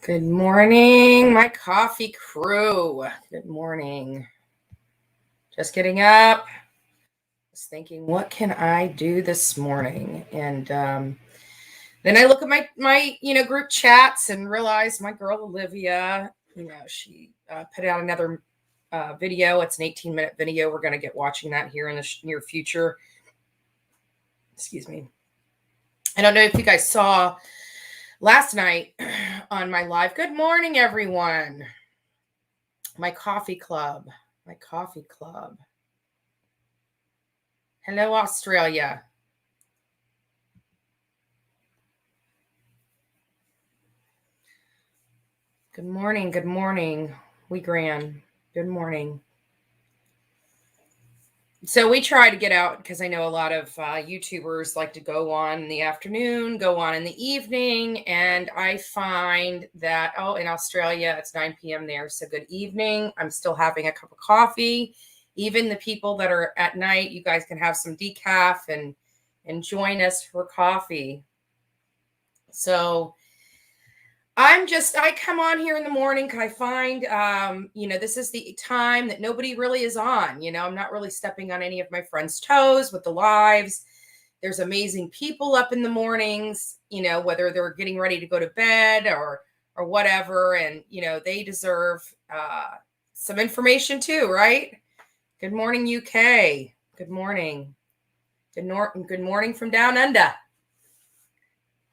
Good morning, my coffee crew. Good morning. Just getting up. Just thinking, what can I do this morning? And then I look at my group chats and realize my girl Olivia, she put out another video. It's an 18-minute video. We're going to get watching that here in the near future. Excuse me. I don't know if you guys saw last night on my live. Good morning, everyone. My coffee club. Hello, Australia. Good morning. We gran. Good morning. So we try to get out because I know a lot of YouTubers like to go on in the afternoon, go on in the evening. And I find that, in Australia, it's 9 p.m. there. So good evening. I'm still having a cup of coffee. Even the people that are at night, you guys can have some decaf and join us for coffee. So I come on here in the morning because I find, this is the time that nobody really is on. I'm not really stepping on any of my friends' toes with the lives. There's amazing people up in the mornings, whether they're getting ready to go to bed or whatever. And, they deserve some information too, right? Good morning, UK. Good morning. Good morning from down under.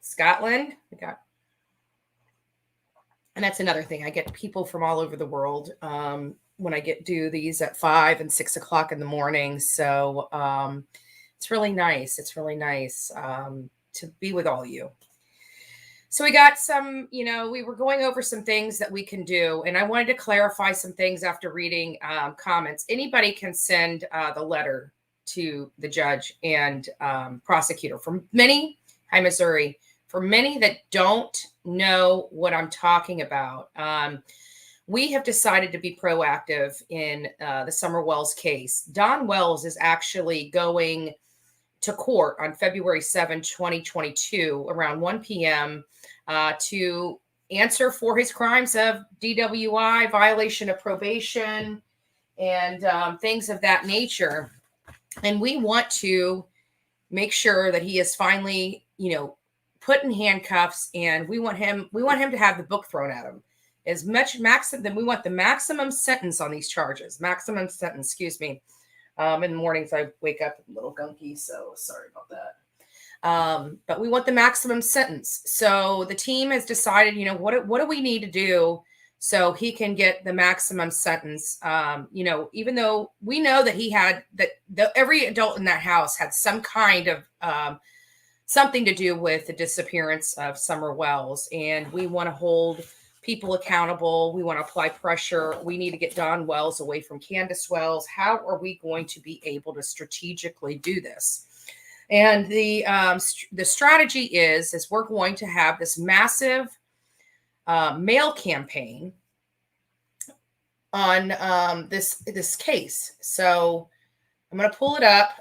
Scotland. And that's another thing. I get people from all over the world when I do these at 5 and 6 o'clock in the morning. So it's really nice. To be with all you. So we got some, we were going over some things that we can do. And I wanted to clarify some things after reading comments. Anybody can send the letter to the judge and prosecutor. Hi, Missouri. For many that don't know what I'm talking about, we have decided to be proactive in the Summer Wells case. Don Wells is actually going to court on February 7, 2022, around 1 p.m. To answer for his crimes of DWI, violation of probation, and things of that nature. And we want to make sure that he is finally, put in handcuffs, and we want him to have the book thrown at him. We want the maximum sentence on these charges. Maximum sentence, excuse me. In the mornings I wake up a little gunky, so sorry about that. But we want the maximum sentence. So the team has decided, what do we need to do so he can get the maximum sentence? Even though we know that every adult in that house had some kind of something to do with the disappearance of Summer Wells. And we want to hold people accountable. We want to apply pressure. We need to get Don Wells away from Candace Wells. How are we going to be able to strategically do this? And the strategy is we're going to have this massive mail campaign on this case. So I'm going to pull it up.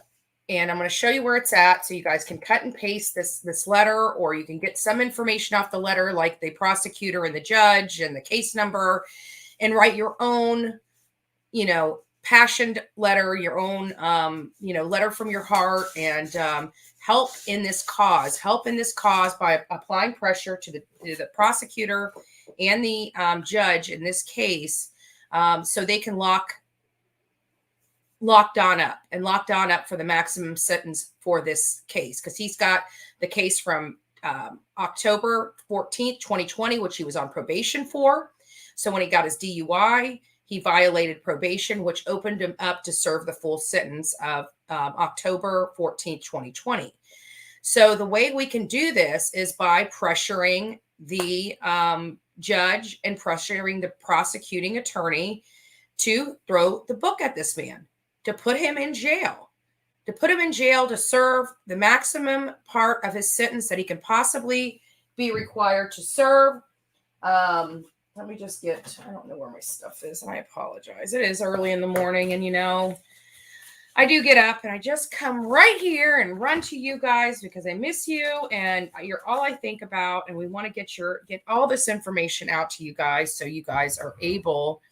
And I'm going to show you where it's at so you guys can cut and paste this letter, or you can get some information off the letter, like the prosecutor and the judge and the case number, and write your own, passioned letter, your own, letter from your heart, and help in this cause by applying pressure to the prosecutor and the judge in this case, so they can lock Don up for the maximum sentence for this case, because he's got the case from October 14th, 2020, which he was on probation for. So when he got his DUI, he violated probation, which opened him up to serve the full sentence of October 14th, 2020. So the way we can do this is by pressuring the judge and pressuring the prosecuting attorney to throw the book at this man, to put him in jail, to serve the maximum part of his sentence that he can possibly be required to serve. Let me just I don't know where my stuff is, and I apologize. It is early in the morning, and I do get up and I just come right here and run to you guys because I miss you and you're all I think about. And we want to get all this information out to you guys so you guys are able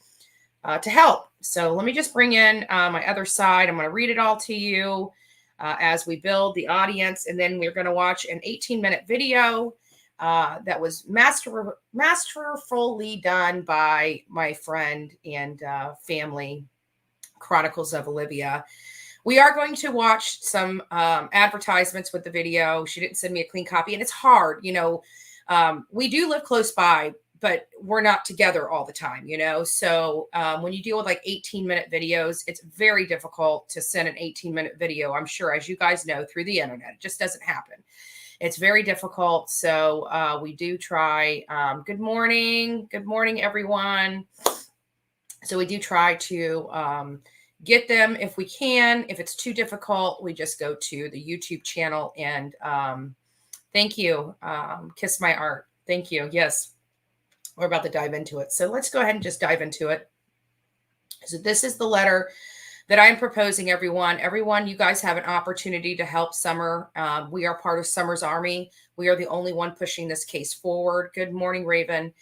to help. So let me just bring in my other side. I'm going to read it all to you as we build the audience. And then we're going to watch an 18-minute video that was masterfully done by my friend and family, Chronicles of Olivia. We are going to watch some advertisements with the video. She didn't send me a clean copy, and it's hard. We do live close by, but we're not together all the time, So when you deal with like 18-minute videos, it's very difficult to send an 18-minute video. I'm sure, as you guys know, through the internet, it just doesn't happen. It's very difficult. So we do try. Good morning, everyone. So we do try to get them if we can. If it's too difficult, we just go to the YouTube channel. And thank you. Kiss my art. Thank you. Yes, we're about to dive into it. So let's go ahead and just dive into it. So this is the letter that I'm proposing, everyone. Everyone, you guys have an opportunity to help Summer. We are part of Summer's army. We are the only one pushing this case forward. Good morning, Raven.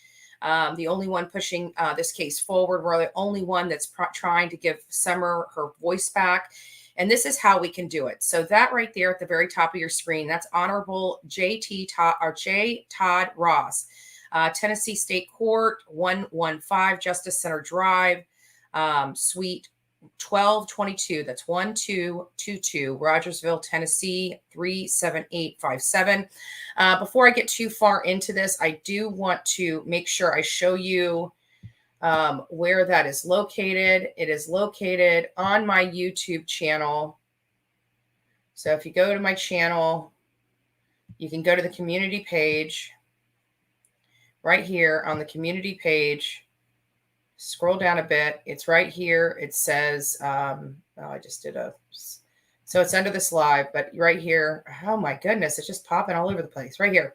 The only one pushing this case forward. We're the only one that's trying to give Summer her voice back. And this is how we can do it. So that right there at the very top of your screen, that's Honorable J. Todd Ross, Tennessee State Court, 115 Justice Center Drive, Suite 1222. That's 1222, Rogersville, Tennessee, 37857. Before I get too far into this, I do want to make sure I show you where that is located. It is located on my YouTube channel. So if you go to my channel, you can go to the community page right here on the community page. Scroll down a bit. It's right here. It says, so it's under this live, but right here, oh my goodness, it's just popping all over the place right here.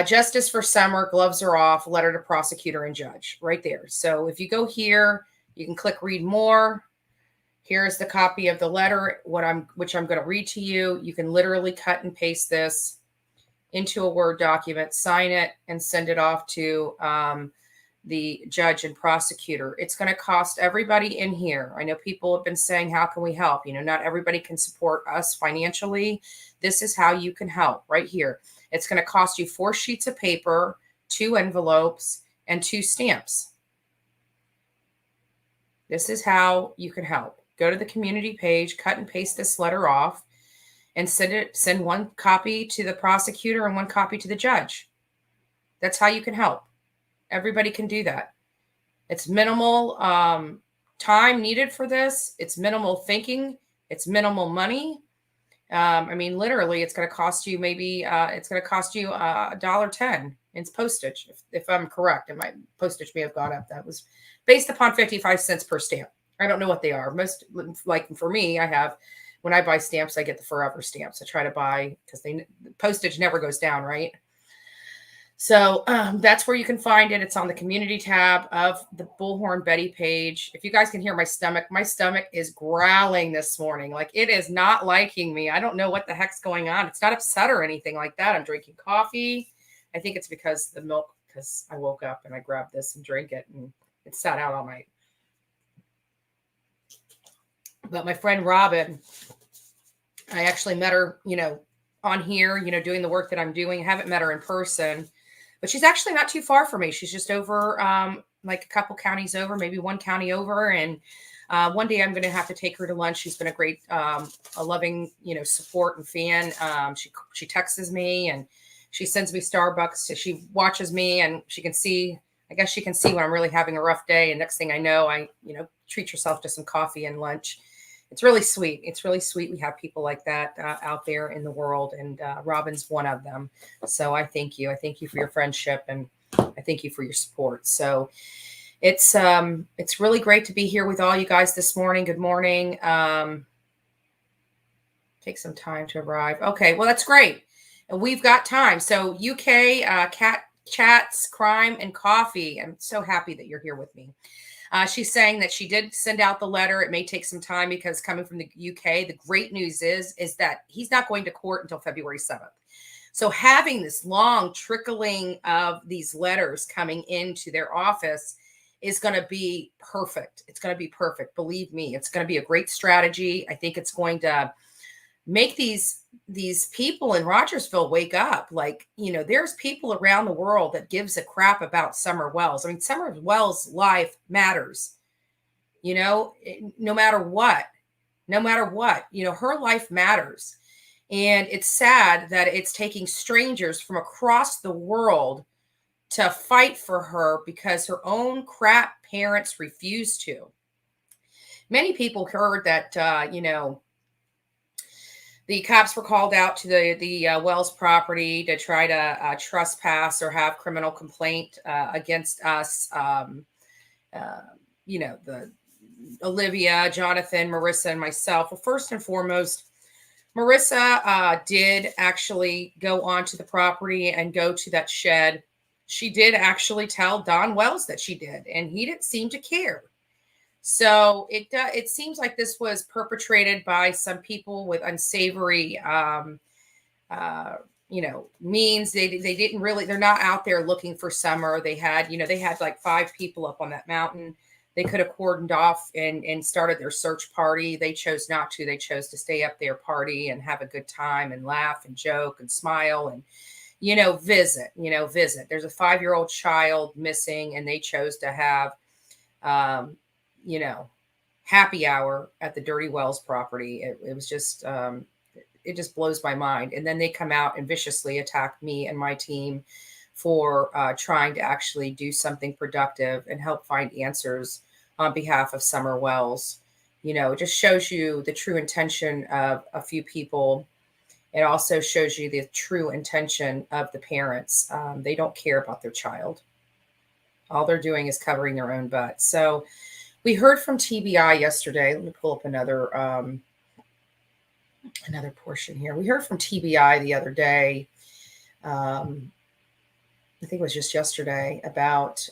Justice for Summer, gloves are off, letter to prosecutor and judge right there. So if you go here, you can click read more. Here's the copy of the letter, which I'm going to read to you. You can literally cut and paste this into a Word document, sign it, and send it off to the judge and prosecutor. It's going to cost everybody in here. I know people have been saying, how can we help? Not everybody can support us financially. This is how you can help right here. It's going to cost you 4 sheets of paper, 2 envelopes, and 2 stamps. This is how you can help. Go to the community page, cut and paste this letter off, and send 1 copy to the prosecutor and 1 copy to the judge. That's how you can help. Everybody can do that. It's minimal time needed for this. It's minimal thinking. It's minimal money. Literally, it's going to cost you $1.10 in postage, if I'm correct. And my postage may have gone up. That was based upon 55 cents per stamp. I don't know what they are. Most, like for me, when I buy stamps, I get the forever stamps. I try to buy because the postage never goes down, right? So that's where you can find it. It's on the community tab of the Bullhorn Betty page. If you guys can hear my stomach is growling this morning. Like it is not liking me. I don't know what the heck's going on. It's not upset or anything like that. I'm drinking coffee. I think it's because I woke up and I grabbed this and drank it and it sat out all night. But my friend Robin, I actually met her, on here, doing the work that I'm doing. I haven't met her in person. But she's actually not too far from me. She's just over like a couple counties over, maybe 1 county over. And one day I'm going to have to take her to lunch. She's been a great, a loving, support and fan. She texts me and she sends me Starbucks. So she watches me and she can see when I'm really having a rough day. And next thing I know, treat yourself to some coffee and lunch. It's really sweet. It's really sweet. We have people like that out there in the world, and Robin's one of them. So I thank you. I thank you for your friendship, and I thank you for your support. So it's really great to be here with all you guys this morning. Good morning. Take some time to arrive. Okay, well, that's great. And we've got time. So UK, cat chats, crime, and coffee. I'm so happy that you're here with me. She's saying that she did send out the letter. It may take some time because coming from the UK, the great news is that he's not going to court until February 7th. So having this long trickling of these letters coming into their office is going to be perfect. It's going to be perfect. Believe me, it's going to be a great strategy. I think it's going to make these people in Rogersville wake up. Like, there's people around the world that gives a crap about Summer Wells. I mean, Summer Wells' life matters, no matter what, her life matters. And it's sad that it's taking strangers from across the world to fight for her because her own crap parents refused to. Many people heard that, the cops were called out to the Wells property to try to trespass or have criminal complaint against us. The Olivia, Jonathan, Marissa, and myself. Well, first and foremost, Marissa did actually go onto the property and go to that shed. She did actually tell Don Wells that she did, and he didn't seem to care. So it seems like this was perpetrated by some people with unsavory, means. They didn't really. They're not out there looking for Summer. They had like 5 people up on that mountain. They could have cordoned off and started their search party. They chose not to. They chose to stay up there, party, and have a good time and laugh and joke and smile and, visit. There's a 5-year-old child missing, and they chose to have, happy hour at the Dirty Wells property. It was just, it just blows my mind. And then they come out and viciously attack me and my team for trying to actually do something productive and help find answers on behalf of Summer Wells. It just shows you the true intention of a few people. It also shows you the true intention of the parents. They don't care about their child. All they're doing is covering their own butt. So we heard from TBI yesterday. Let me pull up another portion here. We heard from TBI the other day. I think it was just yesterday about,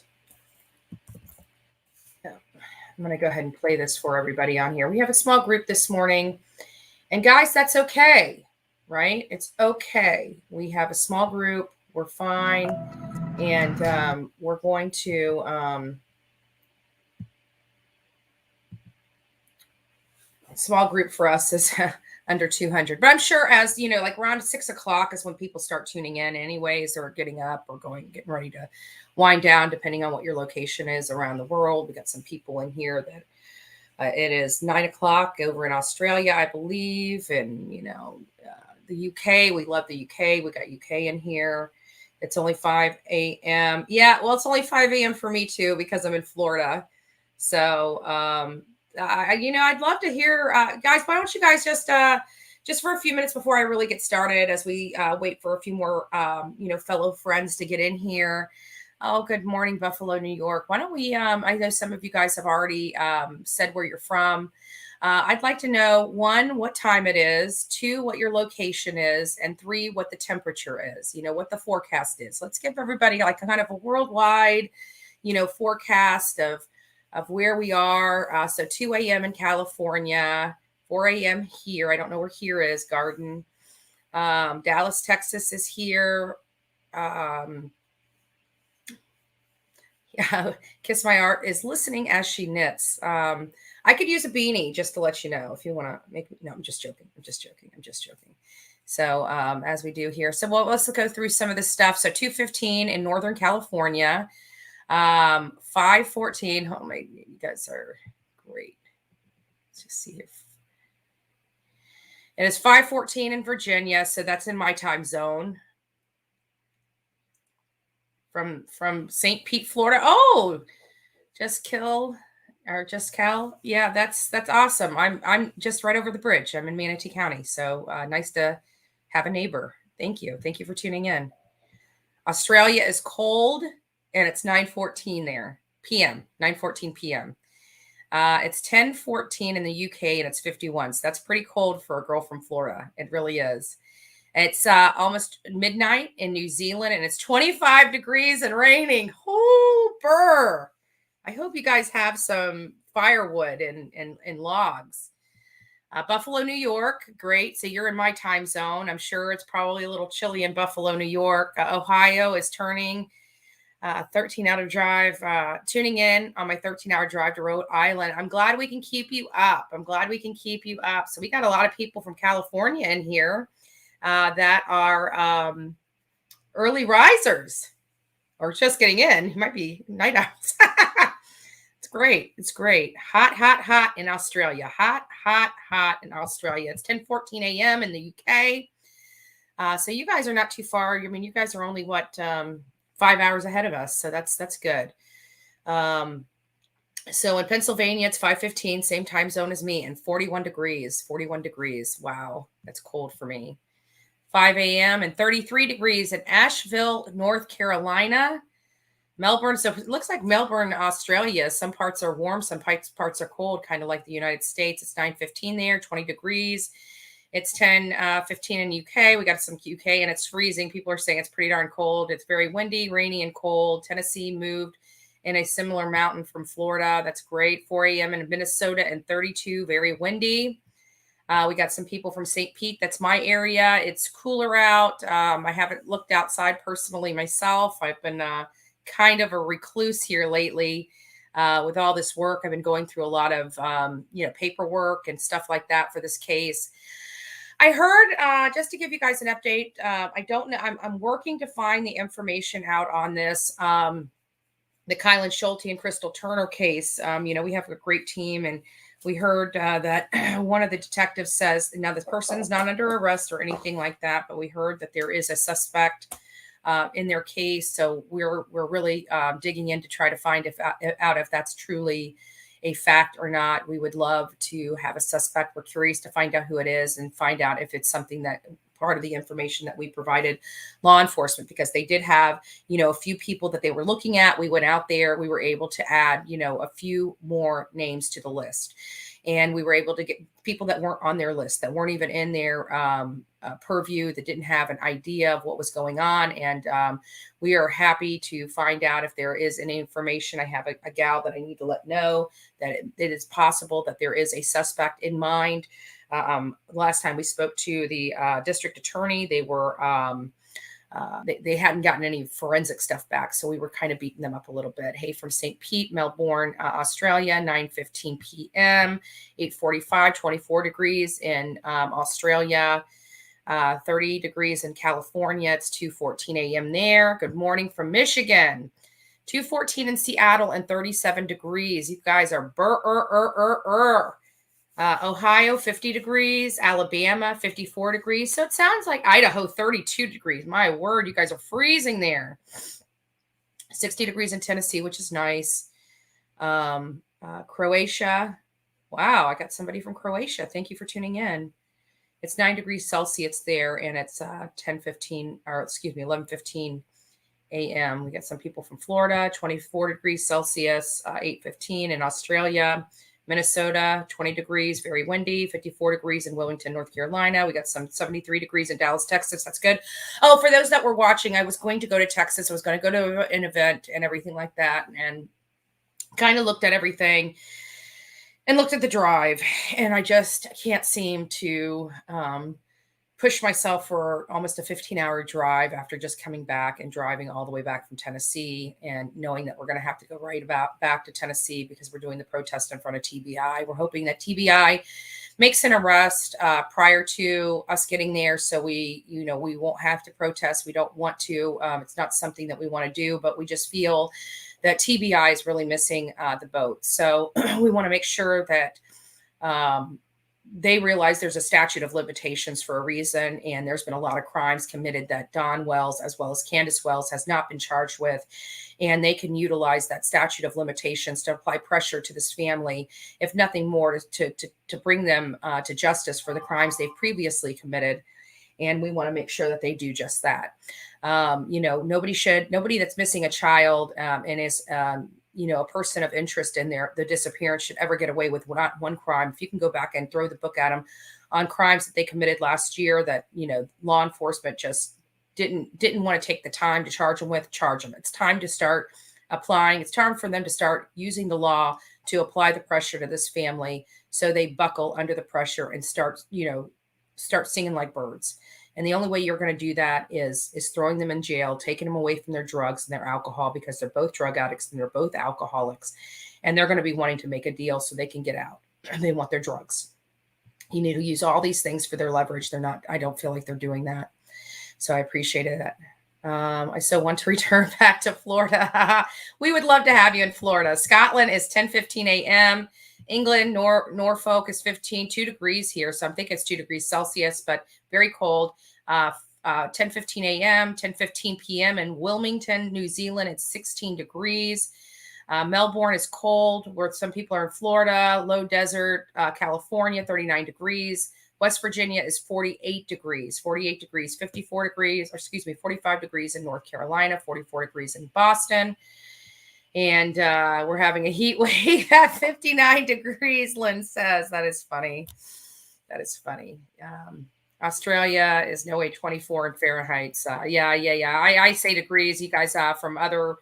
I'm going to go ahead and play this for everybody on here. We have a small group this morning, and guys, that's okay, right? It's okay. We have a small group. We're fine. And we're going to, small group for us is under 200, but I'm sure as like around 6 o'clock is when people start tuning in anyways, or getting up or getting ready to wind down, depending on what your location is around the world. We got some people in here that it is 9 o'clock over in Australia, I believe. And, the UK, we love the UK. We got UK in here. It's only 5 a.m. Yeah. Well, it's only 5 a.m. for me too, because I'm in Florida. So, I'd love to hear, guys, why don't you guys just for a few minutes before I really get started, as we wait for a few more, fellow friends to get in here. Oh, good morning, Buffalo, New York. Why don't we, I know some of you guys have already said where you're from. I'd like to know, 1, what time it is, 2, what your location is, and 3, what the temperature is, what the forecast is. Let's give everybody like kind of a worldwide, forecast of where we are. So 2 a.m. in California, 4 a.m. here. I don't know where here is, Garden. Dallas, Texas is here. Yeah, Kiss My Art is listening as she knits. I could use a beanie, just to let you know, if you want to make me. No, I'm just joking. So as we do here. So let's go through some of this stuff. So 2:15 in Northern California. 5:14. Oh my, you guys are great. Let's just see if it is 5:14 in Virginia. So that's in my time zone. From St. Pete, Florida. Oh, just Cal. Yeah, that's awesome. I'm just right over the bridge. I'm in Manatee County. So nice to have a neighbor. Thank you for tuning in. Australia is cold, and it's 9:14 there p.m. 9:14 p.m. It's 10:14 in the UK, and it's 51. So that's pretty cold for a girl from Florida. It really is. It's almost midnight in New Zealand, and it's 25 degrees and raining. Oh, burr. I hope you guys have some firewood and logs. Buffalo, New York. Great. So you're in my time zone. I'm sure it's probably a little chilly in Buffalo, New York. Ohio is turning 13-hour drive, tuning in on my 13-hour drive to Rhode Island. I'm glad we can keep you up. I'm glad we can keep you up. So we got a lot of people from California in here that are early risers or just getting in. It might be night owls. It's great. It's great. Hot, hot, hot in Australia. Hot, hot, hot in Australia. It's 10:14 a.m. in the UK. So you guys are not too far. I mean, you guys are only 5 hours ahead of us. So that's good. So in Pennsylvania, it's 5:15, same time zone as me, and 41 degrees. 41 degrees. Wow, that's cold for me. 5 a.m. and 33 degrees in Asheville, North Carolina. Melbourne. So it looks like Melbourne, Australia. Some parts are warm, some parts are cold, kind of like the United States. It's 9:15 there, 20 degrees. It's 10:15 in UK. We got some UK and it's freezing. People are saying it's pretty darn cold. It's very windy, rainy, and cold. Tennessee moved in a similar mountain from Florida. That's great. 4 a.m. in Minnesota and 32, very windy. We got some people from St. Pete. That's my area. It's cooler out. I haven't looked outside personally myself. I've been kind of a recluse here lately with all this work. I've been going through a lot of, paperwork and stuff like that for this case. I heard, just to give you guys an update, I don't know. I'm working to find the information out on this. The Kylan Schulte and Crystal Turner case. We have a great team, and we heard that one of the detectives says, now this person's not under arrest or anything like that, but we heard that there is a suspect in their case. So we're really digging in to try to find out if that's truly a fact or not. We would love to have a suspect. We're curious to find out who it is and find out if it's something that part of the information that we provided law enforcement, because they did have, a few people that they were looking at. We went out there, we were able to add, a few more names to the list. And we were able to get people that weren't on their list, that weren't even in their purview, that didn't have an idea of what was going on. And we are happy to find out if there is any information. I have a gal that I need to let know that it is possible that there is a suspect in mind. Last time we spoke to the district attorney, they were they hadn't gotten any forensic stuff back, so we were kind of beating them up a little bit. Hey, from St. Pete, Melbourne, Australia, 9:15 p.m., 8:45, 24 degrees in Australia, 30 degrees in California. It's 2:14 a.m. there. Good morning from Michigan. 2:14 in Seattle and 37 degrees. You guys are Ohio, 50 degrees. Alabama, 54 degrees. So it sounds like Idaho, 32 degrees. My word, you guys are freezing there. 60 degrees in Tennessee, which is nice. Croatia. Wow, I got somebody from Croatia. Thank you for tuning in. It's 9 degrees Celsius there, and it's 11:15 a.m. We got some people from Florida, 24 degrees Celsius, 8:15 in Australia. Minnesota, 20 degrees, very windy, 54 degrees in Wilmington, North Carolina. We got some 73 degrees in Dallas, Texas. That's good. Oh, for those that were watching, I was going to go to Texas. I was going to go to an event and everything like that, and kind of looked at everything and looked at the drive, and I just can't seem to push myself for almost a 15-hour drive after just coming back and driving all the way back from Tennessee, and knowing that we're going to have to go back to Tennessee because we're doing the protest in front of TBI. We're hoping that TBI makes an arrest prior to us getting there, so we won't have to protest. We don't want to. It's not something that we want to do, but we just feel that TBI is really missing the boat. So we want to make sure that they realize there's a statute of limitations for a reason, and there's been a lot of crimes committed that Don Wells as well as Candace Wells has not been charged with, and they can utilize that statute of limitations to apply pressure to this family, if nothing more, to bring them to justice for the crimes they've previously committed. And we want to make sure that they do just that. Nobody that's missing a child and is a person of interest in the disappearance should ever get away with not one crime. If you can go back and throw the book at them on crimes that they committed last year that, law enforcement just didn't want to take the time to charge them with, charge them. It's time to start applying. It's time for them to start using the law to apply the pressure to this family so they buckle under the pressure and start, start singing like birds. And the only way you're going to do that is throwing them in jail, taking them away from their drugs and their alcohol, because they're both drug addicts and they're both alcoholics. And they're going to be wanting to make a deal so they can get out. They want their drugs. You need to use all these things for their leverage. I don't feel like they're doing that. So I appreciate it. I so want to return back to Florida. We would love to have you in Florida. Scotland is 10:15 a.m. England, Norfolk is 2 degrees here. So I'm thinking it's 2 degrees Celsius, but very cold. 10:15 a.m., 10:15 p.m. in Wilmington, New Zealand, it's 16 degrees. Melbourne is cold, where some people are in Florida. Low desert, California, 39 degrees. West Virginia is 48 degrees, 54 degrees, 45 degrees in North Carolina, 44 degrees in Boston. And we're having a heat wave at 59 degrees, Lynn says. That is funny. That is funny. Australia is no way 24 in Fahrenheit. Yeah. I say degrees. You guys from other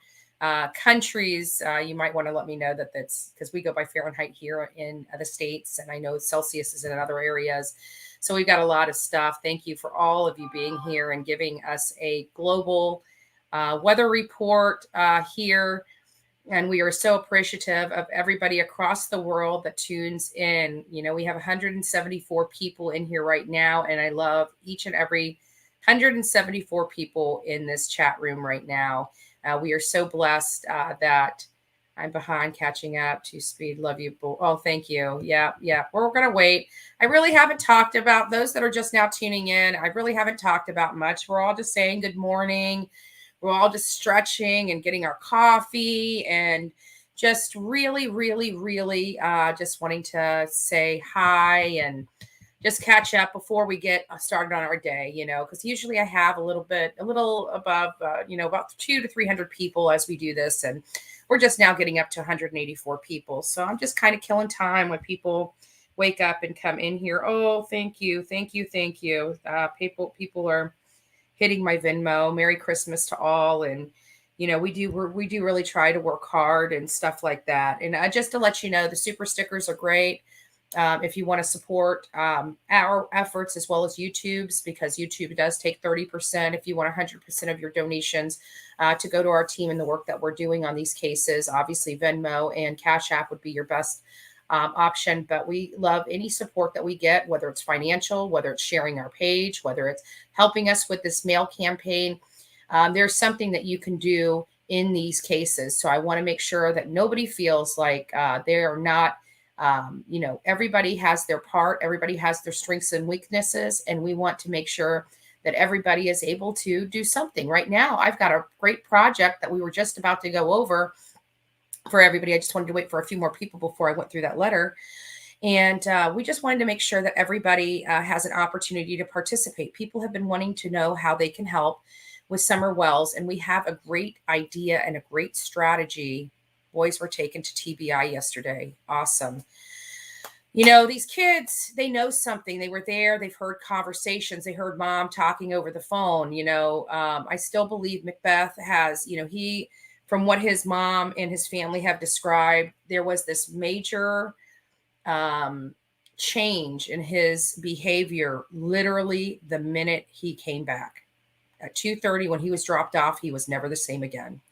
countries, you might want to let me know that that's because we go by Fahrenheit here in the States. And I know Celsius is in other areas. So we've got a lot of stuff. Thank you for all of you being here and giving us a global weather report here. And we are so appreciative of everybody across the world that tunes in. We have 174 people in here right now. And I love each and every 174 people in this chat room right now. We are so blessed that I'm behind catching up to speed. Love you. Oh, thank you. Yeah. We're going to wait. I really haven't talked about those that are just now tuning in. I really haven't talked about much. We're all just saying good morning. We're all just stretching and getting our coffee and just really, really, really just wanting to say hi and just catch up before we get started on our day, because usually I have a little above, about 200 to 300 people as we do this. And we're just now getting up to 184 people. So I'm just kind of killing time when people wake up and come in here. Oh, thank you. People are hitting my Venmo. Merry Christmas to all. And, we do really try to work hard and stuff like that. And just to let you know, the super stickers are great. If you want to support our efforts as well as YouTube's, because YouTube does take 30%. If you want 100% of your donations to go to our team and the work that we're doing on these cases, obviously Venmo and Cash App would be your best option. But we love any support that we get, whether it's financial, whether it's sharing our page, whether it's helping us with this mail campaign. There's something that you can do in these cases. So I want to make sure that nobody feels like they are not. Everybody has their part, everybody has their strengths and weaknesses, and we want to make sure that everybody is able to do something. Right now, I've got a great project that we were just about to go over for everybody. I just wanted to wait for a few more people before I went through that letter. And we just wanted to make sure that everybody has an opportunity to participate. People have been wanting to know how they can help with summer wells, and we have a great idea and a great strategy. Boys were taken to TBI yesterday. Awesome. These kids, they know something. They were there. They've heard conversations. They heard mom talking over the phone. I still believe Macbeth has, from what his mom and his family have described, there was this major change in his behavior literally the minute he came back. At 2:30, when he was dropped off, he was never the same again.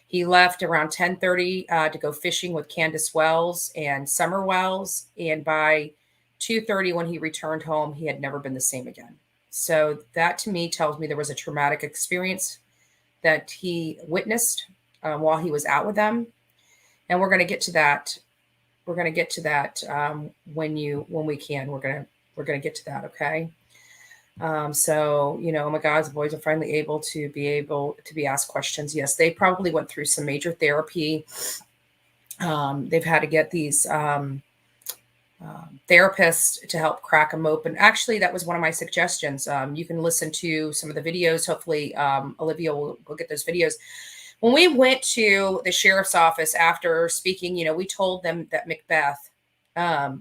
He left around 10:30 to go fishing with Candace Wells and Summer Wells. And by 2:30, when he returned home, he had never been the same again. So that to me tells me there was a traumatic experience that he witnessed while he was out with them. And we're going to get to that. We're going to get to that when we can. We're going to get to that. Okay. Oh my God, the boys are finally able to be asked questions. Yes, they probably went through some major therapy. They've had to get these therapists to help crack them open. Actually, that was one of my suggestions. You can listen to some of the videos. Hopefully, Olivia will get those videos. When we went to the sheriff's office after speaking, we told them that Macbeth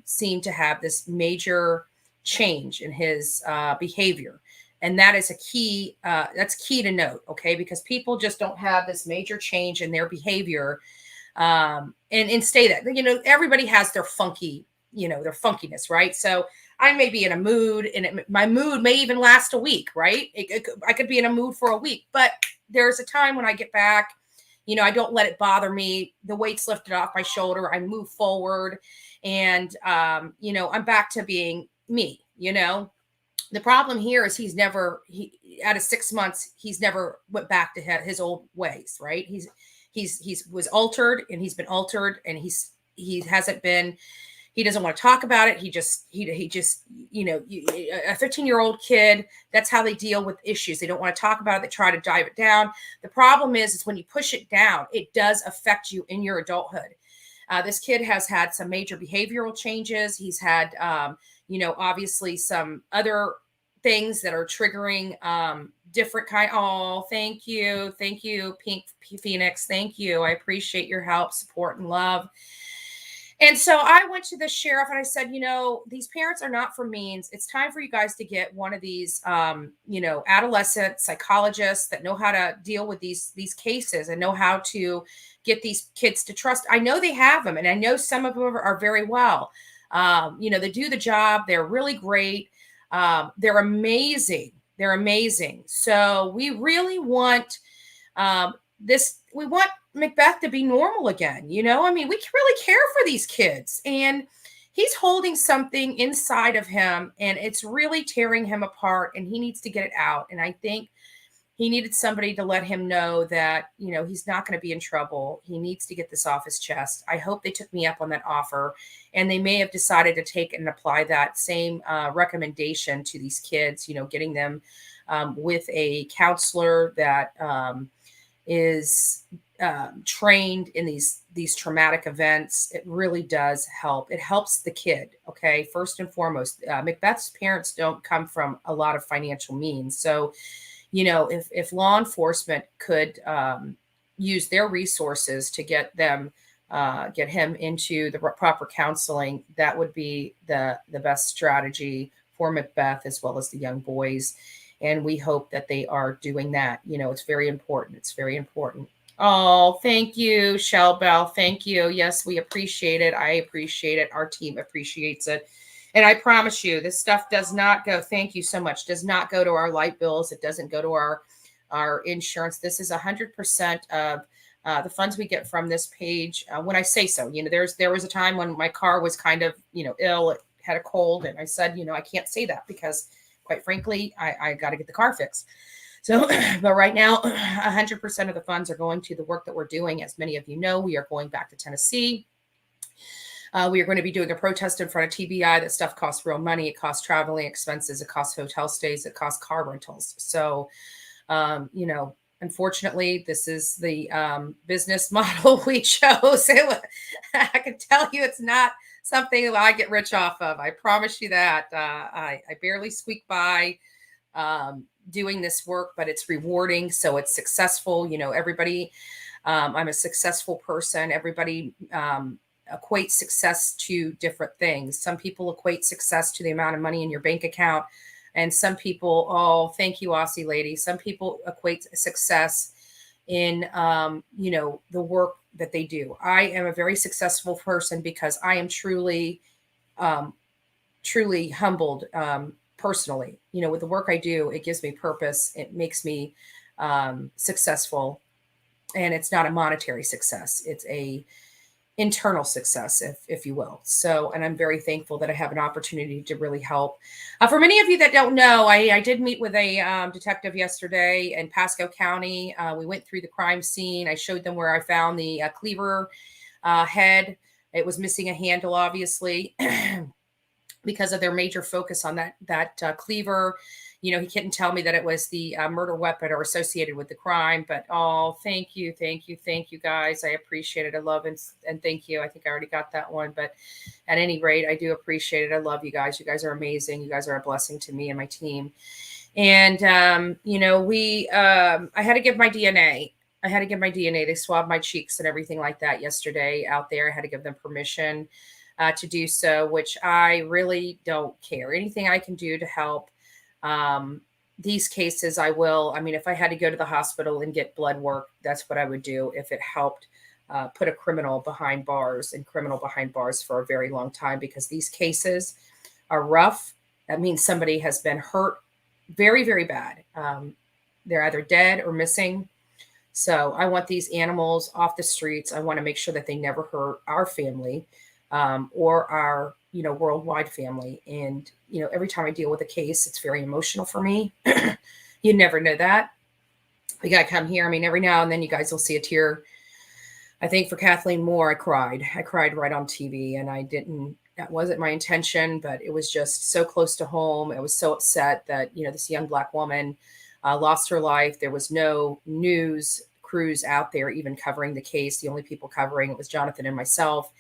seemed to have this major change in his behavior. And that is a key, that's key to note, okay? Because people just don't have this major change in their behavior, and stay that, everybody has their funky, their funkiness, right? So I may be in a mood, and my mood may even last a week, right? I could be in a mood for a week, but there's a time when I get back, I don't let it bother me. The weight's lifted off my shoulder. I move forward, and, I'm back to being me, The problem here is out of 6 months, he's never went back to his old ways, right? He's was altered, and he's been altered, and he hasn't been, he doesn't want to talk about it. He just, a 15-year-old kid, that's how they deal with issues. They don't want to talk about it. They try to dive it down. The problem is when you push it down, it does affect you in your adulthood. This kid has had some major behavioral changes. He's had, obviously some other things that are triggering, different kind. Oh, thank you. Thank you, Pink Phoenix. Thank you. I appreciate your help, support, and love. And so I went to the sheriff and I said, these parents are not for means. It's time for you guys to get one of these, adolescent psychologists that know how to deal with these cases and know how to get these kids to trust. I know they have them, and I know some of them are very well. They do the job. They're really great. They're amazing. They're amazing. So we really want we want Macbeth to be normal again. We really care for these kids, and he's holding something inside of him, and it's really tearing him apart, and he needs to get it out. And I think he needed somebody to let him know that, he's not going to be in trouble. He needs to get this off his chest. I hope they took me up on that offer, and they may have decided to take and apply that same recommendation to these kids, getting them with a counselor that is trained in these traumatic events. It really does help. It helps the kid. Okay. First and foremost, Macbeth's parents don't come from a lot of financial means. So, if law enforcement could use their resources to get him into the proper counseling, that would be the best strategy for Macbeth as well as the young boys. And we hope that they are doing that. It's very important. It's very important. Oh, thank you, Shell Bell. Thank you. Yes, we appreciate it. I appreciate it. Our team appreciates it. And I promise you, this stuff does not go, thank you so much, does not go to our light bills. It doesn't go to our insurance. This is 100% of the funds we get from this page. When I say so, there was a time when my car was kind of, ill, it had a cold. And I said, I can't say that because quite frankly, I got to get the car fixed. So, but right now, 100% of the funds are going to the work that we're doing. As many of you know, we are going back to Tennessee. We are going to be doing a protest in front of TBI. That stuff costs real money. It costs traveling expenses. It costs hotel stays. It costs car rentals. So, unfortunately, this is the business model we chose. I can tell you it's not something that I get rich off of. I promise you that. I barely squeak by doing this work, but it's rewarding. So it's successful. Everybody, I'm a successful person. Everybody equates success to different things. Some people equate success to the amount of money in your bank account. And some people, oh, thank you, Aussie lady. Some people equate success in, the work that they do. I am a very successful person because I am truly humbled personally. With the work I do, it gives me purpose. It makes me successful. And it's not a monetary success. It's a internal success, if you will. So, and I'm very thankful that I have an opportunity to really help. For many of you that don't know, I did meet with a detective yesterday in Pasco County. We went through the crime scene. I showed them where I found the cleaver head. It was missing a handle, obviously, because of their major focus on that cleaver. He couldn't tell me that it was the murder weapon or associated with the crime, but thank you guys. I appreciate it. I love it. And thank you. I think I already got that one, but at any rate, I do appreciate it. I love you guys. You guys are amazing. You guys are a blessing to me and my team. And, I had to give my DNA. They swabbed my cheeks and everything like that yesterday out there. I had to give them permission to do so, which I really don't care. Anything I can do to help these cases, I will. I mean, if I had to go to the hospital and get blood work, that's what I would do if it helped put a criminal behind bars for a very long time, because these cases are rough. That means somebody has been hurt very, very bad. They're either dead or missing. So I want these animals off the streets. I want to make sure that they never hurt our family or our, worldwide family. And, every time I deal with a case, it's very emotional for me. You never know that. We got to come here. I mean, every now and then you guys will see a tear. I think for Kathleen Moore, I cried right on TV, and that wasn't my intention, but it was just so close to home. I was so upset that, this young Black woman lost her life. There was no news crews out there even covering the case. The only people covering it was Jonathan and myself.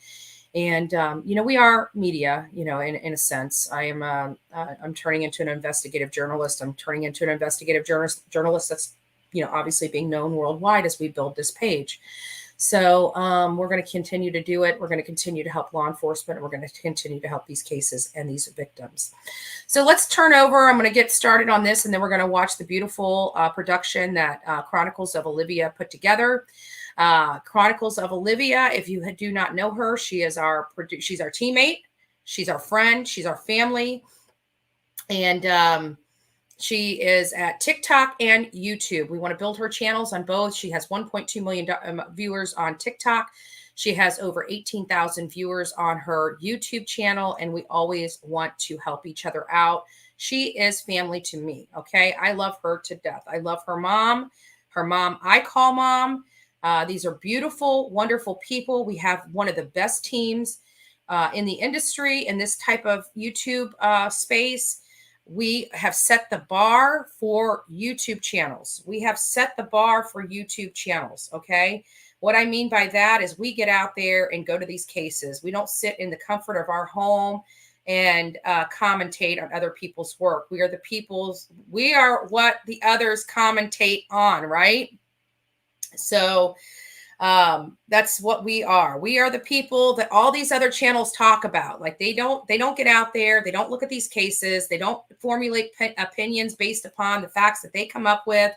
And, we are media, in a sense. I'm turning into an investigative journalist. I'm turning into an investigative journalist that's, obviously being known worldwide as we build this page. So we're going to continue to do it. We're going to continue to help law enforcement. And we're going to continue to help these cases and these victims. So let's turn over. I'm going to get started on this, and then we're going to watch the beautiful production that Chronicles of Olivia put together. Chronicles of Olivia, if you do not know her, she's our teammate. She's our friend. She's our family. And she is at TikTok and YouTube. We want to build her channels on both. She has 1.2 million viewers on TikTok. She has over 18,000 viewers on her YouTube channel, and we always want to help each other out. She is family to me, okay? I love her to death. I love her mom. Her mom I call mom. These are beautiful, wonderful people. We have one of the best teams in the industry in this type of YouTube space. We have set the bar for YouTube channels. Okay? What I mean by that is we get out there and go to these cases. We don't sit in the comfort of our home and commentate on other people's work. We are what the others commentate on, right? So that's what we are. We are the people that all these other channels talk about. Like they don't get out there. They don't look at these cases. They don't formulate opinions based upon the facts that they come up with.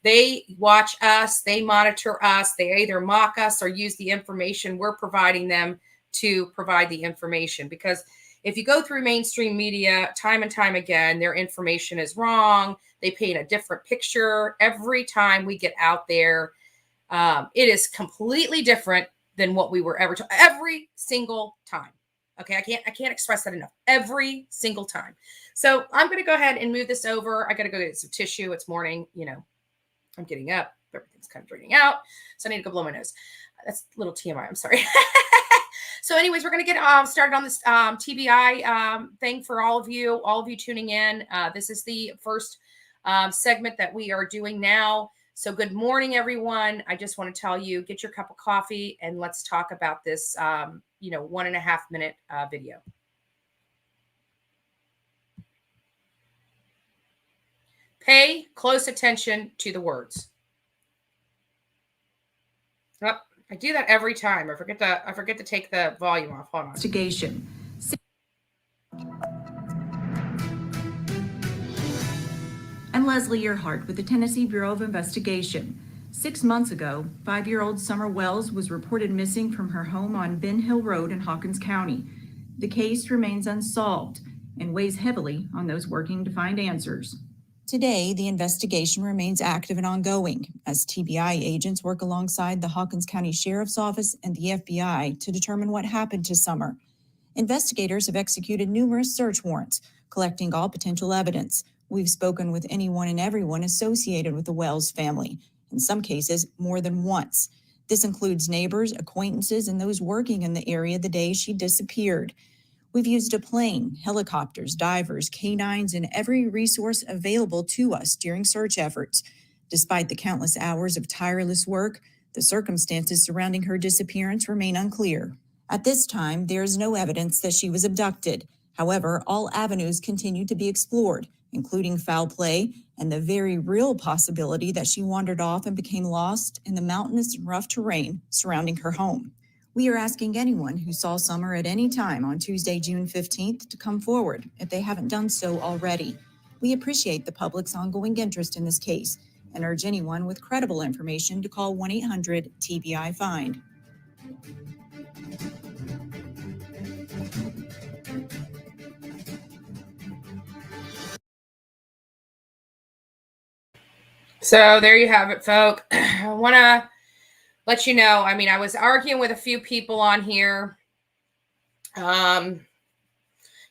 They watch us. They monitor us. They either mock us or use the information we're providing them to provide the information. Because if you go through mainstream media time and time again, their information is wrong. They paint a different picture every time we get out there. It is completely different than what we were ever told every single time. Okay. I can't express that enough. Every single time. So I'm going to go ahead and move this over. I got to go get some tissue. It's morning. I'm getting up. Everything's kind of draining out. So I need to go blow my nose. That's a little TMI. I'm sorry. So anyways, we're going to get started on this TBI thing for all of you tuning in. This is the first segment that we are doing now. So good morning, everyone. I just want to tell you, get your cup of coffee and let's talk about this, 1.5 minute video. Pay close attention to the words. Oh, I do that every time. I forget to take the volume off. Hold on. Investigation. I'm Leslie Earhart with the Tennessee Bureau of Investigation. 6 months ago, 5-year-old Summer Wells was reported missing from her home on Ben Hill Road in Hopkins County. The case remains unsolved and weighs heavily on those working to find answers. Today, the investigation remains active and ongoing as TBI agents work alongside the Hopkins County Sheriff's Office and the FBI to determine what happened to Summer. Investigators have executed numerous search warrants, collecting all potential evidence. We've spoken with anyone and everyone associated with the Wells family, in some cases more than once. This includes neighbors, acquaintances, and those working in the area the day she disappeared. We've used a plane, helicopters, divers, canines, and every resource available to us during search efforts. Despite the countless hours of tireless work, the circumstances surrounding her disappearance remain unclear. At this time, there is no evidence that she was abducted. However, all avenues continue to be explored, including foul play and the very real possibility that she wandered off and became lost in the mountainous and rough terrain surrounding her home. We are asking anyone who saw Summer at any time on Tuesday, June 15th to come forward if they haven't done so already. We appreciate the public's ongoing interest in this case and urge anyone with credible information to call 1-800-TBI-FIND. So there you have it, folk. I want to let you know, I mean, I was arguing with a few people on here. They're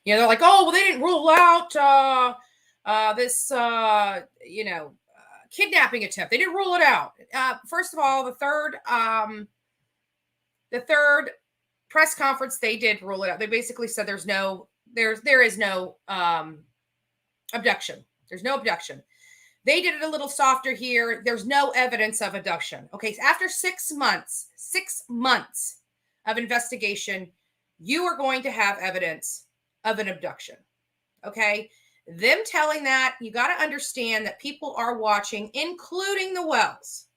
like, oh, well, they didn't rule out this, kidnapping attempt. They didn't rule it out. First of all, the third press conference, they did rule it out. They basically said there is no abduction. There's no abduction. They did it a little softer here. There's no evidence of abduction. Okay, so after 6 months of investigation, you are going to have evidence of an abduction. Okay, them telling that, you got to understand that people are watching, including the Wells.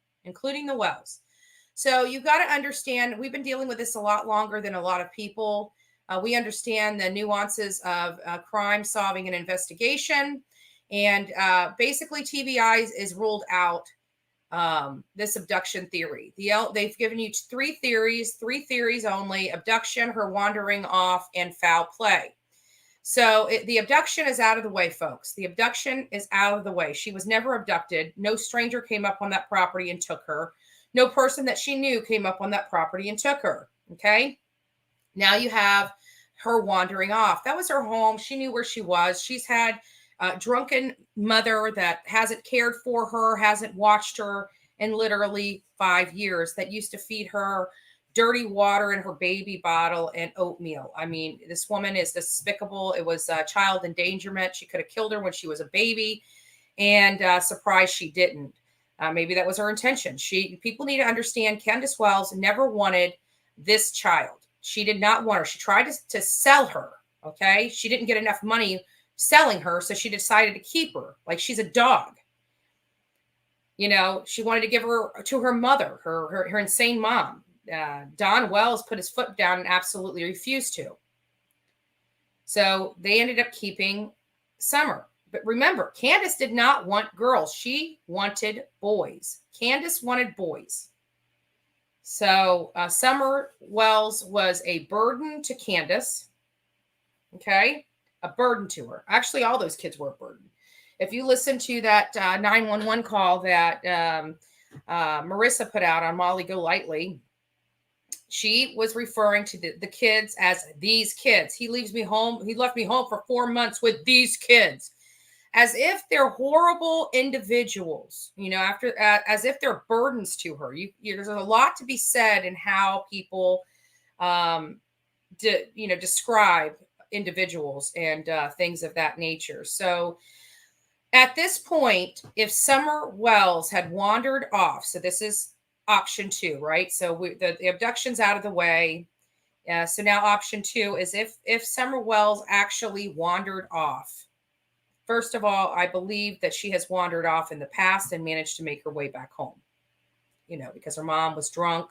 So you got to understand, we've been dealing with this a lot longer than a lot of people. We understand the nuances of crime solving and investigation. And basically, TBI is ruled out this abduction theory. They've given you three theories only: abduction, her wandering off, and foul play. So the abduction is out of the way, folks. The abduction is out of the way. She was never abducted. No stranger came up on that property and took her. No person that she knew came up on that property and took her. Okay. Now you have her wandering off. That was her home. She knew where she was. She's had a drunken mother that hasn't cared for her, hasn't watched her in literally 5 years, that used to feed her dirty water in her baby bottle and oatmeal. I mean, this woman is despicable. It was child endangerment. She could have killed her when she was a baby, and surprised she didn't. Maybe that was her intention. People need to understand, Candace Wells never wanted this child. She did not want her. She tried to sell her. Okay. She didn't get enough money selling her, so she decided to keep her like she's a dog. She wanted to give her to her mother, her insane mom. Don Wells put his foot down and absolutely refused to. So they ended up keeping Summer. But remember, Candace did not want girls. She wanted boys. Candace wanted boys. So Summer Wells was a burden to Candace. Okay. A burden to her. Actually, all those kids were a burden. If you listen to that 911 call that Marissa put out on Molly Golightly, she was referring to the kids as these kids. He left me home for 4 months with these kids, as if they're horrible individuals, as if they're burdens to her. There's a lot to be said in how people, describe individuals and things of that nature. So at this point, if Summer Wells had wandered off, so this is option 2, right? So the abduction's out of the way. So now option 2 is if Summer Wells actually wandered off. First of all, I believe that she has wandered off in the past and managed to make her way back home, because her mom was drunk,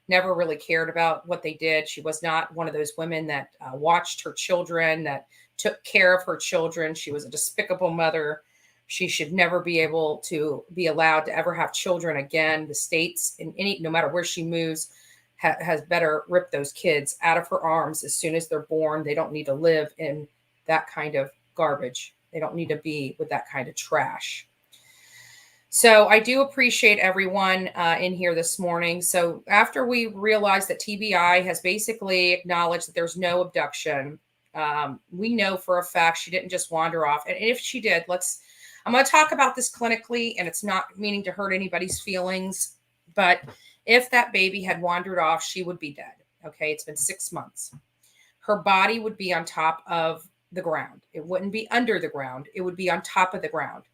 never really cared about what they did. She was not one of those women that watched her children, that took care of her children. She was a despicable mother. She should never be able to be allowed to ever have children again. The states, no matter where she moves, has better rip those kids out of her arms as soon as they're born. They don't need to live in that kind of garbage. They don't need to be with that kind of trash. So I do appreciate everyone in here this morning. So after we realized that TBI has basically acknowledged that there's no abduction, we know for a fact she didn't just wander off. And if she did, I'm going to talk about this clinically, and it's not meaning to hurt anybody's feelings, but if that baby had wandered off, she would be dead. Okay. It's been 6 months. Her body would be on top of the ground. It wouldn't be under the ground. It would be on top of the ground.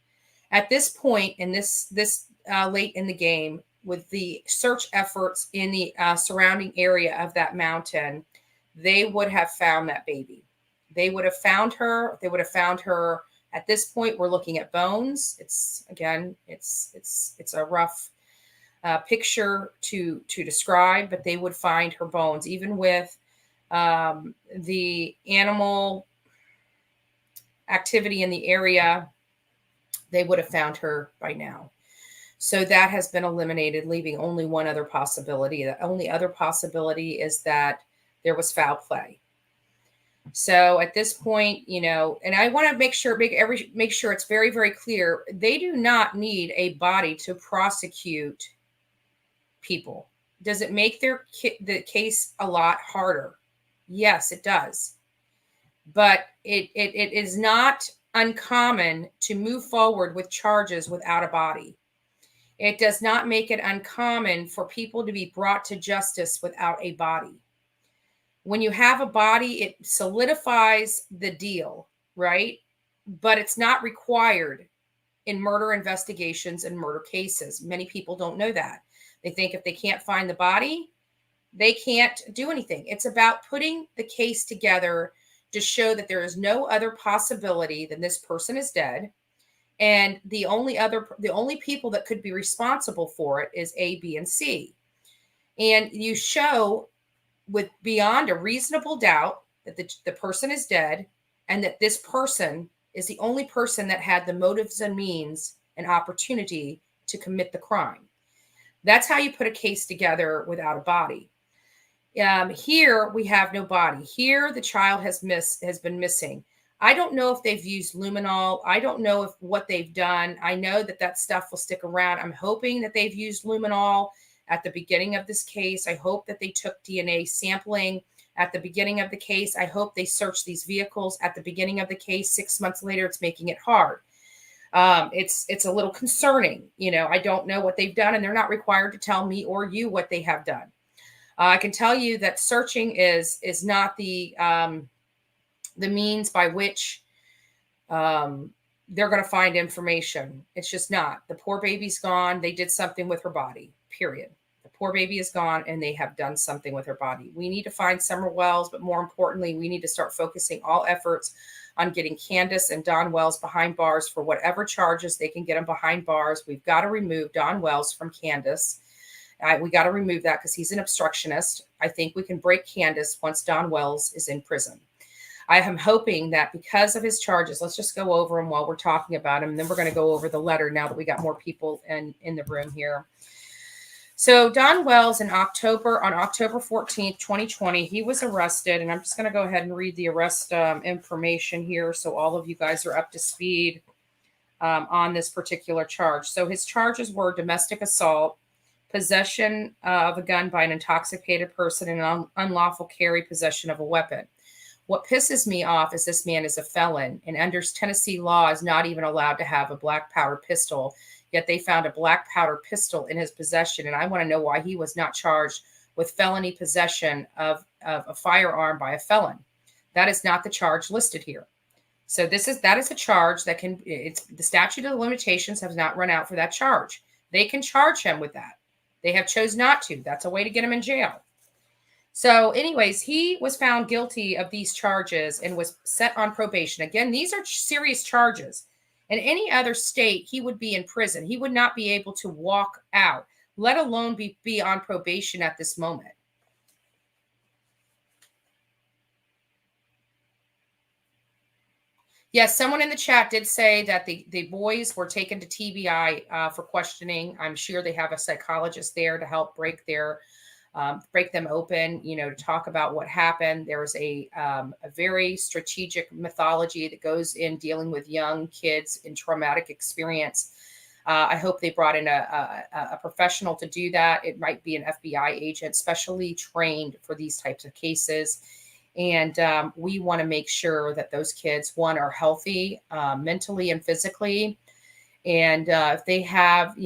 At this point in this late in the game, with the search efforts in the surrounding area of that mountain, they would have found that baby. They would have found her. They would have found her. At this point, we're looking at bones. It's a rough picture to describe, but they would find her bones, even with the animal activity in the area. they would have found her by now. So that has been eliminated, leaving only one other possibility. The only other possibility is that there was foul play. So at this point, and I want to make sure it's very, very clear. They do not need a body to prosecute people. Does it make the case a lot harder? Yes, it does. But it is not uncommon to move forward with charges without a body. It does not make it uncommon for people to be brought to justice without a body. When you have a body, it solidifies the deal, right? But it's not required in murder investigations and murder cases. Many people don't know that. They think if they can't find the body, they can't do anything. It's about putting the case together to show that there is no other possibility than this person is dead. And the only people that could be responsible for it is A, B, and C. And you show with beyond a reasonable doubt that the person is dead and that this person is the only person that had the motives and means and opportunity to commit the crime. That's how you put a case together without a body. Here we have no body. Here the child has been missing. I don't know if they've used luminol. I don't know what they've done. I know that stuff will stick around. I'm hoping that they've used luminol at the beginning of this case. I hope that they took DNA sampling at the beginning of the case. I hope they searched these vehicles at the beginning of the case. 6 months later, it's making it hard. It's a little concerning. I don't know what they've done, and they're not required to tell me or you what they have done. I can tell you that searching is not the means by which they're going to find information. It's just not. The poor baby's gone. They did something with her body, period. The poor baby is gone, and they have done something with her body. We need to find Summer Wells, but more importantly, we need to start focusing all efforts on getting Candace and Don Wells behind bars for whatever charges they can get them behind bars. We've got to remove Don Wells from Candace. We got to remove that because he's an obstructionist. I think we can break Candace once Don Wells is in prison. I am hoping that because of his charges, let's just go over them while we're talking about him. And then we're going to go over the letter now that we got more people in the room here. So Don Wells on October 14th, 2020, he was arrested. And I'm just going to go ahead and read the arrest information here so all of you guys are up to speed on this particular charge. So his charges were domestic assault, possession of a gun by an intoxicated person, and unlawful carry possession of a weapon. What pisses me off is this man is a felon, and under Tennessee law is not even allowed to have a black powder pistol, yet they found a black powder pistol in his possession, and I want to know why he was not charged with felony possession of a firearm by a felon. That is not the charge listed here. So that is a charge that the statute of limitations has not run out for that charge. They can charge him with that. They have chose not to. That's a way to get him in jail. So anyways, he was found guilty of these charges and was set on probation. Again, these are serious charges. In any other state, he would be in prison. He would not be able to walk out, let alone be on probation at this moment. Yes, someone in the chat did say that the boys were taken to TBI for questioning. I'm sure they have a psychologist there to help break them open, to talk about what happened. There was a very strategic methodology that goes in dealing with young kids in traumatic experience. I hope they brought in a professional to do that. It might be an FBI agent specially trained for these types of cases. And we want to make sure that those kids, one, are healthy mentally and physically. And if they have,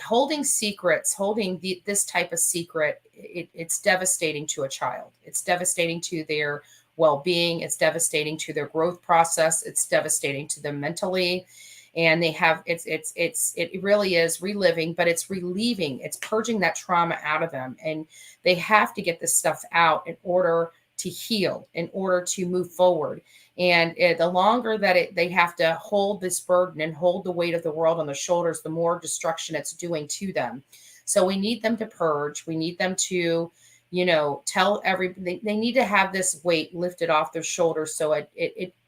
holding secrets, this type of secret, it's devastating to a child. It's devastating to their well-being. It's devastating to their growth process. It's devastating to them mentally. And they have, it really is reliving, but it's relieving. It's purging that trauma out of them. And they have to get this stuff out in order to heal, in order to move forward. And the longer that they have to hold this burden and hold the weight of the world on their shoulders, the more destruction it's doing to them. So we need them to purge. We need them to, tell they need to have this weight lifted off their shoulders so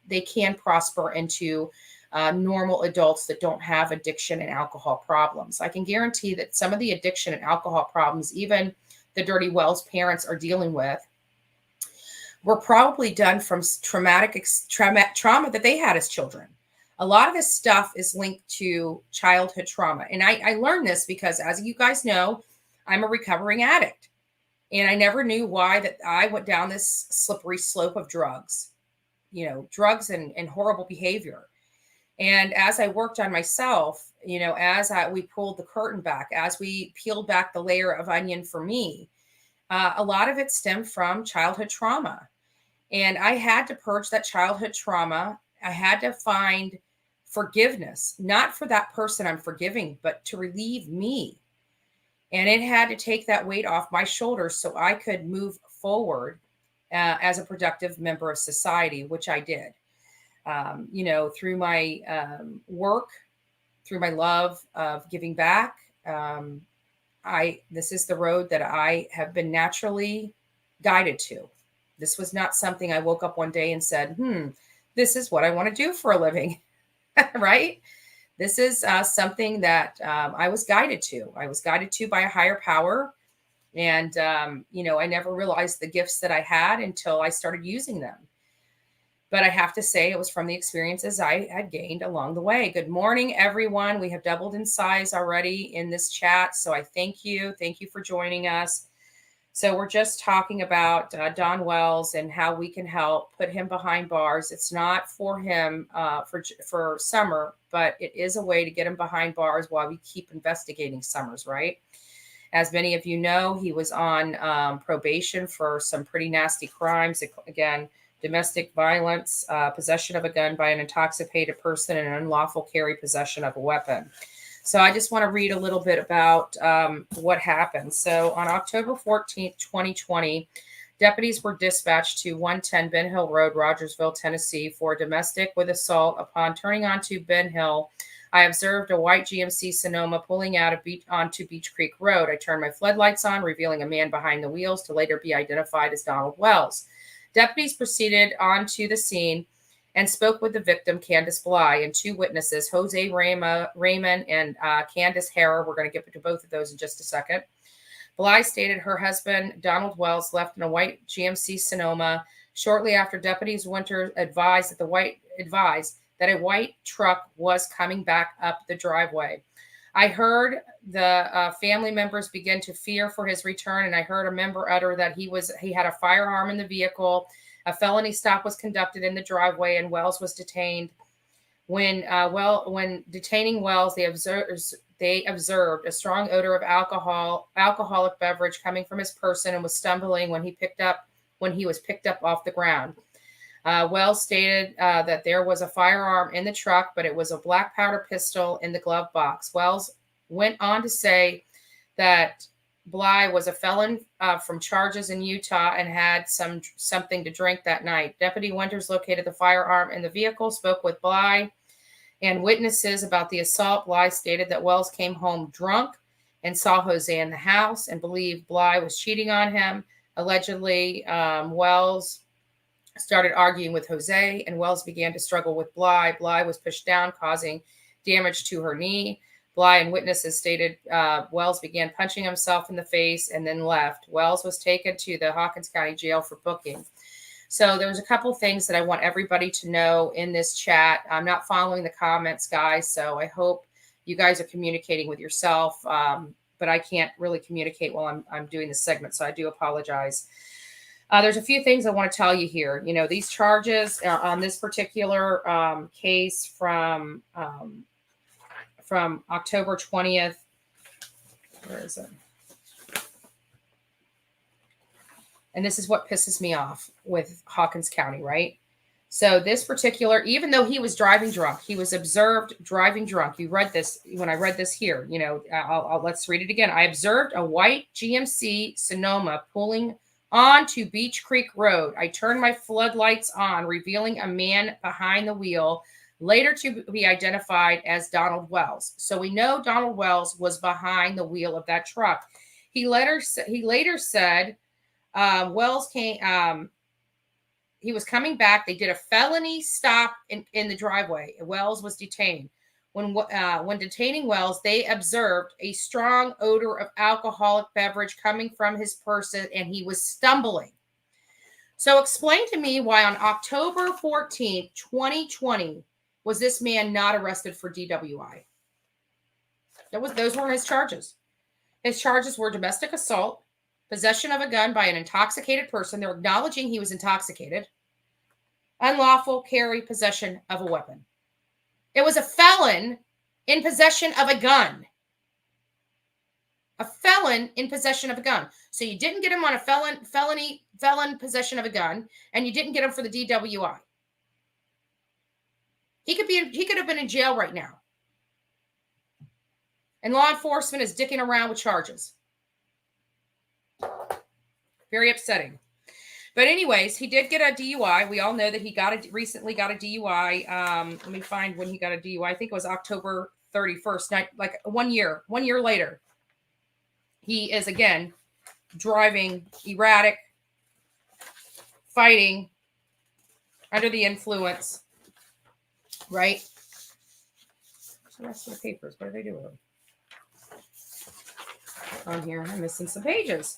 they can prosper into normal adults that don't have addiction and alcohol problems. I can guarantee that some of the addiction and alcohol problems, even the Dirty Wells parents are dealing with, were probably done from trauma that they had as children. A lot of this stuff is linked to childhood trauma. And I learned this because, as you guys know, I'm a recovering addict. And I never knew why that I went down this slippery slope of drugs, drugs and horrible behavior. And as I worked on myself, we pulled the curtain back, as we peeled back the layer of onion for me, a lot of it stemmed from childhood trauma. And I had to purge that childhood trauma. I had to find forgiveness, not for that person I'm forgiving, but to relieve me. And it had to take that weight off my shoulders so I could move forward as a productive member of society, which I did. Through my work, through my love of giving back. This is the road that I have been naturally guided to. This was not something I woke up one day and said, this is what I want to do for a living, right? This is something that I was guided to. I was guided to by a higher power. And, I never realized the gifts that I had until I started using them. But I have to say it was from the experiences I had gained along the way. Good morning, everyone. We have doubled in size already in this chat. So I thank you. Thank you for joining us. So we're just talking about Don Wells and how we can help put him behind bars. It's not for him for Summer, but it is a way to get him behind bars while we keep investigating Summers, right? As many of you know, he was on probation for some pretty nasty crimes. Again, domestic violence, possession of a gun by an intoxicated person, and unlawful carry possession of a weapon. So I just want to read a little bit about what happened. So on October 14th, 2020, deputies were dispatched to 110 Ben Hill Road, Rogersville, Tennessee, for domestic with assault. Upon turning onto Ben Hill, I observed a white GMC Sonoma pulling out onto Beach Creek Road. I turned my floodlights on, revealing a man behind the wheels, to later be identified as Donald Wells. Deputies proceeded onto the scene and spoke with the victim, Candace Bly, and two witnesses, Jose Raymond and Candace Harrer. We're going to get to both of those in just a second. Bly stated her husband, Donald Wells, left in a white GMC Sonoma shortly after deputies Winter advised that a white truck was coming back up the driveway. I heard the family members begin to fear for his return, and I heard a member utter that he had a firearm in the vehicle. A felony stop was conducted in the driveway, and Wells was detained. When detaining Wells, they observed a strong odor of alcoholic beverage coming from his person, and was stumbling when he was picked up off the ground. Wells stated that there was a firearm in the truck, but it was a black powder pistol in the glove box. Wells went on to say that Bly was a felon from charges in Utah and had something to drink that night. Deputy Winters located the firearm in the vehicle, spoke with Bly and witnesses about the assault. Bly stated that Wells came home drunk and saw Jose in the house and believed Bly was cheating on him. Allegedly, Wells started arguing with Jose, and Wells began to struggle with Bly. Bly was pushed down, causing damage to her knee. Bly and witnesses stated Wells began punching himself in the face and then left. Wells was taken to the Hopkins County Jail for booking. So there was a couple things that I want everybody to know in this chat. I'm not following the comments, guys, so I hope you guys are communicating with yourself, but I can't really communicate while I'm doing this segment, so I do apologize. There's a few things I want to tell you here. These charges on this particular case from October 20th. Where is it? And this is what pisses me off with Hopkins County, right? So this particular, even though he was driving drunk, he was observed driving drunk. You read this when I read this here. Let's read it again. I observed a white GMC Sonoma pulling onto Beach Creek Road. I turned my floodlights on, revealing a man behind the wheel, later to be identified as Donald Wells. So we know Donald Wells was behind the wheel of that truck. He later said Wells came. he was coming back. They did a felony stop in the driveway. Wells was detained. When detaining Wells, they observed a strong odor of alcoholic beverage coming from his person, and he was stumbling. So explain to me why on October 14th, 2020, was this man not arrested for DWI? Those were his charges. His charges were domestic assault, possession of a gun by an intoxicated person. They're acknowledging he was intoxicated. Unlawful carry, possession of a weapon. It was a felon in possession of a gun. A felon in possession of a gun. So you didn't get him on a felon possession of a gun, and you didn't get him for the DWI. He could have been in jail right now. And law enforcement is dicking around with charges. Very upsetting. But anyways, he did get a DUI. We all know that he recently got a DUI. Let me find when he got a DUI. I think it was October 31st, like 1 year later. He is again driving erratic, fighting, under the influence, right? What's the rest of the papers? What do they do with them? On here, I'm missing some pages.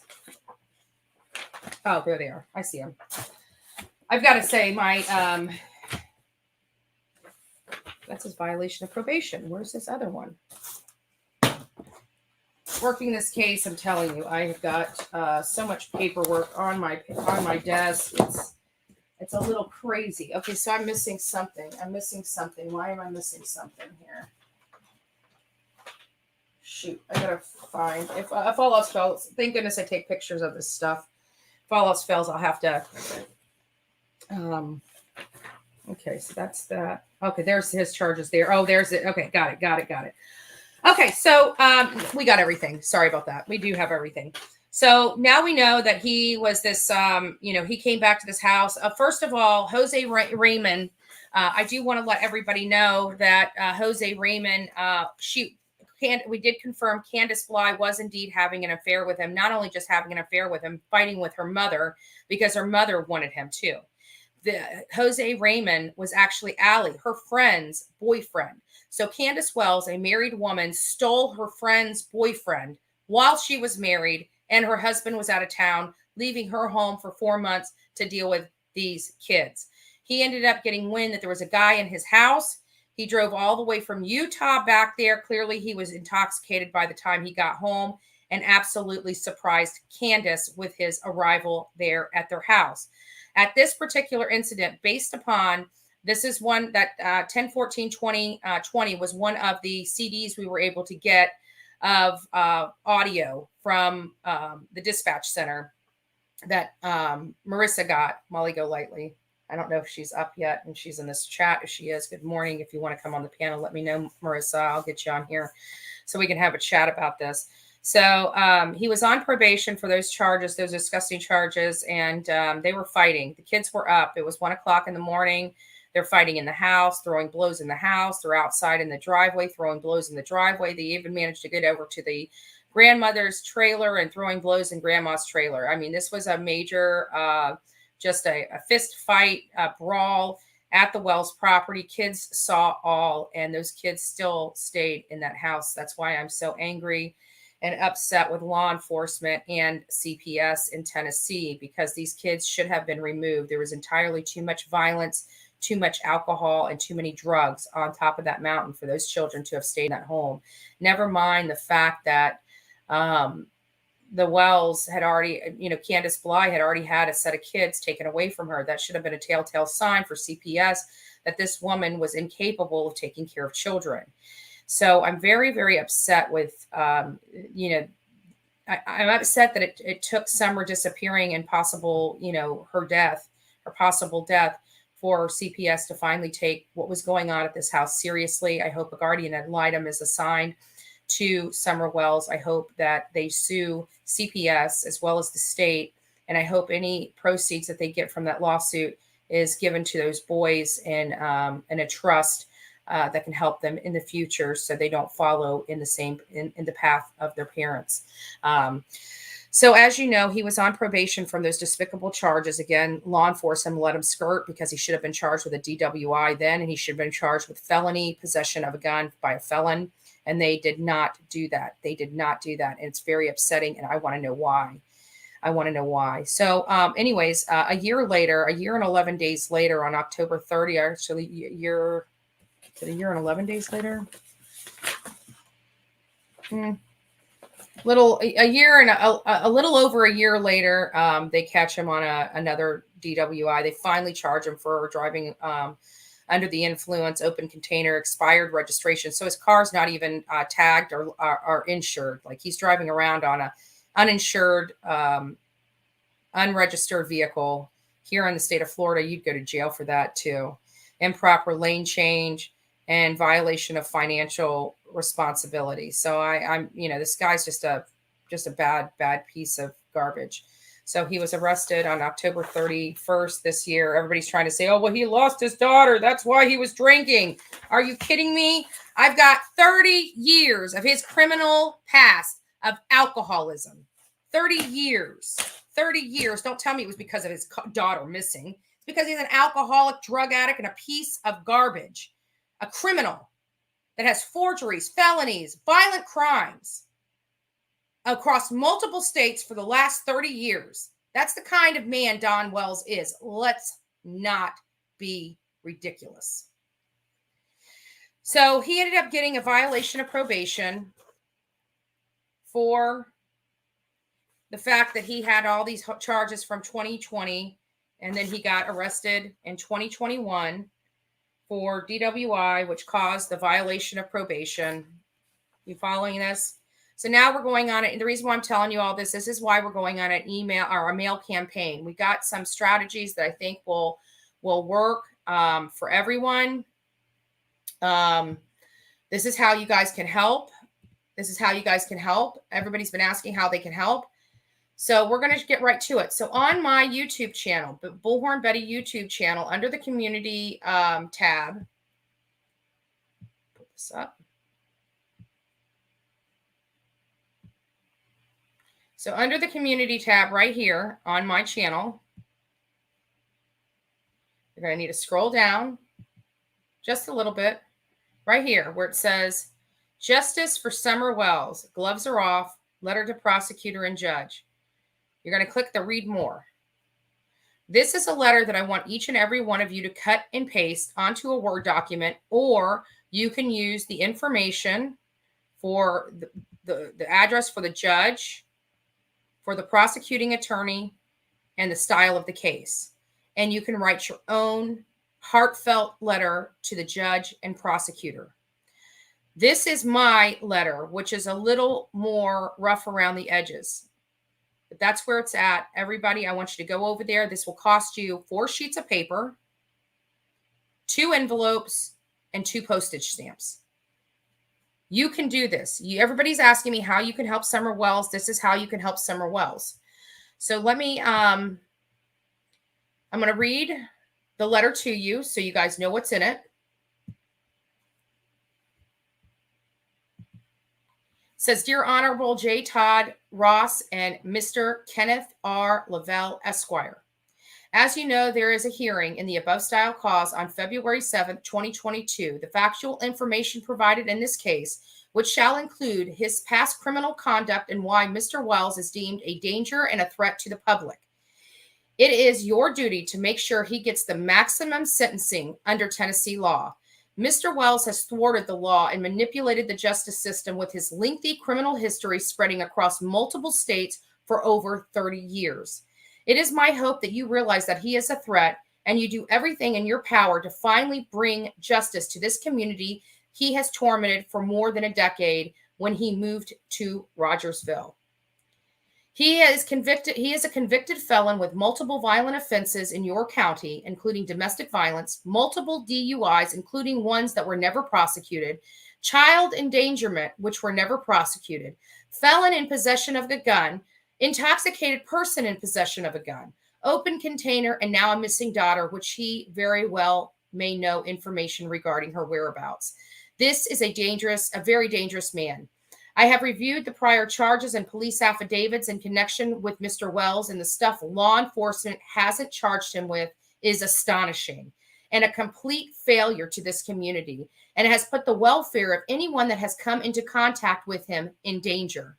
Oh, there they are. I see them. I've got to say, that's his violation of probation. Where's this other one? Working this case, I'm telling you, I have got so much paperwork on my desk. It's a little crazy. Okay, so I'm missing something. Why am I missing something here? Shoot, I gotta find. If all else fails, thank goodness I take pictures of this stuff. If all else fails, I'll have to. Okay, so that's that. Okay, there's his charges there. Oh, there's it. Okay, got it. Okay, so we got everything. Sorry about that. We do have everything. So now we know that he was this, he came back to this house. First of all, Jose Raymond, I do want to let everybody know that Jose Raymond, we did confirm Candace Bly was indeed having an affair with him. Not only just having an affair with him, fighting with her mother because her mother wanted him too. Jose Raymond was actually Allie, her friend's boyfriend. So Candace Wells, a married woman, stole her friend's boyfriend while she was married and her husband was out of town, leaving her home for 4 months to deal with these kids. He ended up getting wind that there was a guy in his house. He drove all the way from Utah back there. Clearly, he was intoxicated by the time he got home and absolutely surprised Candace with his arrival there at their house. At this particular incident, based upon, this is one that 10/14/2020 was one of the CDs we were able to get of audio from the dispatch center that Marissa got. Molly Go Lightly. I don't know if she's up yet and she's in this chat. If she is, good morning. If you want to come on the panel, let me know, Marissa. I'll get you on here so we can have a chat about this. So he was on probation for those charges, those disgusting charges, and they were fighting. The kids were up. It was 1 o'clock in the morning. They're fighting in the house, throwing blows in the house. They're outside in the driveway, throwing blows in the driveway. They even managed to get over to the grandmother's trailer and throwing blows in grandma's trailer. I mean, this was a major, just a fist fight, a brawl at the Wells property. Kids saw all, and those kids still stayed in that house. That's why I'm so angry and upset with law enforcement and CPS in Tennessee, because these kids should have been removed. There was entirely too much violence, too much alcohol, and too many drugs on top of that mountain for those children to have stayed at home. Never mind the fact that the Wells had already, Candace Bly had already had a set of kids taken away from her. That should have been a telltale sign for CPS that this woman was incapable of taking care of children. So I'm very, very upset with, I'm upset that it took Summer disappearing and possible, her possible death for CPS to finally take what was going on at this house seriously. I hope a guardian ad litem is assigned to Summer Wells. I hope that they sue CPS as well as the state. And I hope any proceeds that they get from that lawsuit is given to those boys in a trust that can help them in the future so they don't follow in the path of their parents. So as you know, he was on probation from those despicable charges. Again, law enforcement let him skirt because he should have been charged with a DWI then, and he should have been charged with felony possession of a gun by a felon. And they did not do that. They did not do that. And it's very upsetting. And I want to know why. I want to know why. So anyways, a year later, a year and 11 days later, on October 30, actually a year and 11 days later. A year and a little over a year later, they catch him on another DWI. They finally charge him for driving under the influence, open container, expired registration. So his car's not even tagged or insured. Like, he's driving around on a uninsured, unregistered vehicle. Here in the state of Florida, you'd go to jail for that too. Improper lane change and violation of financial responsibility. So I'm, this guy's just a bad piece of garbage. So he was arrested on October 31st this year. Everybody's trying to say, oh, well, he lost his daughter. That's why he was drinking. Are you kidding me? I've got 30 years of his criminal past of alcoholism. 30 years. 30 years. Don't tell me it was because of his daughter missing. It's because he's an alcoholic, drug addict, and a piece of garbage. A criminal that has forgeries, felonies, violent crimes across multiple states for the last 30 years. That's the kind of man Don Wells is. Let's not be ridiculous. So he ended up getting a violation of probation for the fact that he had all these charges from 2020, and then he got arrested in 2021 for DWI, which caused the violation of probation. You following this? So now we're going on it. And the reason why I'm telling you all this is why we're going on an email or a mail campaign. We got some strategies that I think will work for everyone. This is how you guys can help. This is how you guys can help. Everybody's been asking how they can help. So we're going to get right to it. So on my YouTube channel, the Bullhorn Betty YouTube channel, under the community tab, put this up. So under the community tab right here on my channel, you're going to need to scroll down just a little bit right here where it says Justice for Summer Wells. Gloves are off. Letter to prosecutor and judge. You're going to click the read more. This is a letter that I want each and every one of you to cut and paste onto a Word document, or you can use the information for the address for the judge, for the prosecuting attorney, and the style of the case. And you can write your own heartfelt letter to the judge and prosecutor. This is my letter, which is a little more rough around the edges. But that's where it's at. Everybody, I want you to go over there. This will cost you 4 sheets of paper, 2 envelopes, and 2 postage stamps. You can do this. Everybody's asking me how you can help Summer Wells. This is how you can help Summer Wells. So let me, I'm going to read the letter to you so you guys know what's in it. It says, Dear Honorable J. Todd Ross and Mr. Kenneth R. Lavelle, Esquire. As you know, there is a hearing in the above style cause on February 7th, 2022. The factual information provided in this case, which shall include his past criminal conduct and why Mr. Wells is deemed a danger and a threat to the public. It is your duty to make sure he gets the maximum sentencing under Tennessee law. Mr. Wells has thwarted the law and manipulated the justice system with his lengthy criminal history spreading across multiple states for over 30 years. It is my hope that you realize that he is a threat and you do everything in your power to finally bring justice to this community he has tormented for more than a decade when he moved to Rogersville. He is a convicted felon with multiple violent offenses in your county, including domestic violence, multiple DUIs, including ones that were never prosecuted, child endangerment, which were never prosecuted, felon in possession of a gun, intoxicated person in possession of a gun, open container, and now a missing daughter, which he very well may know information regarding her whereabouts. This is a very dangerous man. I have reviewed the prior charges and police affidavits in connection with Mr. Wells, and the stuff law enforcement hasn't charged him with is astonishing and a complete failure to this community, and has put the welfare of anyone that has come into contact with him in danger.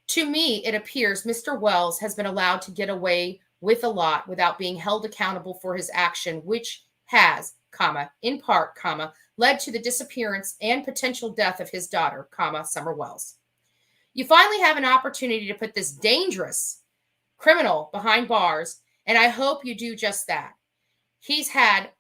To me, it appears Mr. Wells has been allowed to get away with a lot without being held accountable for his action, which has, in part, led to the disappearance and potential death of his daughter, Summer Wells. You finally have an opportunity to put this dangerous criminal behind bars, and I hope you do just that. He's had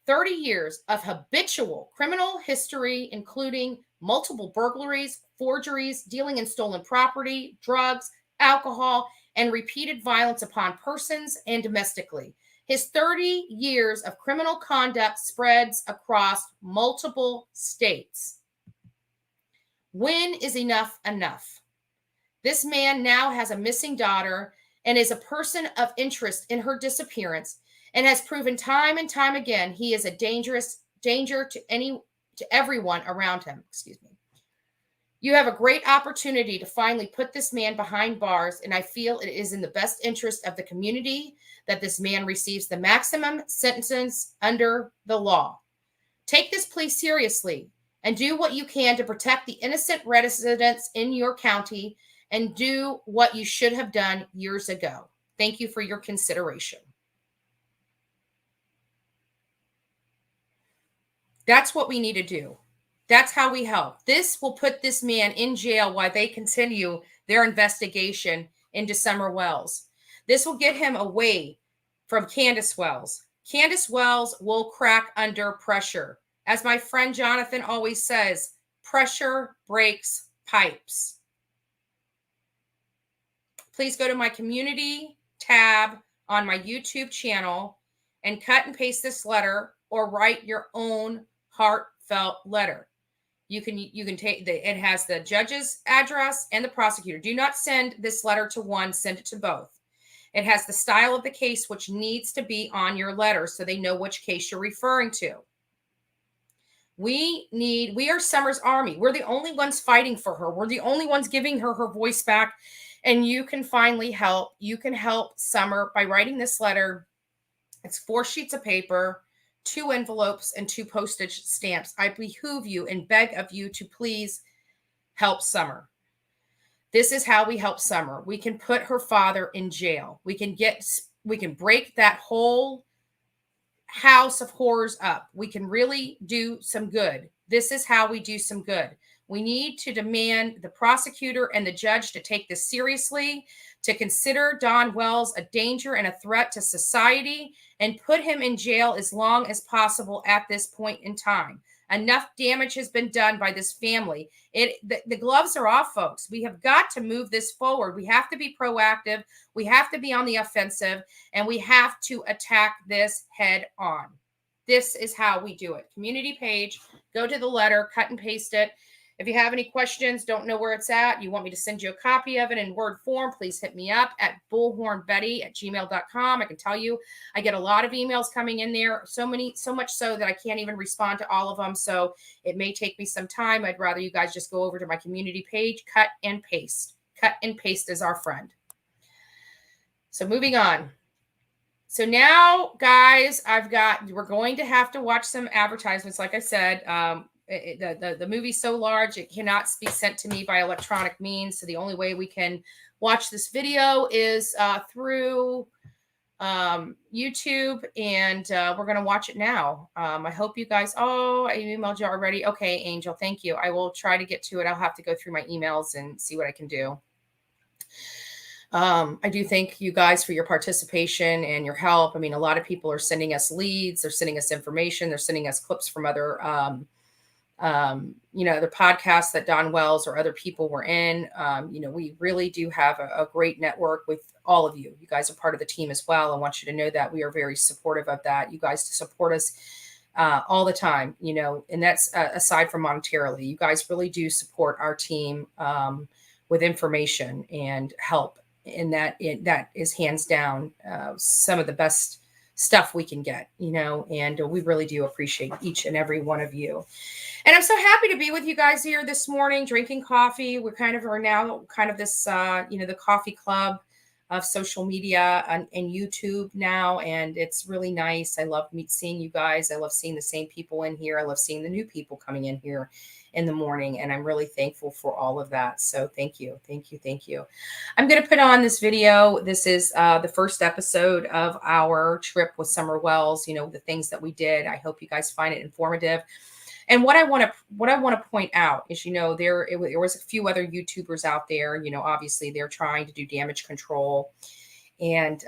30 years of habitual criminal history, including multiple burglaries, forgeries, dealing in stolen property, drugs, alcohol, and repeated violence upon persons and domestically. His 30 years of criminal conduct spreads across multiple states. When is enough enough? This man now has a missing daughter and is a person of interest in her disappearance, and has proven time and time again he is a danger to everyone around him. Excuse me. You have a great opportunity to finally put this man behind bars, and I feel it is in the best interest of the community that this man receives the maximum sentence under the law. Take this plea seriously and do what you can to protect the innocent residents in your county, and do what you should have done years ago. Thank you for your consideration. That's what we need to do. That's how we help. This will put this man in jail while they continue their investigation into Summer Wells. This will get him away from Candace Wells. Candace Wells will crack under pressure. As my friend Jonathan always says, pressure breaks pipes. Please go to my community tab on my YouTube channel and cut and paste this letter, or write your own heartfelt letter. You can take it has the judge's address and the prosecutor. Do not send this letter to one, send it to both. It has the style of the case, which needs to be on your letter so they know which case you're referring to. We are Summer's army. We're the only ones fighting for her. We're the only ones giving her her voice back. And you can finally help. You can help Summer by writing this letter. It's 4 sheets of paper, 2 envelopes, and 2 postage stamps. I behoove you and beg of you to please help Summer. This is how we help Summer. We can put her father in jail. We can break that whole house of horrors up. We can really do some good. This is how we do some good. We need to demand the prosecutor and the judge to take this seriously, to consider Don Wells a danger and a threat to society, and put him in jail as long as possible at this point in time. Enough damage has been done by this family. The gloves are off, folks. We have got to move this forward. We have to be proactive. We have to be on the offensive, and we have to attack this head on. This is how we do it. Community page, go to the letter, cut and paste it. If you have any questions, don't know where it's at, you want me to send you a copy of it in Word form, please hit me up at bullhornbetty@gmail.com. I can tell you, I get a lot of emails coming in there, so much so that I can't even respond to all of them. So it may take me some time. I'd rather you guys just go over to my community page, cut and paste. Cut and paste is our friend. So moving on. So now, guys, we're going to have to watch some advertisements. Like I said, the movie's so large, it cannot be sent to me by electronic means. So the only way we can watch this video is through YouTube, and we're going to watch it now. I hope you guys, I emailed you already. Okay, Angel, thank you. I will try to get to it. I'll have to go through my emails and see what I can do. I do thank you guys for your participation and your help. I mean, a lot of people are sending us leads. They're sending us information. They're sending us clips from other other podcasts that Don Wells or other people were in. We really do have a great network with all of you. You guys are part of the team as well. I want you to know that we are very supportive of that. You guys support us all the time, and that's aside from monetarily. You guys really do support our team with information and help. And that is hands down some of the best stuff we can get, you know, and we really do appreciate each and every one of you. And I'm so happy to be with you guys here this morning, drinking coffee. We're kind of are now kind of this, you know, the coffee club of social media and YouTube now. And it's really nice. I love seeing you guys. I love seeing the same people in here. I love seeing the new people coming in here in the morning. And I'm really thankful for all of that. So thank you. Thank you. Thank you. I'm going to put on this video. This is the first episode of our trip with Summer Wells, you know, the things that we did. I hope you guys find it informative. And what I want to point out is, you know, there was a few other YouTubers out there, you know, obviously they're trying to do damage control, and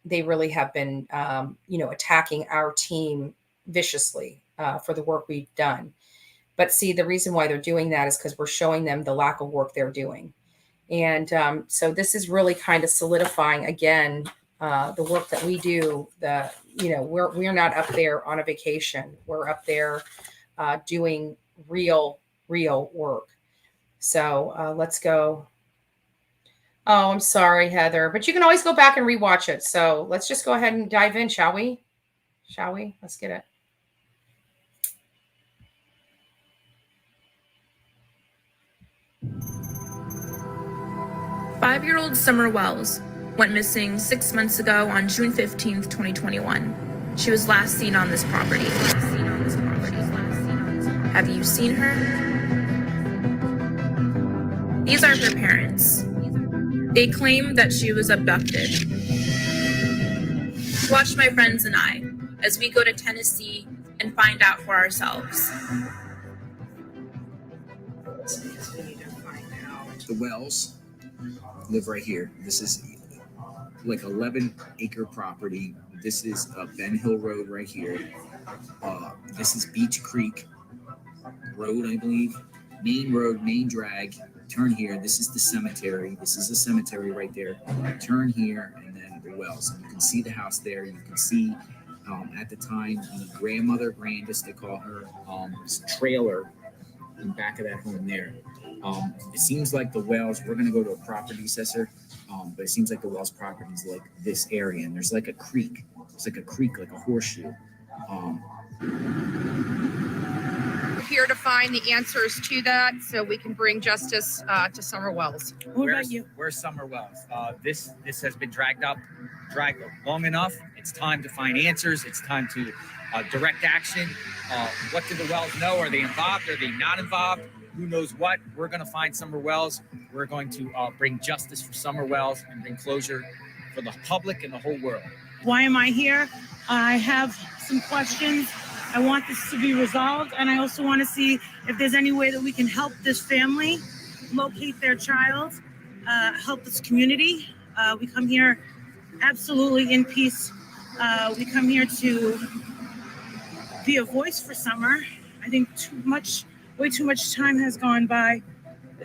they really have been, you know, attacking our team viciously for the work we've done. But see, the reason why they're doing that is because we're showing them the lack of work they're doing. And so this is really kind of solidifying again the work that we do. You know, we're not up there on a vacation. We're up there doing real work. So let's go. Oh, I'm sorry, Heather, but you can always go back and rewatch it. So let's just go ahead and dive in, shall we? Shall we? Let's get it. Five-year-old Summer Wells went missing 6 months ago on June 15th, 2021. She was last seen on this property. Have you seen her? These are her parents. They claim that she was abducted. Watch my friends and I as we go to Tennessee and find out for ourselves. The Wells live right here. This is like 11-acre property. This is Ben Hill Road right here. This is Beach Creek Road, I believe. Main road, main drag. Turn here. This is the cemetery. This is the cemetery right there. Turn here, and then the Wells. And you can see the house there. You can see at the time the grandmother, Grandis, they call her, trailer in the back of that home there. It seems like the Wells, we're going to go to a property assessor, but it seems like the Wells property is like this area, and there's like a creek. It's like a creek, like a horseshoe. We're here to find the answers to that so we can bring justice to Summer Wells. What about you? Where's Summer Wells? This has been dragged long enough. It's time to find answers. It's time to direct action. What do the Wells know? Are they involved? Are they not involved? Who knows what? We're going to find Summer Wells. We're going to bring justice for Summer Wells and bring closure for the public and the whole world. Why am I here? I have some questions. I want this to be resolved, and I also want to see if there's any way that we can help this family locate their child, help this community. We come here absolutely in peace. We come here to be a voice for Summer. I think way too much time has gone by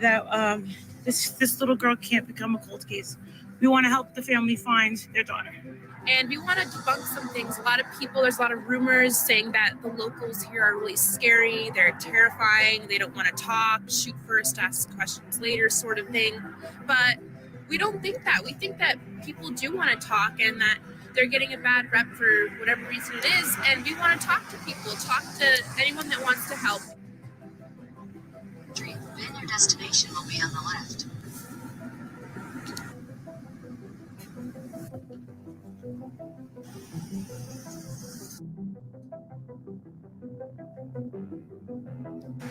that this little girl can't become a cold case. We want to help the family find their daughter. And we want to debunk some things. There's a lot of rumors saying that the locals here are really scary. They're terrifying. They don't want to talk, shoot first, ask questions later sort of thing. But we don't think that. We think that people do want to talk and that they're getting a bad rep for whatever reason it is. And we want to talk to people, talk to anyone that wants to help. Then your destination will be on the left.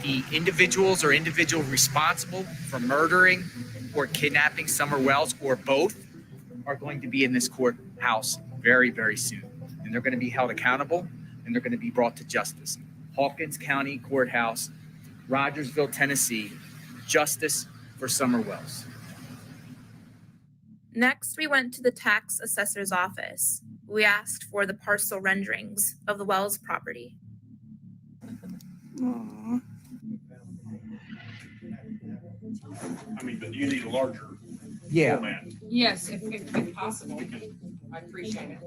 The individuals or individual responsible for murdering or kidnapping Summer Wells, or both, are going to be in this courthouse very, very soon. And they're going to be held accountable, and they're going to be brought to justice. Hopkins County Courthouse, Rogersville, Tennessee, justice for Summer Wells. Next, we went to the tax assessor's office. We asked for the parcel renderings of the Wells property. Aww. I mean, but you need a larger format. Yes, if possible. I appreciate it.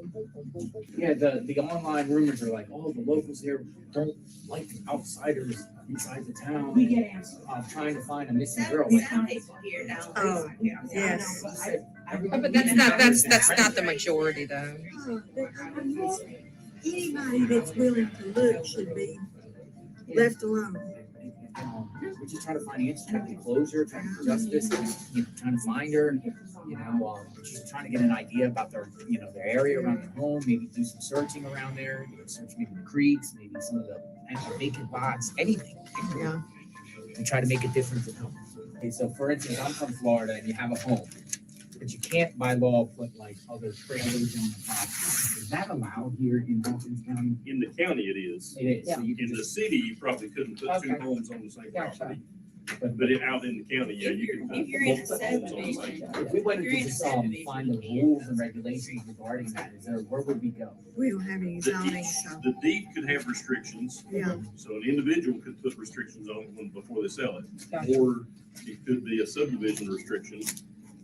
Yeah, the online rumors are like, oh, the locals here don't like outsiders. inside the town of trying to find a missing girl. Oh, yes. But that's not the majority though. Anybody that's willing to look should be left alone. We're just trying to find answers, trying to get closure, trying to get justice, trying to find her. Just trying to get an idea about their area around their home. Maybe do some searching around there. Search maybe the creeks, maybe some of the vacant lots, anything. Yeah. To try to make a difference at home. Okay, so for instance, I'm from Florida, and you have a home, but you can't by law put like other trailers on the property. Is that allowed here in Hopkins County? In the county, it is. It is. Yeah. So you can In the just, city, you probably couldn't put two Okay. homes on the same Gotcha. property. but But out in the county, yeah, you can put If you're in a multiple homes on the same. subdivision, if we wanted You're to in just subdivision. find the rules and regulations regarding that, where would we go? we don't have any zoning, so, The deed could have restrictions. yeah. So an individual could put restrictions on one before they sell it. Gotcha. Or it could be a subdivision restriction.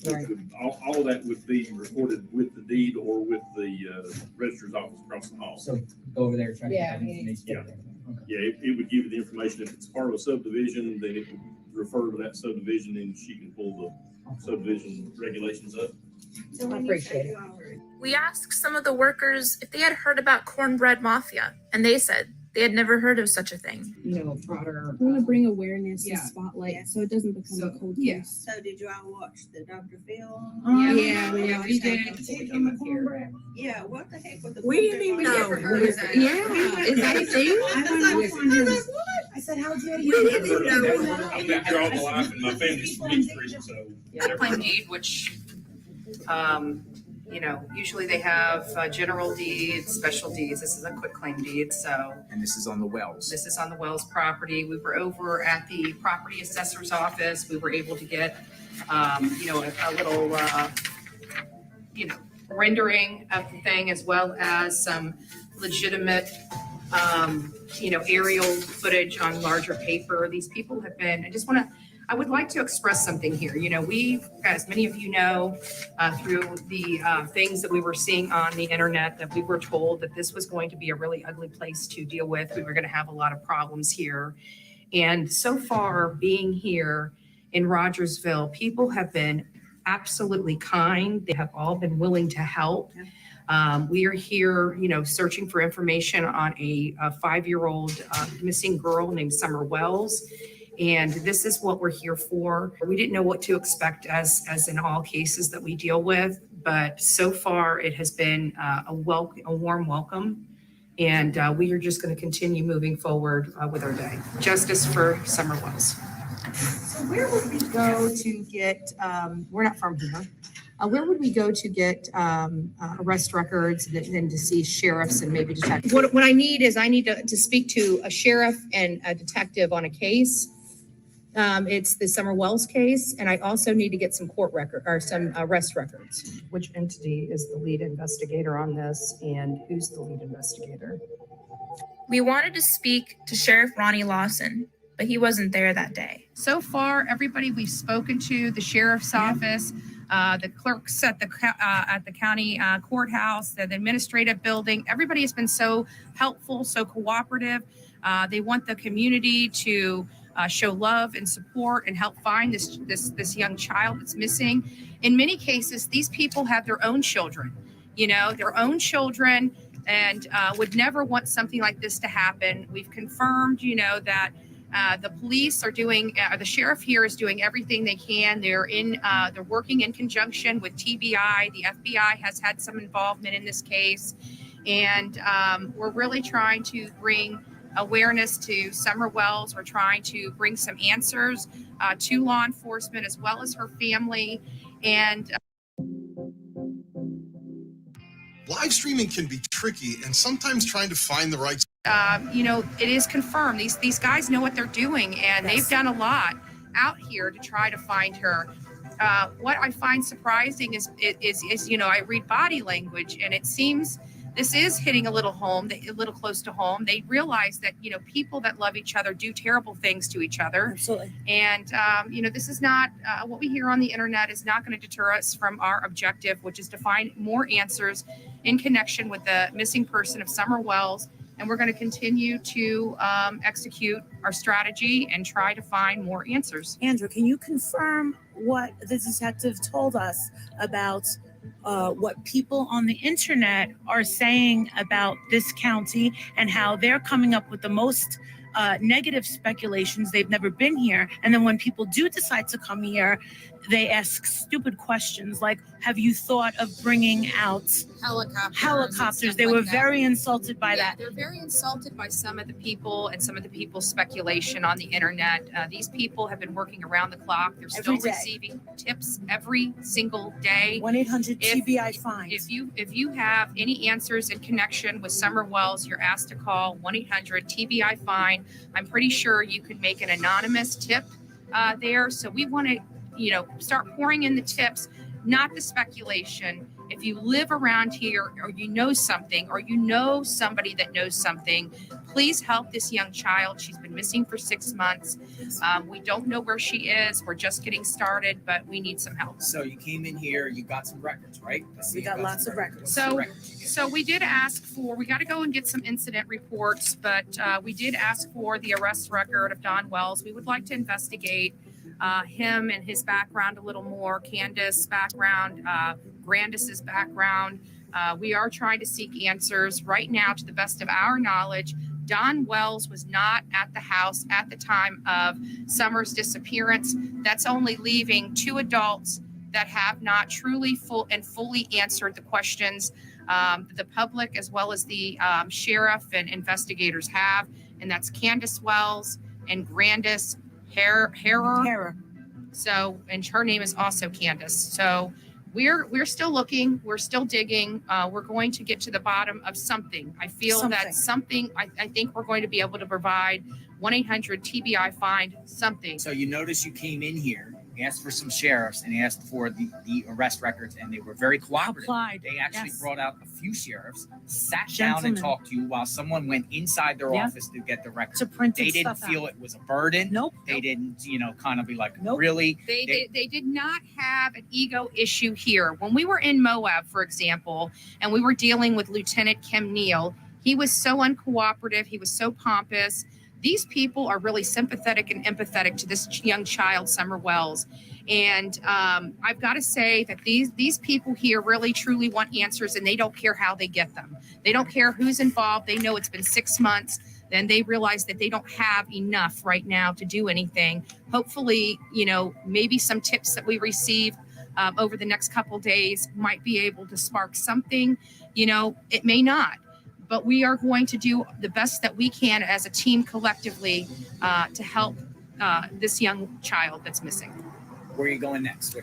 Right. All of that would be recorded with the deed or with the registrar's office across the hall. So go over there and try to Yeah, get that information. yeah. Okay. Yeah, it would give you the information. If it's part of a subdivision, then it would refer to that subdivision and she can pull the subdivision regulations up. So when you Appreciate say it. you already- We asked some of the workers if they had heard about cornbread mafia, and they said they had never heard of such a thing. Broader. We want to bring awareness Yeah. and spotlight Yeah. so it doesn't become So, a cold yeah. case. So did you all watch the Dr. Phil? Yeah, we did. Yeah, what the heck with the. We didn't even know. What is that? Yeah, is that a thing? I said, how dare you? We didn't even know. I've been here all my life and my family's from East Street, so. Claim deed, which, usually they have general deeds, special deeds. This is a quick claim deed, so And this is on the wells. this is on the Wells property. We were over at the property assessor's office. We were able to get, a little, rendering of the thing as well as some legitimate, aerial footage on larger paper. These people have been, I would like to express something here. We, as many of you know, through the things that we were seeing on the internet, that we were told that this was going to be a really ugly place to deal with. We were going to have a lot of problems here. And so far, being here in Rogersville, people have been absolutely kind. They have all been willing to help. We are here, searching for information on a 5-year-old missing girl named Summer Wells. And this is what we're here for. We didn't know what to expect as in all cases that we deal with, but so far it has been a warm welcome. And we are just going to continue moving forward with our day. Justice for Summer Wells. So where would we go to get, we're not from here, where would we go to get arrest records and to see sheriffs and maybe detectives? What I need is I need to speak to a sheriff and a detective on a case. It's the Summer Wells case, and I also need to get some court record or some arrest records. Which entity is the lead investigator on this, and who's the lead investigator? We wanted to speak to Sheriff Ronnie Lawson, but he wasn't there that day. So far, everybody we've spoken to, the sheriff's office, the clerks at the county courthouse, the administrative building, everybody has been so helpful, so cooperative. They want the community to show love and support and help find this young child that's missing. In many cases, these people have their own children, and would never want something like this to happen. We've confirmed, that the police are doing, the sheriff here is doing everything they can. They're working in conjunction with TBI. The FBI has had some involvement in this case. And we're really trying to bring awareness to Summer Wells. We're trying to bring some answers to law enforcement as well as her family. And live streaming can be tricky, and sometimes trying to find the right. it is confirmed. These guys know what they're doing, and they've done a lot out here to try to find her. What I find surprising is I read body language, and it seems this is hitting a little close to home. They realize that people that love each other do terrible things to each other. Absolutely. And this is not what we hear on the internet is not going to deter us from our objective, which is to find more answers in connection with the missing person of Summer Wells and we're going to continue to execute our strategy and try to find more answers. Andrew, can you confirm what the detective told us about what people on the internet are saying about this county and how they're coming up with the most negative speculations? They've never been here. And then when people do decide to come here, they ask stupid questions like, have you thought of bringing out helicopters? They were very insulted by that. They're very insulted by some of the people and some of the people's speculation on the internet. These people have been working around the clock. They're still receiving tips every single day. 1-800-TBI-FIND. If you have any answers in connection with Summer Wells, you're asked to call 1-800-TBI-FIND. I'm pretty sure you could make an anonymous tip there. So we want to, start pouring in the tips, not the speculation. If you live around here or you know something or you know somebody that knows something, please help this young child. She's been missing for 6 months. We don't know where she is. We're just getting started, but we need some help. So you came in here, you got some records, right? We got lots of records. So we did ask for, we got to go and get some incident reports, but we did ask for the arrest record of Don Wells. We would like to investigate him and his background a little more, Candace's background, Grandis's background. We are trying to seek answers right now. To the best of our knowledge, Don Wells was not at the house at the time of Summer's disappearance. That's only leaving 2 adults that have not truly fully answered the questions the public as well as the sheriff and investigators have, and that's Candace Wells and Grandis Harrer. So, and her name is also Candace. So we're still looking, we're still digging. We're going to get to the bottom of something. I feel that something, I think we're going to be able to provide 1-800-TBI-FIND something. So you notice you came in here, asked for some sheriffs, and asked for the arrest records, and they were very cooperative. They actually brought out a few sheriffs, sat down and talked to you while someone went inside their office to get the records. They didn't feel it was a burden. They didn't, kind of be like, really? They did not have an ego issue here. When we were in Moab, for example, and we were dealing with Lieutenant Kim Neal, he was so uncooperative. He was so pompous. These people are really sympathetic and empathetic to this young child, Summer Wells. And I've got to say that these people here really, truly want answers, and they don't care how they get them. They don't care who's involved. They know it's been 6 months. Then they realize that they don't have enough right now to do anything. Hopefully, maybe some tips that we receive over the next couple days might be able to spark something. It may not. But we are going to do the best that we can as a team collectively to help this young child that's missing. Where are you going next?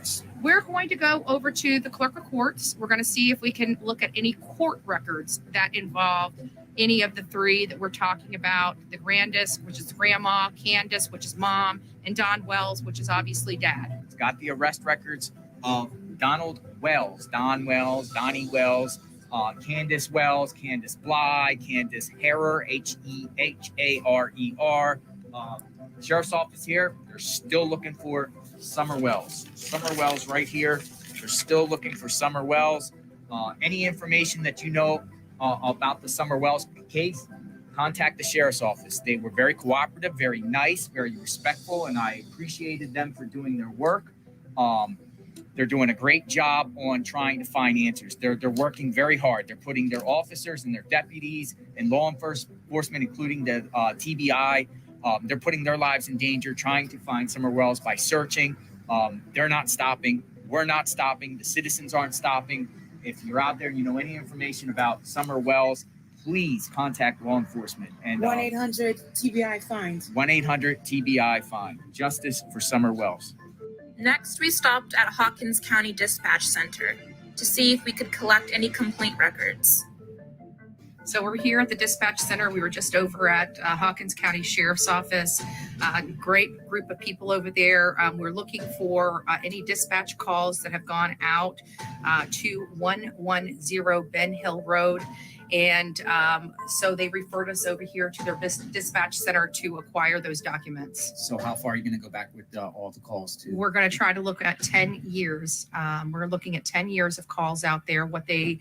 We're going to go over to the clerk of courts. We're going to see if we can look at any court records that involve any of the 3 that we're talking about. The Grandis, which is grandma, Candace, which is mom, and Don Wells, which is obviously dad. It's got the arrest records of Donald Wells, Don Wells, Donnie Wells, Candace Wells, Candace Bly, Candace Harrer, Heharer. Sheriff's office here, they're still looking for Summer Wells. Summer Wells right here. They're still looking for Summer Wells. Any information that you know about the Summer Wells case, contact the sheriff's office. They were very cooperative, very nice, very respectful, and I appreciated them for doing their work. They're doing a great job on trying to find answers. They're working very hard. They're putting their officers and their deputies and law enforcement, including the TBI, they're putting their lives in danger, trying to find Summer Wells by searching. They're not stopping. We're not stopping. The citizens aren't stopping. If you're out there and you know any information about Summer Wells, please contact law enforcement. And 1-800-TBI-FIND. 1-800-TBI-FIND. Justice for Summer Wells. Next, we stopped at Hopkins County Dispatch Center to see if we could collect any complaint records. So we're here at the dispatch center. We were just over at Hopkins County Sheriff's Office. Great group of people over there. We're looking for any dispatch calls that have gone out to 110 Ben Hill Road. And so they referred us over here to their dispatch center to acquire those documents. So how far are you going to go back with all the calls to? We're going to try to look at 10 years. We're looking at 10 years of calls out there, what they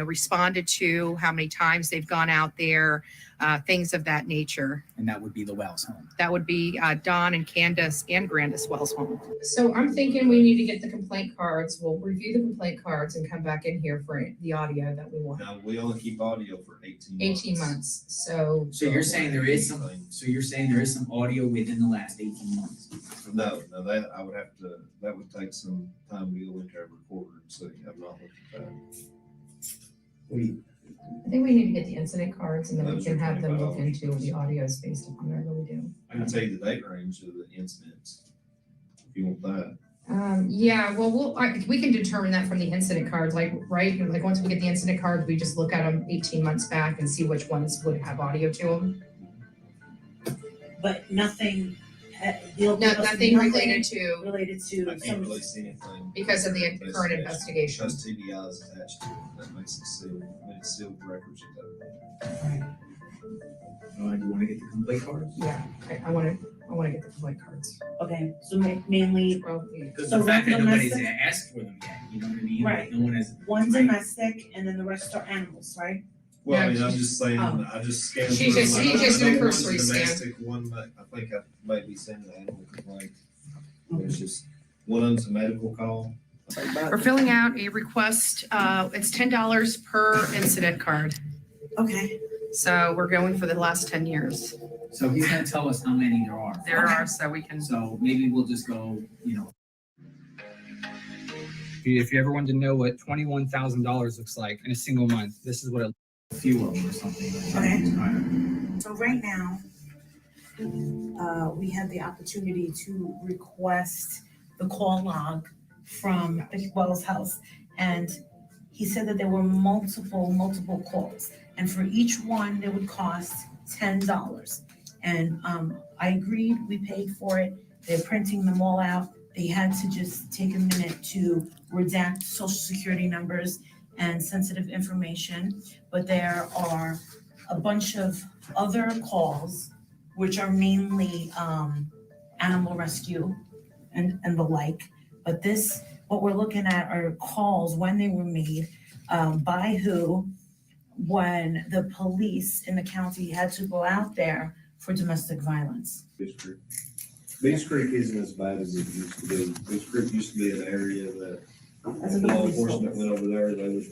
responded to, how many times they've gone out there, things of that nature. And that would be the Wells home. That would be Don and Candace and Grandis Wells home. So I'm thinking we need to get the complaint cards. We'll review the complaint cards and come back in here for the audio that we want. Now, we only keep audio for 18 months. 18 months. So you're saying there is some audio within the last 18 months? No, that I would have to, that would take some time to go into our recorder and see. I've not looked at that. I think we need to get the incident cards and then we can have them look into the audios based upon that. Really do. I can tell you the date range of the incidents if you want that. Yeah, well, we can determine that from the incident cards, right? Like once we get the incident cards, we just look at them 18 months back and see which ones would have audio to them. But nothing. Nothing related to I can't really see anything because of the current investigation. Because TBI is attached to it, that makes it sealed. I mean, it's sealed records at that point. Do you want to get the complaint cards? Yeah, okay. I want to get the complaint cards. Okay, so mainly. Because So the fact that nobody's domestic? asked for them yet, you know what I mean? Right. Like, no one has. One domestic and then the rest are animals, right? Well, I Yeah, mean, I'm just saying, I just scanned. She through just- them. he just I did a know one's cursory scan. domestic, one, I think I might be saying the animal complaint. It's just, one of them's a medical call. We're filling out a request. It's $10 per incident card. Okay. So we're going for the last 10 years. So he's gonna tell us how many there are. There are, so we can. So maybe we'll just go, If you ever wanted to know what $21,000 looks like in a single month, this is what a few of them or something. Okay. So right now, we have the opportunity to request the call log from the Wells house. And he said that there were multiple calls. And for each one, it would cost $10. And I agreed, we paid for it. They're printing them all out. They had to just take a minute to redact social security numbers and sensitive information. But there are a bunch of other calls, which are mainly animal rescue and the like. But what we're looking at are calls when they were made, by who, when the police in the county had to go out there for domestic violence. Beach Creek isn't as bad as it used to be. Beach Creek used to be an area that As a law police enforcement officer. went over there, they would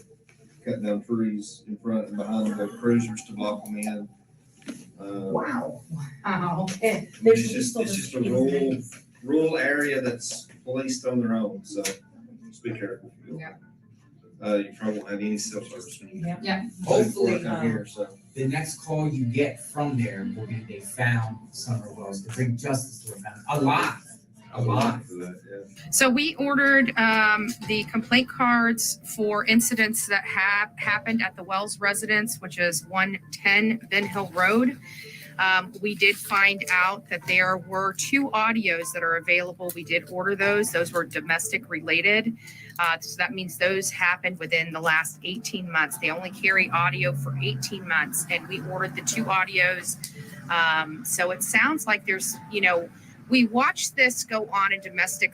cut down trees in front and behind them, with cruisers to block them in. Wow. Okay. It's just a rural area that's policed on their own, so just be careful. Yeah. You probably won't have any cell service when you Yeah. Hopefully, come here, so. the next call you get from there will be they found Summer Wells to bring justice to her family. A lot. For that, yeah. So we ordered the complaint cards for incidents that have happened at the Wells residence, which is 110 Ben Hill Road. We did find out that there were 2 audios that are available. We did order those. Those were domestic related. So that means those happened within the last 18 months. They only carry audio for 18 months, and we ordered the 2 audios. So it sounds like there's, we watch this go on in domestic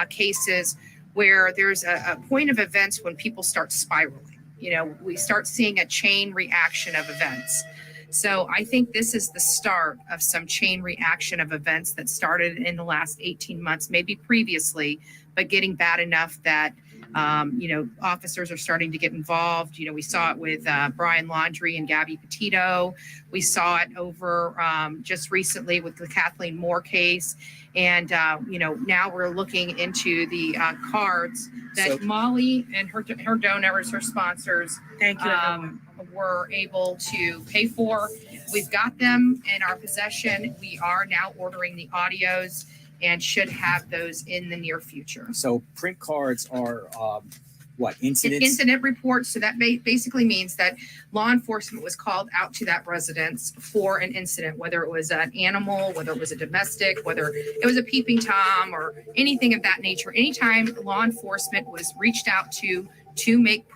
cases where there's a point of events when people start spiraling. We start seeing a chain reaction of events. So I think this is the start of some chain reaction of events that started in the last 18 months, maybe previously, but getting bad enough that, officers are starting to get involved. We saw it with Brian Laundrie and Gabby Petito. We saw it over just recently with the Kathleen Moore case. And, now we're looking into the cards that Molly and her donors, her sponsors, Thank you, everyone. Were able to pay for. We've got them in our possession. We are now ordering the audios and should have those in the near future. So print cards are incidents? Incident reports. So that basically means that law enforcement was called out to that residence for an incident, whether it was an animal, whether it was a domestic, whether it was a peeping Tom or anything of that nature. Anytime law enforcement was reached out to to make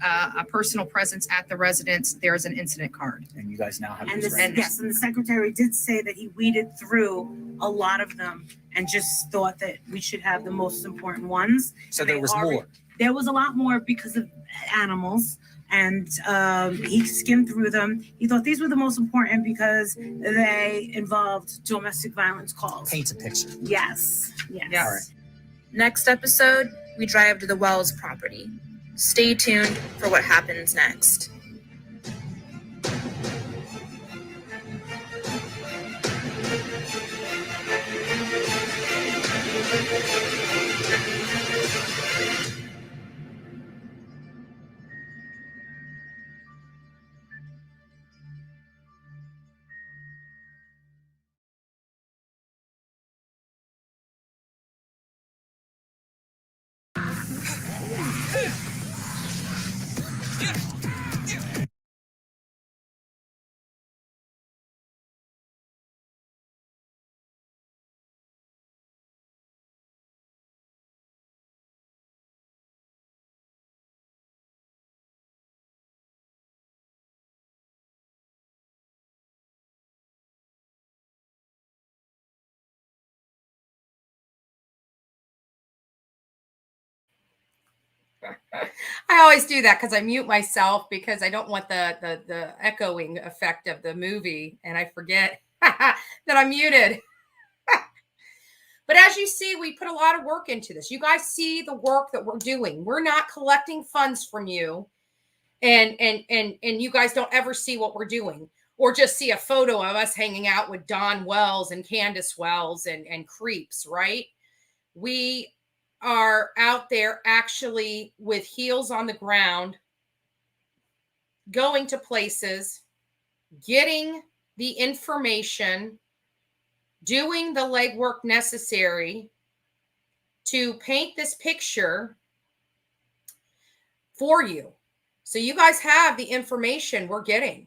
a personal presence at the residence, there's an incident card. And you guys now have And this the, ready. yes, and the secretary did say that he weeded through a lot of them and just thought that we should have the most important ones. So there was more. There was a lot more because of animals, and he skimmed through them. He thought these were the most important because they involved domestic violence calls. Paints a picture. Yes. All right. Next episode, we drive to the Wells property. Stay tuned for what happens next. I always do that because I mute myself because I don't want the echoing effect of the movie, and I forget that I'm muted. But as you see, we put a lot of work into this. You guys see the work that we're doing. We're not collecting funds from you, and you guys don't ever see what we're doing, or just see a photo of us hanging out with Don Wells and Candace Wells and creeps, right? We are out there actually with heels on the ground, going to places, getting the information, doing the legwork necessary to paint this picture for you. So you guys have the information we're getting.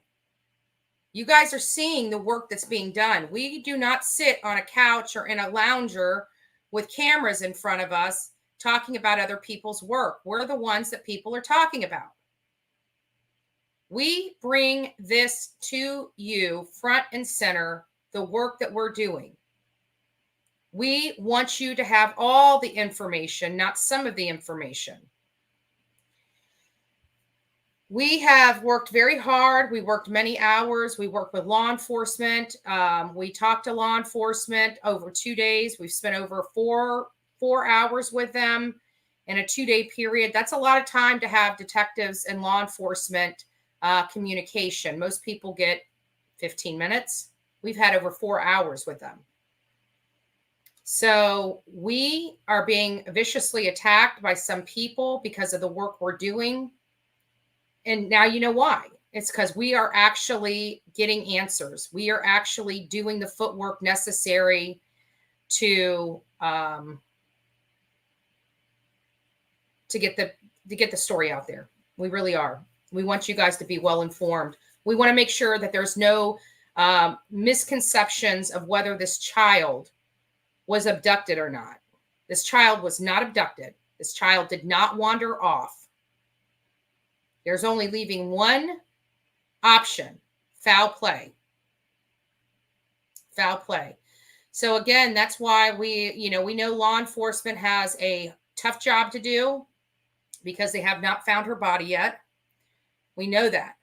You guys are seeing the work that's being done. We do not sit on a couch or in a lounger with cameras in front of us talking about other people's work. We're the ones that people are talking about. We bring this to you front and center, the work that we're doing. We want you to have all the information, not some of the information. We have worked very hard. We worked many hours. We worked with law enforcement. We talked to law enforcement over 2 days. We've spent over four hours with them in a 2-day period. That's a lot of time to have detectives and law enforcement communication. Most people get 15 minutes. We've had over 4 hours with them. So we are being viciously attacked by some people because of the work we're doing. And now you know why. It's because we are actually getting answers. We are actually doing the footwork necessary to get the story out there. We really are. We want you guys to be well informed. We want to make sure that there's no misconceptions of whether this child was abducted or not. This child was not abducted. This child did not wander off. There's only leaving one option: foul play. Foul play. So again, that's why we know law enforcement has a tough job to do because they have not found her body yet. We know that.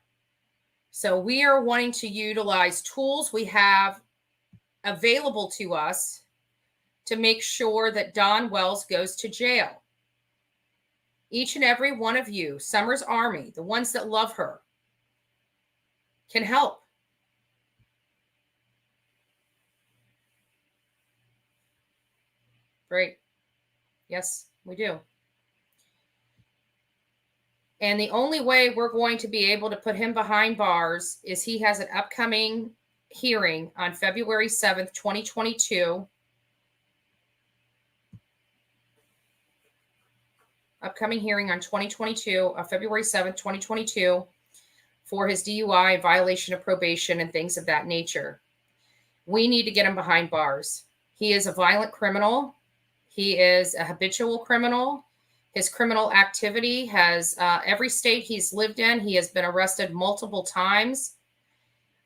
So we are wanting to utilize tools we have available to us to make sure that Don Wells goes to jail. Each and every one of you, Summer's Army, the ones that love her, can help. Great. Yes, we do. And the only way we're going to be able to put him behind bars is he has an upcoming hearing on February 7th, 2022. Upcoming hearing on February 7th, 2022, for his DUI, violation of probation, and things of that nature. We need to get him behind bars. He is a violent criminal. He is a habitual criminal. His criminal activity has every state he's lived in, he has been arrested multiple times.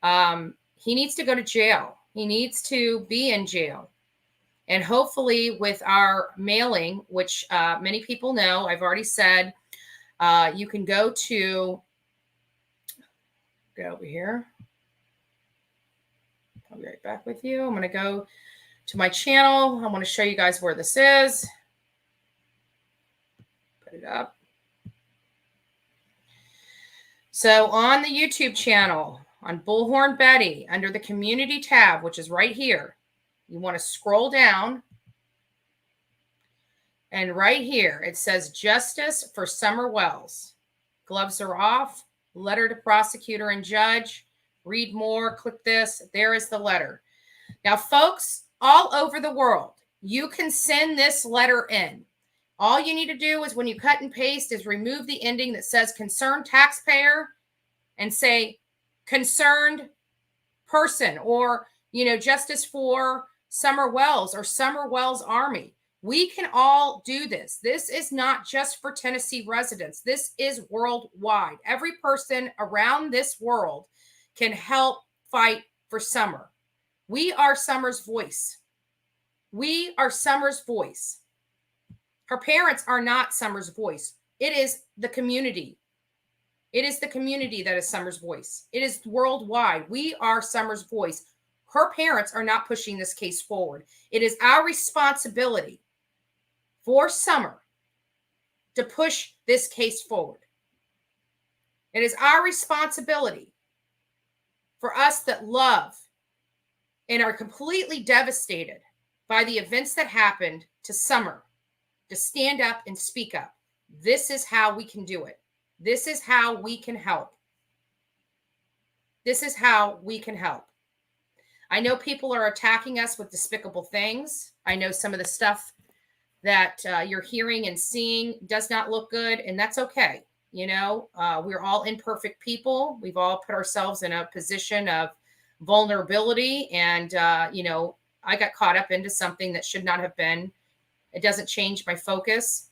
He needs to go to jail. He needs to be in jail. And hopefully with our mailing, which many people know, I've already said, you can go over here. I'll be right back with you. I'm going to go to my channel. I want to show you guys where this is. Put it up. So on the YouTube channel, on Bullhorn Betty, under the community tab, which is right here, you want to scroll down. And right here, it says Justice for Summer Wells. Gloves are off. Letter to prosecutor and judge. Read more. Click this. There is the letter. Now, folks, all over the world, you can send this letter in. All you need to do is when you cut and paste is remove the ending that says concerned taxpayer and say concerned person, or, Justice for Summer Wells or Summer Wells Army. We can all do this. This is not just for Tennessee residents. This is worldwide. Every person around this world can help fight for Summer. We are Summer's voice. We are Summer's voice. Her parents are not Summer's voice. It is the community. It is the community that is Summer's voice. It is worldwide. We are Summer's voice. Her parents are not pushing this case forward. It is our responsibility for Summer to push this case forward. It is our responsibility for us that love and are completely devastated by the events that happened to Summer to stand up and speak up. This is how we can do it. This is how we can help. This is how we can help. I know people are attacking us with despicable things. I know some of the stuff that you're hearing and seeing does not look good, and that's okay. We're all imperfect people. We've all put ourselves in a position of vulnerability, and I got caught up into something that should not have been. It doesn't change my focus.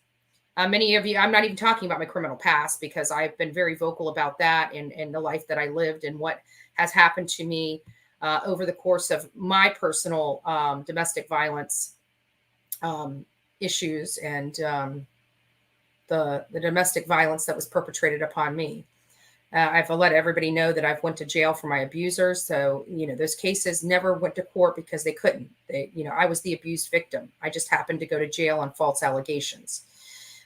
Many of you, I'm not even talking about my criminal past, because I've been very vocal about that and the life that I lived and what has happened to me over the course of my personal domestic violence issues and the domestic violence that was perpetrated upon me. I've let everybody know that I've went to jail for my abusers. So, those cases never went to court because they couldn't. I was the abused victim. I just happened to go to jail on false allegations.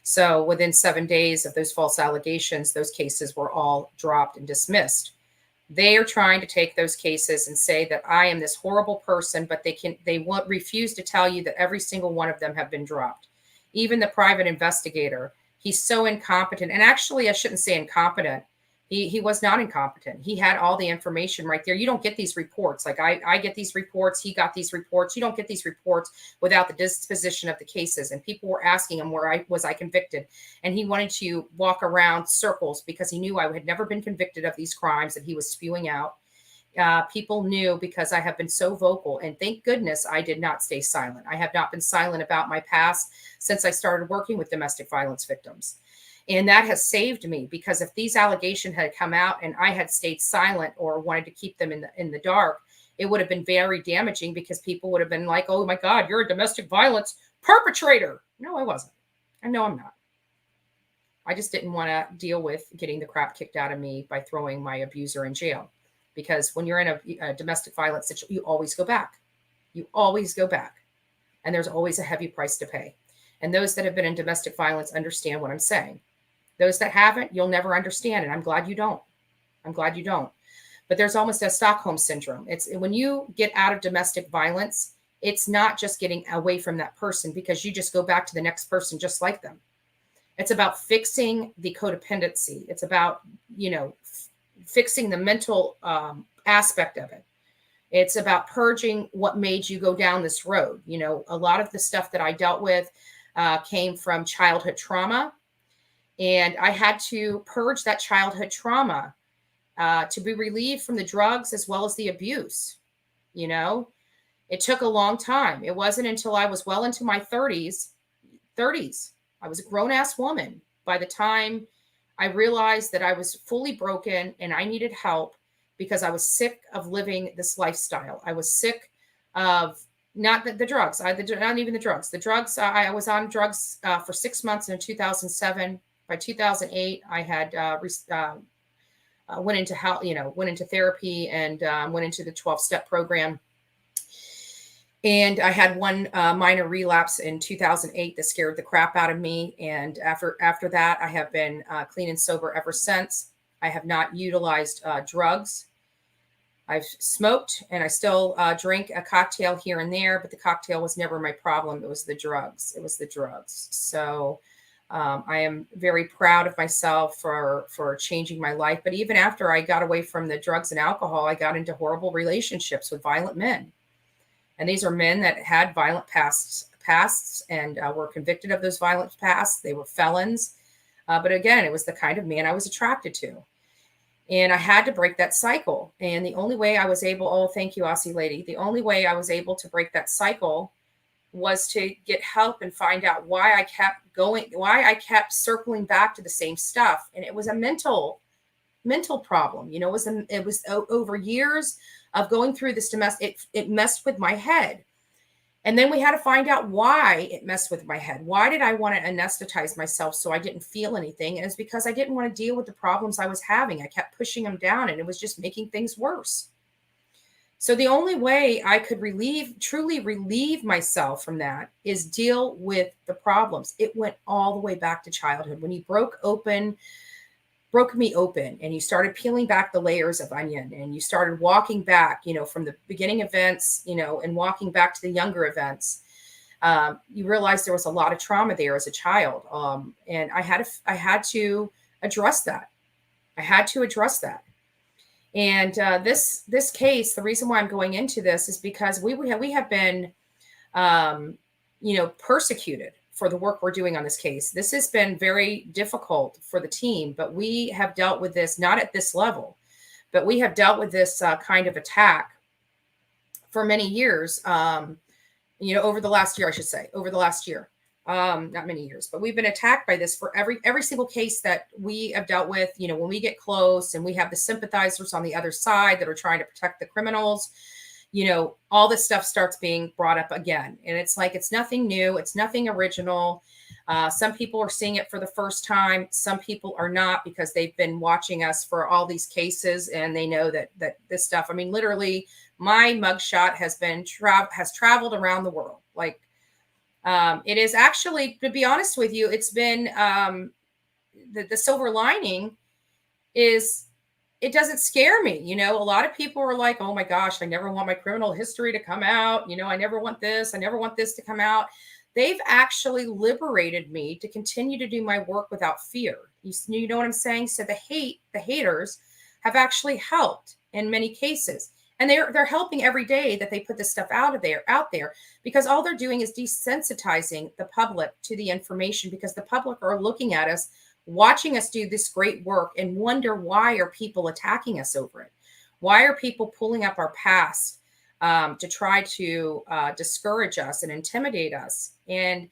So within 7 days of those false allegations, those cases were all dropped and dismissed. They are trying to take those cases and say that I am this horrible person, but they won't refuse to tell you that every single one of them have been dropped. Even the private investigator, he's so incompetent. And actually, I shouldn't say incompetent. He was not incompetent. He had all the information right there. You don't get these reports. Like I get these reports. He got these reports. You don't get these reports without the disposition of the cases. And people were asking him, was I convicted? And he wanted to walk around circles because he knew I had never been convicted of these crimes that he was spewing out. People knew because I have been so vocal, and thank goodness I did not stay silent. I have not been silent about my past since I started working with domestic violence victims. And that has saved me, because if these allegations had come out and I had stayed silent or wanted to keep them in the dark, it would have been very damaging, because people would have been like, oh my God, you're a domestic violence perpetrator. No, I wasn't. And no, I'm not. I just didn't want to deal with getting the crap kicked out of me by throwing my abuser in jail. Because when you're in a domestic violence situation, you always go back. You always go back. And there's always a heavy price to pay. And those that have been in domestic violence understand what I'm saying. Those that haven't, you'll never understand. And I'm glad you don't. I'm glad you don't. But there's almost a Stockholm syndrome. It's when you get out of domestic violence, it's not just getting away from that person, because you just go back to the next person just like them. It's about fixing the codependency. It's about, fixing the mental aspect of it. It's about purging what made you go down this road. A lot of the stuff that I dealt with came from childhood trauma. And I had to purge that childhood trauma to be relieved from the drugs as well as the abuse. It took a long time. It wasn't until I was well into my 30s. I was a grown-ass woman by the time I realized that I was fully broken and I needed help because I was sick of living this lifestyle. I was sick of not the drugs. Not even the drugs. The drugs. I was on drugs for 6 months in 2007. By 2008, I had went into went into therapy and went into the 12-step program. And I had one minor relapse in 2008 that scared the crap out of me. And after that, I have been clean and sober ever since. I have not utilized drugs. I've smoked and I still drink a cocktail here and there, but the cocktail was never my problem. It was the drugs. It was the drugs. So I am very proud of myself for changing my life. But even after I got away from the drugs and alcohol, I got into horrible relationships with violent men. And these are men that had violent pasts and were convicted of those violent pasts. They were felons. But again, it was the kind of man I was attracted to. And I had to break that cycle. And the only way I was able, oh, thank you, Aussie lady. The only way I was able to break that cycle was to get help and find out why I kept circling back to the same stuff. And it was a mental problem. It was over years of going through this it messed with my head. And then we had to find out why it messed with my head. Why did I want to anesthetize myself so I didn't feel anything? And it's because I didn't want to deal with the problems I was having. I kept pushing them down and it was just making things worse. So the only way I could truly relieve myself from that is deal with the problems. It went all the way back to childhood. When you broke me open and you started peeling back the layers of onion and you started walking back, from the beginning events, and walking back to the younger events, you realized there was a lot of trauma there as a child. And I had to address that. And this case, the reason why I'm going into this is because we have been, persecuted for the work we're doing on this case. This has been very difficult for the team, but we have dealt with this, not at this level, but we have dealt with this kind of attack for many years, over the last year, I should say, not many years, but we've been attacked by this for every single case that we have dealt with. When we get close and we have the sympathizers on the other side that are trying to protect the criminals, all this stuff starts being brought up again. And it's like, it's nothing new. It's nothing original. Some people are seeing it for the first time. Some people are not, because they've been watching us for all these cases and they know that this stuff, I mean, literally my mugshot has traveled around the world. Like, it is actually, to be honest with you, it's been, the silver lining is, it doesn't scare me. A lot of people are like, oh my gosh, I never want my criminal history to come out. I never want this. I never want this to come out. They've actually liberated me to continue to do my work without fear. You know what I'm saying? So the haters have actually helped in many cases. And they're helping every day that they put this stuff out there, because all they're doing is desensitizing the public to the information, because the public are looking at us, watching us do this great work and wonder, why are people attacking us over it? Why are people pulling up our past to try to discourage us and intimidate us? And,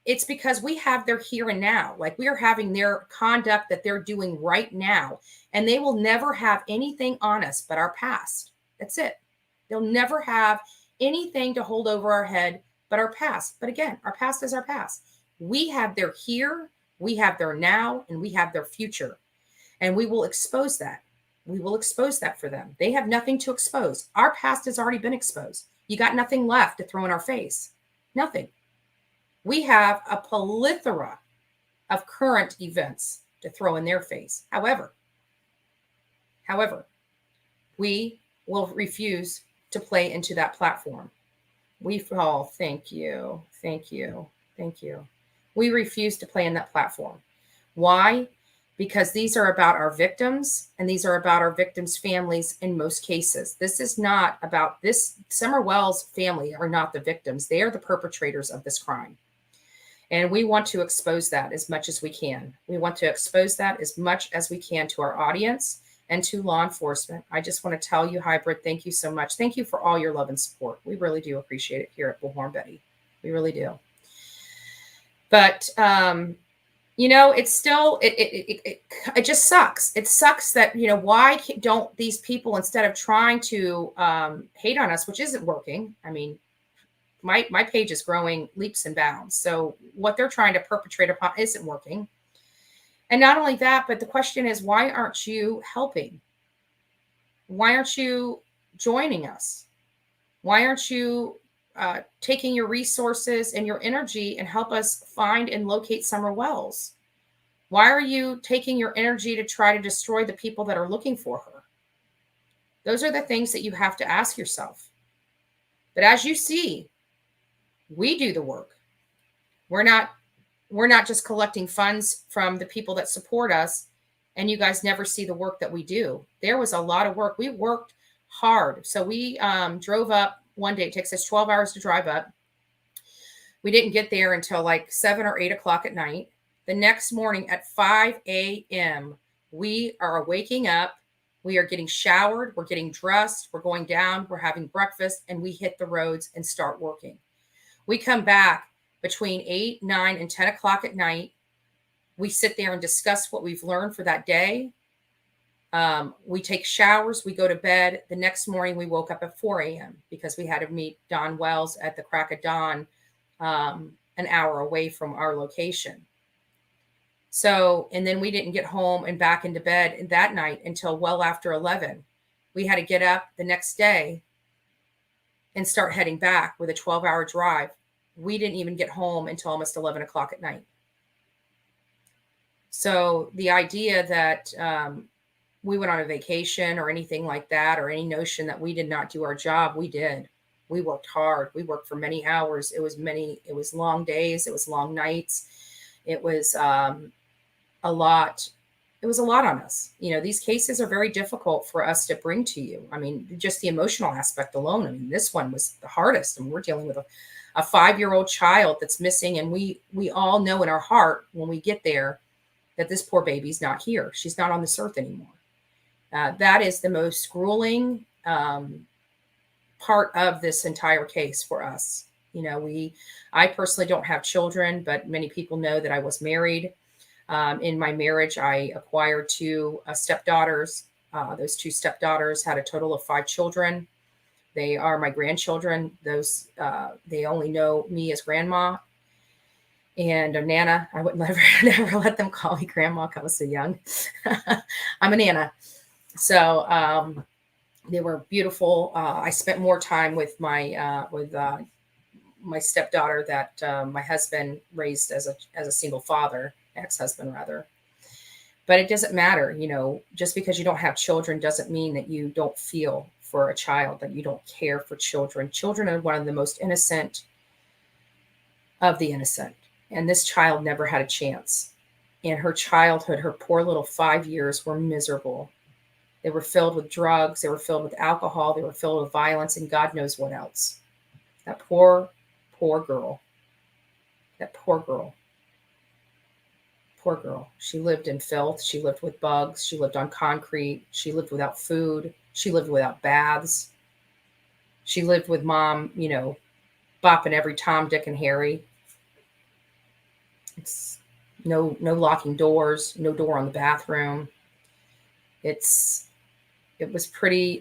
it's because we have their here and now. Like, we are having their conduct that they're doing right now. And they will never have anything on us but our past. That's it. They'll never have anything to hold over our head but our past. But again, our past is our past. We have their here, we have their now, and we have their future. And we will expose that. We will expose that for them. They have nothing to expose. Our past has already been exposed. You got nothing left to throw in our face. Nothing. We have a plethora of current events to throw in their face. However, we will refuse to play into that platform. Thank you. We refuse to play in that platform. Why? Because these are about our victims, and these are about our victims' families in most cases. This is not about this. Summer Wells' family are not the victims. They are the perpetrators of this crime. And we want to expose that as much as we can. We want to expose that as much as we can to our audience and to law enforcement. I just want to tell you, Hybrid, thank you so much. Thank you for all your love and support. We really do appreciate it here at Bullhorn Betty. We really do. But it's still it just sucks. It sucks that why don't these people, instead of trying to hate on us, which isn't working. I mean, my page is growing leaps and bounds. So what they're trying to perpetrate upon isn't working. And not only that, but the question is, why aren't you helping? Why aren't you joining us? Why aren't you taking your resources and your energy and help us find and locate Summer Wells? Why are you taking your energy to try to destroy the people that are looking for her? Those are the things that you have to ask yourself. But as you see, we do the work. We're not just collecting funds from the people that support us, and you guys never see the work that we do. There was a lot of work. We worked hard. So we drove up one day. It takes us 12 hours to drive up. We didn't get there until like 7 or 8 o'clock at night. The next morning at 5 a.m., we are waking up. We are getting showered. We're getting dressed. We're going down. We're having breakfast, and we hit the roads and start working. We come back between 8, 9, and 10 o'clock at night. We sit there and discuss what we've learned for that day. We take showers. We go to bed. The next morning, we woke up at 4 a.m. because we had to meet Don Wells at the crack of dawn, an hour away from our location. So, and then we didn't get home and back into bed that night until well after 11. We had to get up the next day and start heading back with a 12-hour drive. We didn't even get home until almost 11 o'clock at night. So the idea that we went on a vacation or anything like that, or any notion that we did not do our job, we did. We worked hard. We worked for many hours. It was long days. It was long nights. It was a lot. It was a lot on us. These cases are very difficult for us to bring to you. I mean, just the emotional aspect alone. I mean, this one was the hardest. And we're dealing with a 5-year-old child that's missing. And we all know in our heart when we get there that this poor baby's not here. She's not on this earth anymore. That is the most grueling part of this entire case for us. I personally don't have children, but many people know that I was married. In my marriage, I acquired 2 stepdaughters. Those 2 stepdaughters had a total of 5 children. They are my grandchildren. They only know me as grandma and a nana. I would never let them call me grandma because I was so young. I'm a nana. So they were beautiful. I spent more time with my stepdaughter that my husband raised as a single father, ex-husband rather. But it doesn't matter, just because you don't have children doesn't mean that you don't feel for a child, that you don't care for children. Children are one of the most innocent of the innocent. And this child never had a chance. In her childhood, her poor little 5 years were miserable. They were filled with drugs. They were filled with alcohol. They were filled with violence and God knows what else. That poor, poor girl. That poor girl. Poor girl. She lived in filth. She lived with bugs. She lived on concrete. She lived without food. She lived without baths. She lived with mom, bopping every Tom, Dick, and Harry. It's no locking doors, no door on the bathroom. It was pretty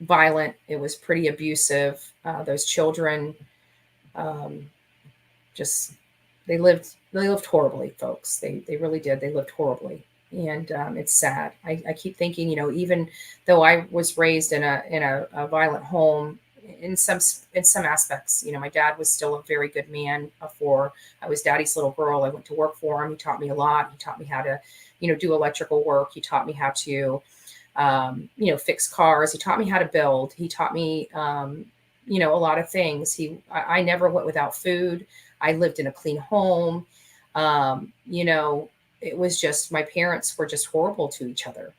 violent. It was pretty abusive. Those children, they lived horribly, folks. They really did. They lived horribly. And it's sad. I keep thinking, even though I was raised in a violent home, in some aspects, my dad was still a very good man. Before I was daddy's little girl, I went to work for him. He taught me a lot. He taught me how to, do electrical work. He taught me how to, fix cars. He taught me how to build. He taught me, a lot of things. I never went without food. I lived in a clean home. It was just, my parents were just horrible to each other.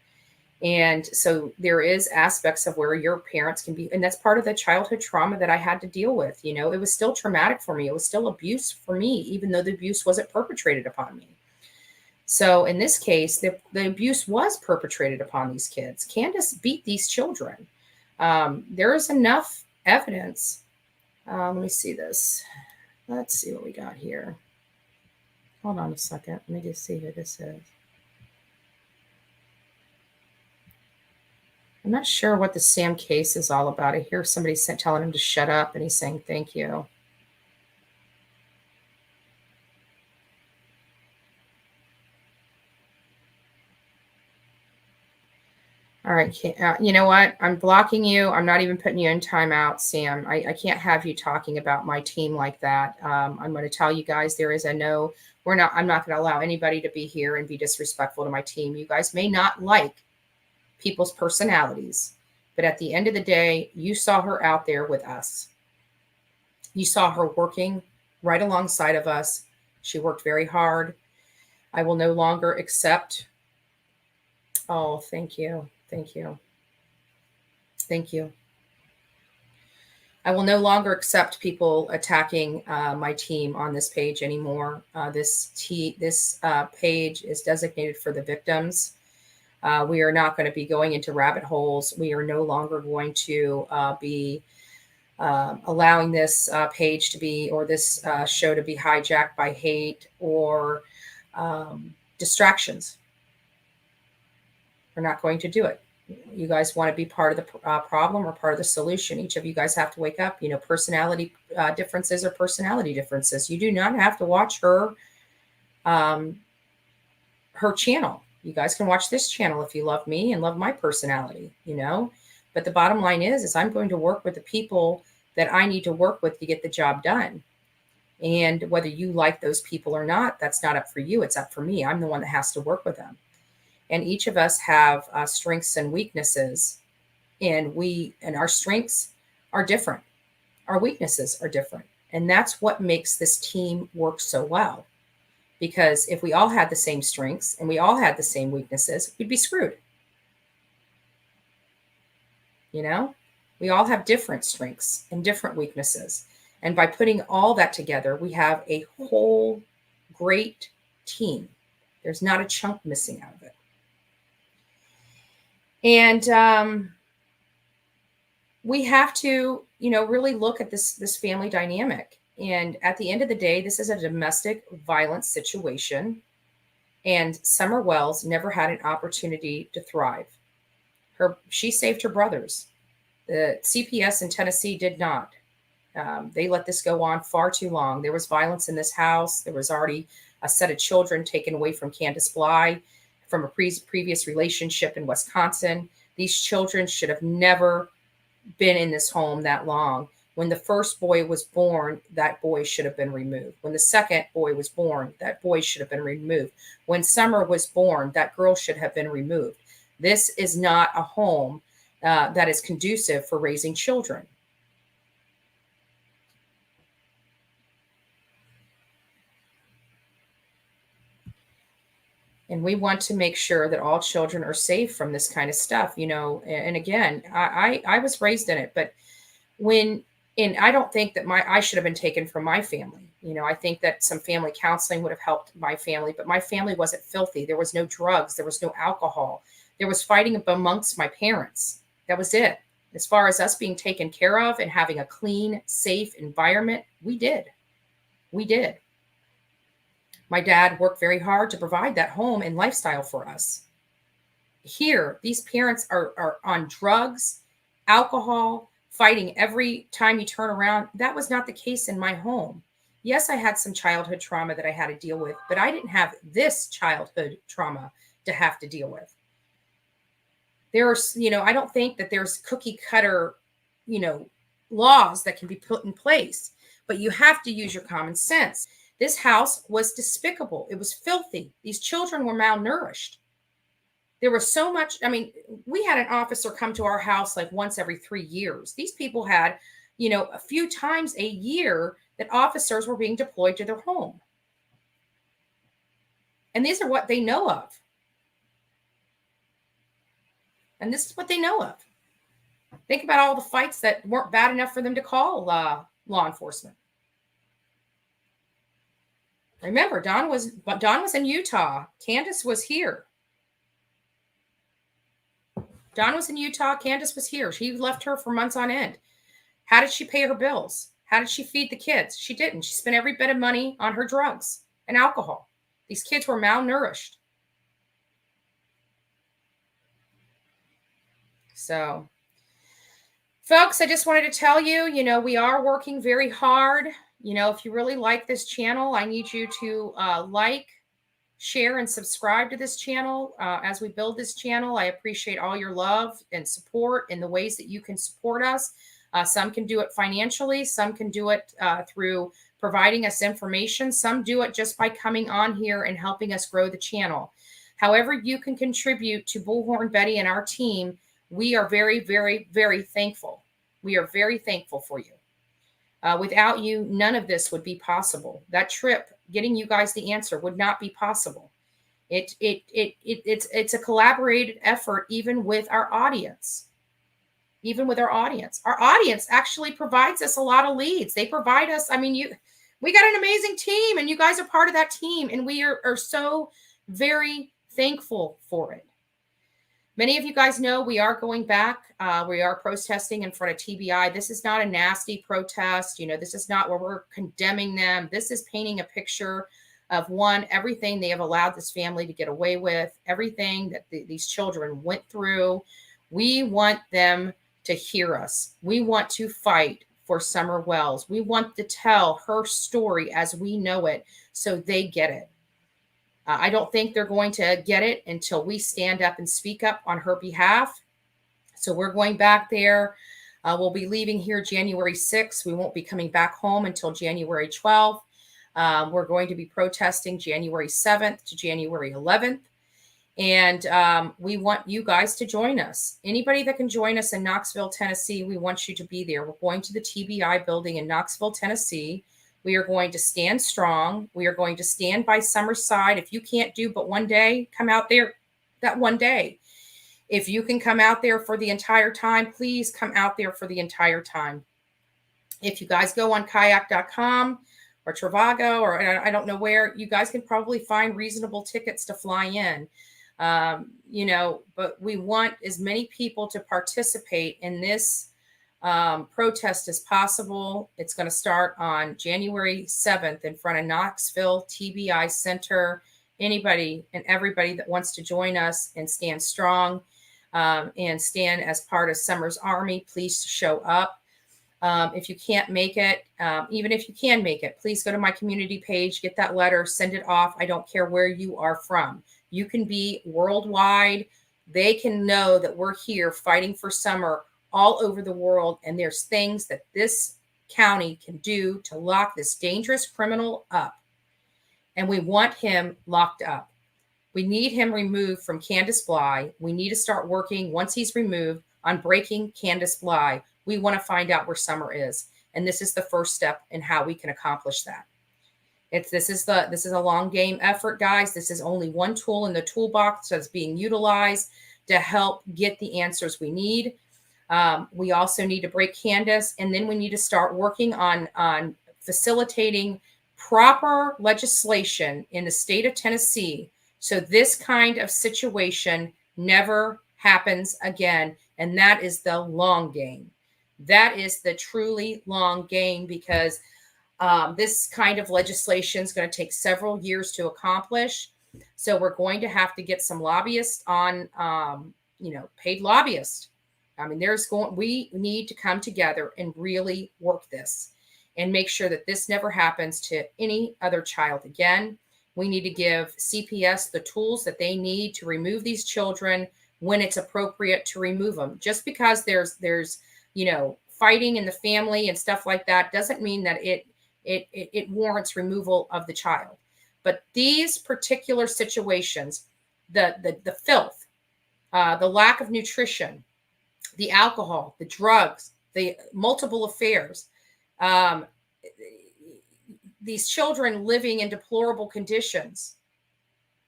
And so there is aspects of where your parents can be, and that's part of the childhood trauma that I had to deal with. It was still traumatic for me. It was still abuse for me, even though the abuse wasn't perpetrated upon me. So in this case, the abuse was perpetrated upon these kids. Candace beat these children. There is enough evidence. Let me see this. Let's see what we got here. Hold on a second. Let me just see who this is. I'm not sure what the Sam case is all about. I hear somebody telling him to shut up, and he's saying thank you. All right. You know what? I'm blocking you. I'm not even putting you in timeout, Sam. I can't have you talking about my team like that. I'm going to tell you guys there is a no. I'm not going to allow anybody to be here and be disrespectful to my team. You guys may not like people's personalities, but at the end of the day, you saw her out there with us. You saw her working right alongside of us. She worked very hard. I will no longer accept. Oh, thank you. Thank you. Thank you. I will no longer accept people attacking my team on this page anymore. This page is designated for the victims. We are not going to be going into rabbit holes. We are no longer going to be allowing this page to be, or this show to be hijacked by hate or distractions. We're not going to do it. You guys want to be part of the problem or part of the solution. Each of you guys have to wake up. You know, personality differences are personality differences. You do not have to watch her channel. You guys can watch this channel if you love me and love my personality, you know. But the bottom line is I'm going to work with the people that I need to work with to get the job done. And whether you like those people or not, that's not up for you. It's up for me. I'm the one that has to work with them. And each of us have strengths and weaknesses, and our strengths are different. Our weaknesses are different. And that's what makes this team work so well. Because if we all had the same strengths and we all had the same weaknesses, we'd be screwed. You know, we all have different strengths and different weaknesses. And by putting all that together, we have a whole great team. There's not a chunk missing out of it. And we have to, you know, really look at this family dynamic. And at the end of the day, this is a domestic violence situation. And Summer Wells never had an opportunity to thrive. She saved her brothers. The CPS in Tennessee did not. They let this go on far too long. There was violence in this house. There was already a set of children taken away from Candace Bly from a previous relationship in Wisconsin. These children should have never been in this home that long. When the first boy was born, that boy should have been removed. When the second boy was born, that boy should have been removed. When Summer was born, that girl should have been removed. This is not a home that is conducive for raising children. And we want to make sure that all children are safe from this kind of stuff, you know. And again, I was raised in it, but I don't think that I should have been taken from my family. You know, I think that some family counseling would have helped my family, but my family wasn't filthy. There was no drugs. There was no alcohol. There was fighting amongst my parents. That was it. As far as us being taken care of and having a clean, safe environment, we did. We did. My dad worked very hard to provide that home and lifestyle for us. Here, these parents are on drugs, alcohol, fighting every time you turn around. That was not the case in my home. Yes, I had some childhood trauma that I had to deal with, but I didn't have this childhood trauma to have to deal with. There's, you know, I don't think that there's cookie cutter, you know, laws that can be put in place, but you have to use your common sense. This house was despicable. It was filthy. These children were malnourished. There was so much. I mean, we had an officer come to our house like once every 3 years. These people had, you know, a few times a year that officers were being deployed to their home. And these are what they know of. And this is what they know of. Think about all the fights that weren't bad enough for them to call law enforcement. Remember, Don was in Utah. Candace was here. Don was in Utah. Candace was here. He left her for months on end. How did she pay her bills? How did she feed the kids? She didn't. She spent every bit of money on her drugs and alcohol. These kids were malnourished. So, folks, I just wanted to tell you, we are working very hard. If you really like this channel, I need you to like, share, and subscribe to this channel. As we build this channel, I appreciate all your love and support in the ways that you can support us. Some can do it financially. Some can do it through providing us information. Some do it just by coming on here and helping us grow the channel. However you can contribute to Bullhorn Betty and our team, we are very, very, very thankful. We are very thankful for you. Without you, none of this would be possible. That trip, getting you guys the answer, would not be possible. It's a collaborated effort, even with our audience. Even with our audience actually provides us a lot of leads. They provide us. We got an amazing team, and you guys are part of that team, and we are so very thankful for it. Many of you guys know we are going back. We are protesting in front of TBI. This is not a nasty protest. This is not where we're condemning them. This is painting a picture of everything they have allowed this family to get away with, everything that these children went through. We want them to hear us. We want to fight for Summer Wells. We want to tell her story as we know it so they get it. I don't think they're going to get it until we stand up and speak up on her behalf. So we're going back there. We'll be leaving here January 6th. We won't be coming back home until January 12th. We're going to be protesting January 7th to January 11th. And we want you guys to join us. Anybody that can join us in Knoxville, Tennessee, we want you to be there. We're going to the TBI building in Knoxville, Tennessee. We are going to stand strong. We are going to stand by Summer's side. If you can't do but one day, come out there that one day. If you can come out there for the entire time, please come out there for the entire time. If you guys go on kayak.com or Trivago, or I don't know where, you guys can probably find reasonable tickets to fly in. But we want as many people to participate in this protest as possible. It's going to start on January 7th in front of Knoxville TBI Center. Anybody and everybody that wants to join us and stand strong and stand as part of Summer's Army, please show up. If you can't make it, even if you can make it, please go to my community page, get that letter, send it off. I don't care where you are from. You can be worldwide. They can know that we're here fighting for Summer all over the world. And there's things that this county can do to lock this dangerous criminal up. And we want him locked up. We need him removed from Candace Bly. We need to start working once he's removed on breaking Candace Bly. We want to find out where Summer is. And this is the first step in how we can accomplish that. This is a long game effort, guys. This is only one tool in the toolbox that's being utilized to help get the answers we need. We also need to break Candace, and then we need to start working on facilitating proper legislation in the state of Tennessee so this kind of situation never happens again. And that is the long game. That is the truly long game, because this kind of legislation is going to take several years to accomplish. So we're going to have to get some lobbyists on, paid lobbyists. We need to come together and really work this and make sure that this never happens to any other child again. We need to give CPS the tools that they need to remove these children when it's appropriate to remove them. Just because there's fighting in the family and stuff like that doesn't mean that it warrants removal of the child. But these particular situations, the filth, the lack of nutrition, the alcohol, the drugs, the multiple affairs, these children living in deplorable conditions,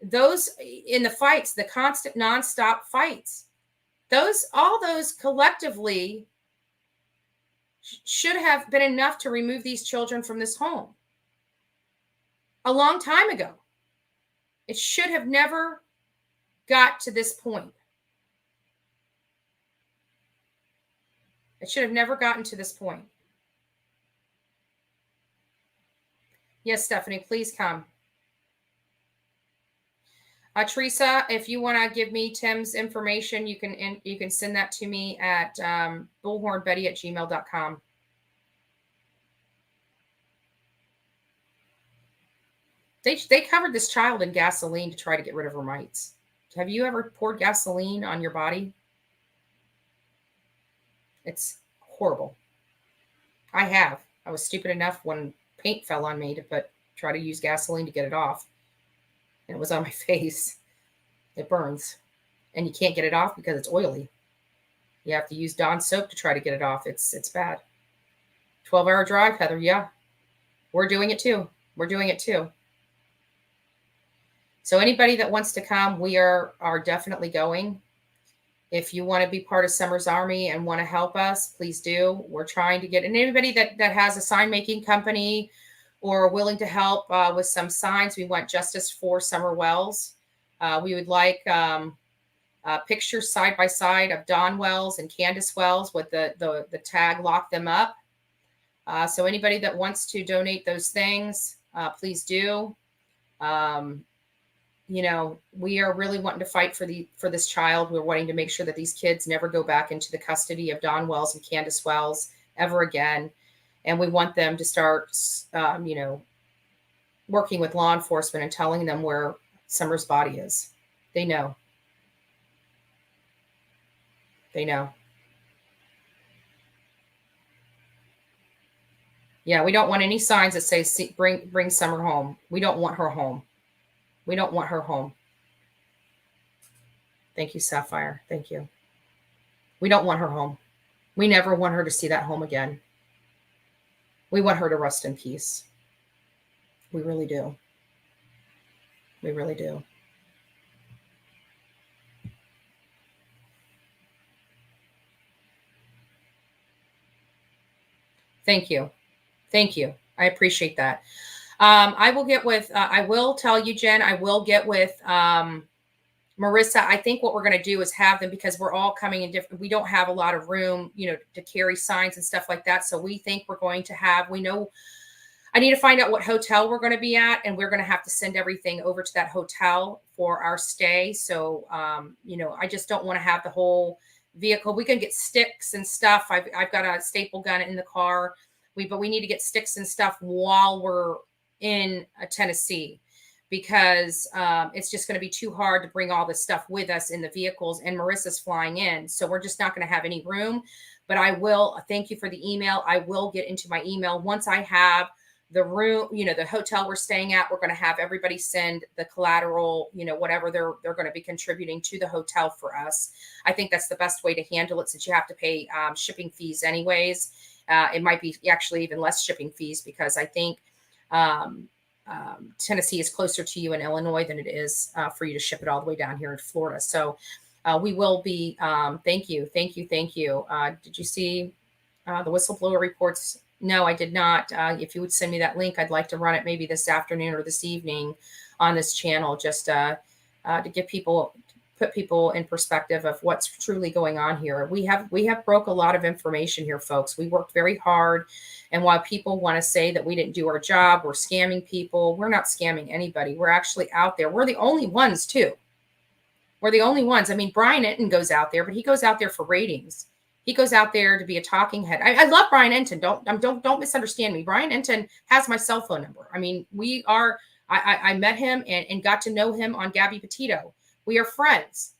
those in the fights, the constant nonstop fights, all those collectively should have been enough to remove these children from this home a long time ago. It should have never got to this point. It should have never gotten to this point. Yes, Stephanie, please come. Teresa, if you want to give me Tim's information, you can send that to me at bullhornbetty@gmail.com. They covered this child in gasoline to try to get rid of her mites. Have you ever poured gasoline on your body? It's horrible. I have. I was stupid enough when paint fell on me to try to use gasoline to get it off. And it was on my face. It burns. And you can't get it off because it's oily. You have to use Dawn soap to try to get it off. It's bad. 12-hour drive, Heather. Yeah. We're doing it too. We're doing it too. So anybody that wants to come, we are definitely going. If you want to be part of Summer's Army and want to help us, please do. We're trying to get, and anybody that has a sign making company or willing to help with some signs, we want justice for Summer Wells. We would like pictures side by side of Dawn Wells and Candace Wells with the tag "Lock Them Up." So anybody that wants to donate those things, please do. You know, we are really wanting to fight for this child. We're wanting to make sure that these kids never go back into the custody of Dawn Wells and Candace Wells ever again. And we want them to start, you know, working with law enforcement and telling them where Summer's body is. They know. They know. Yeah, we don't want any signs that say, bring Summer home. We don't want her home. We don't want her home. Thank you, Sapphire. Thank you. We don't want her home. We never want her to see that home again. We want her to rest in peace. We really do. We really do. Thank you. Thank you. I appreciate that. I will get with, I will tell you, Jen, I will get with Marissa. I think what we're going to do is have them, because we're all coming in different, we don't have a lot of room, you know, to carry signs and stuff like that. So we think we're going to have, we know, I need to find out what hotel we're going to be at, and we're going to have to send everything over to that hotel for our stay. So, you know, I just don't want to have the whole vehicle. We can get sticks and stuff. I've got a staple gun in the car. But we need to get sticks and stuff while we're in Tennessee, because it's just going to be too hard to bring all this stuff with us in the vehicles, and Marissa's flying in. So we're just not going to have any room. But I will, thank you for the email. I will get into my email once I have the room, you know, the hotel we're staying at. We're going to have everybody send the collateral, you know, whatever they're going to be contributing to the hotel for us. I think that's the best way to handle it, since you have to pay shipping fees anyways. It might be actually even less shipping fees, because I think Tennessee is closer to you in Illinois than it is for you to ship it all the way down here in Florida. So we will be, thank you. Did you see the whistleblower reports? No, I did not. If you would send me that link, I'd like to run it maybe this afternoon or this evening on this channel, just to get people, put people in perspective of what's truly going on here. We have broke a lot of information here, folks. We worked very hard. And while people want to say that we didn't do our job, we're scamming people, we're not scamming anybody. We're actually out there. We're the only ones too. We're the only ones. I mean, Brian Enton goes out there, but he goes out there for ratings. He goes out there to be a talking head. I love Brian Enton. Don't misunderstand me. Brian Enton has my cell phone number. I mean, I met him and got to know him on Gabby Petito. We are friends.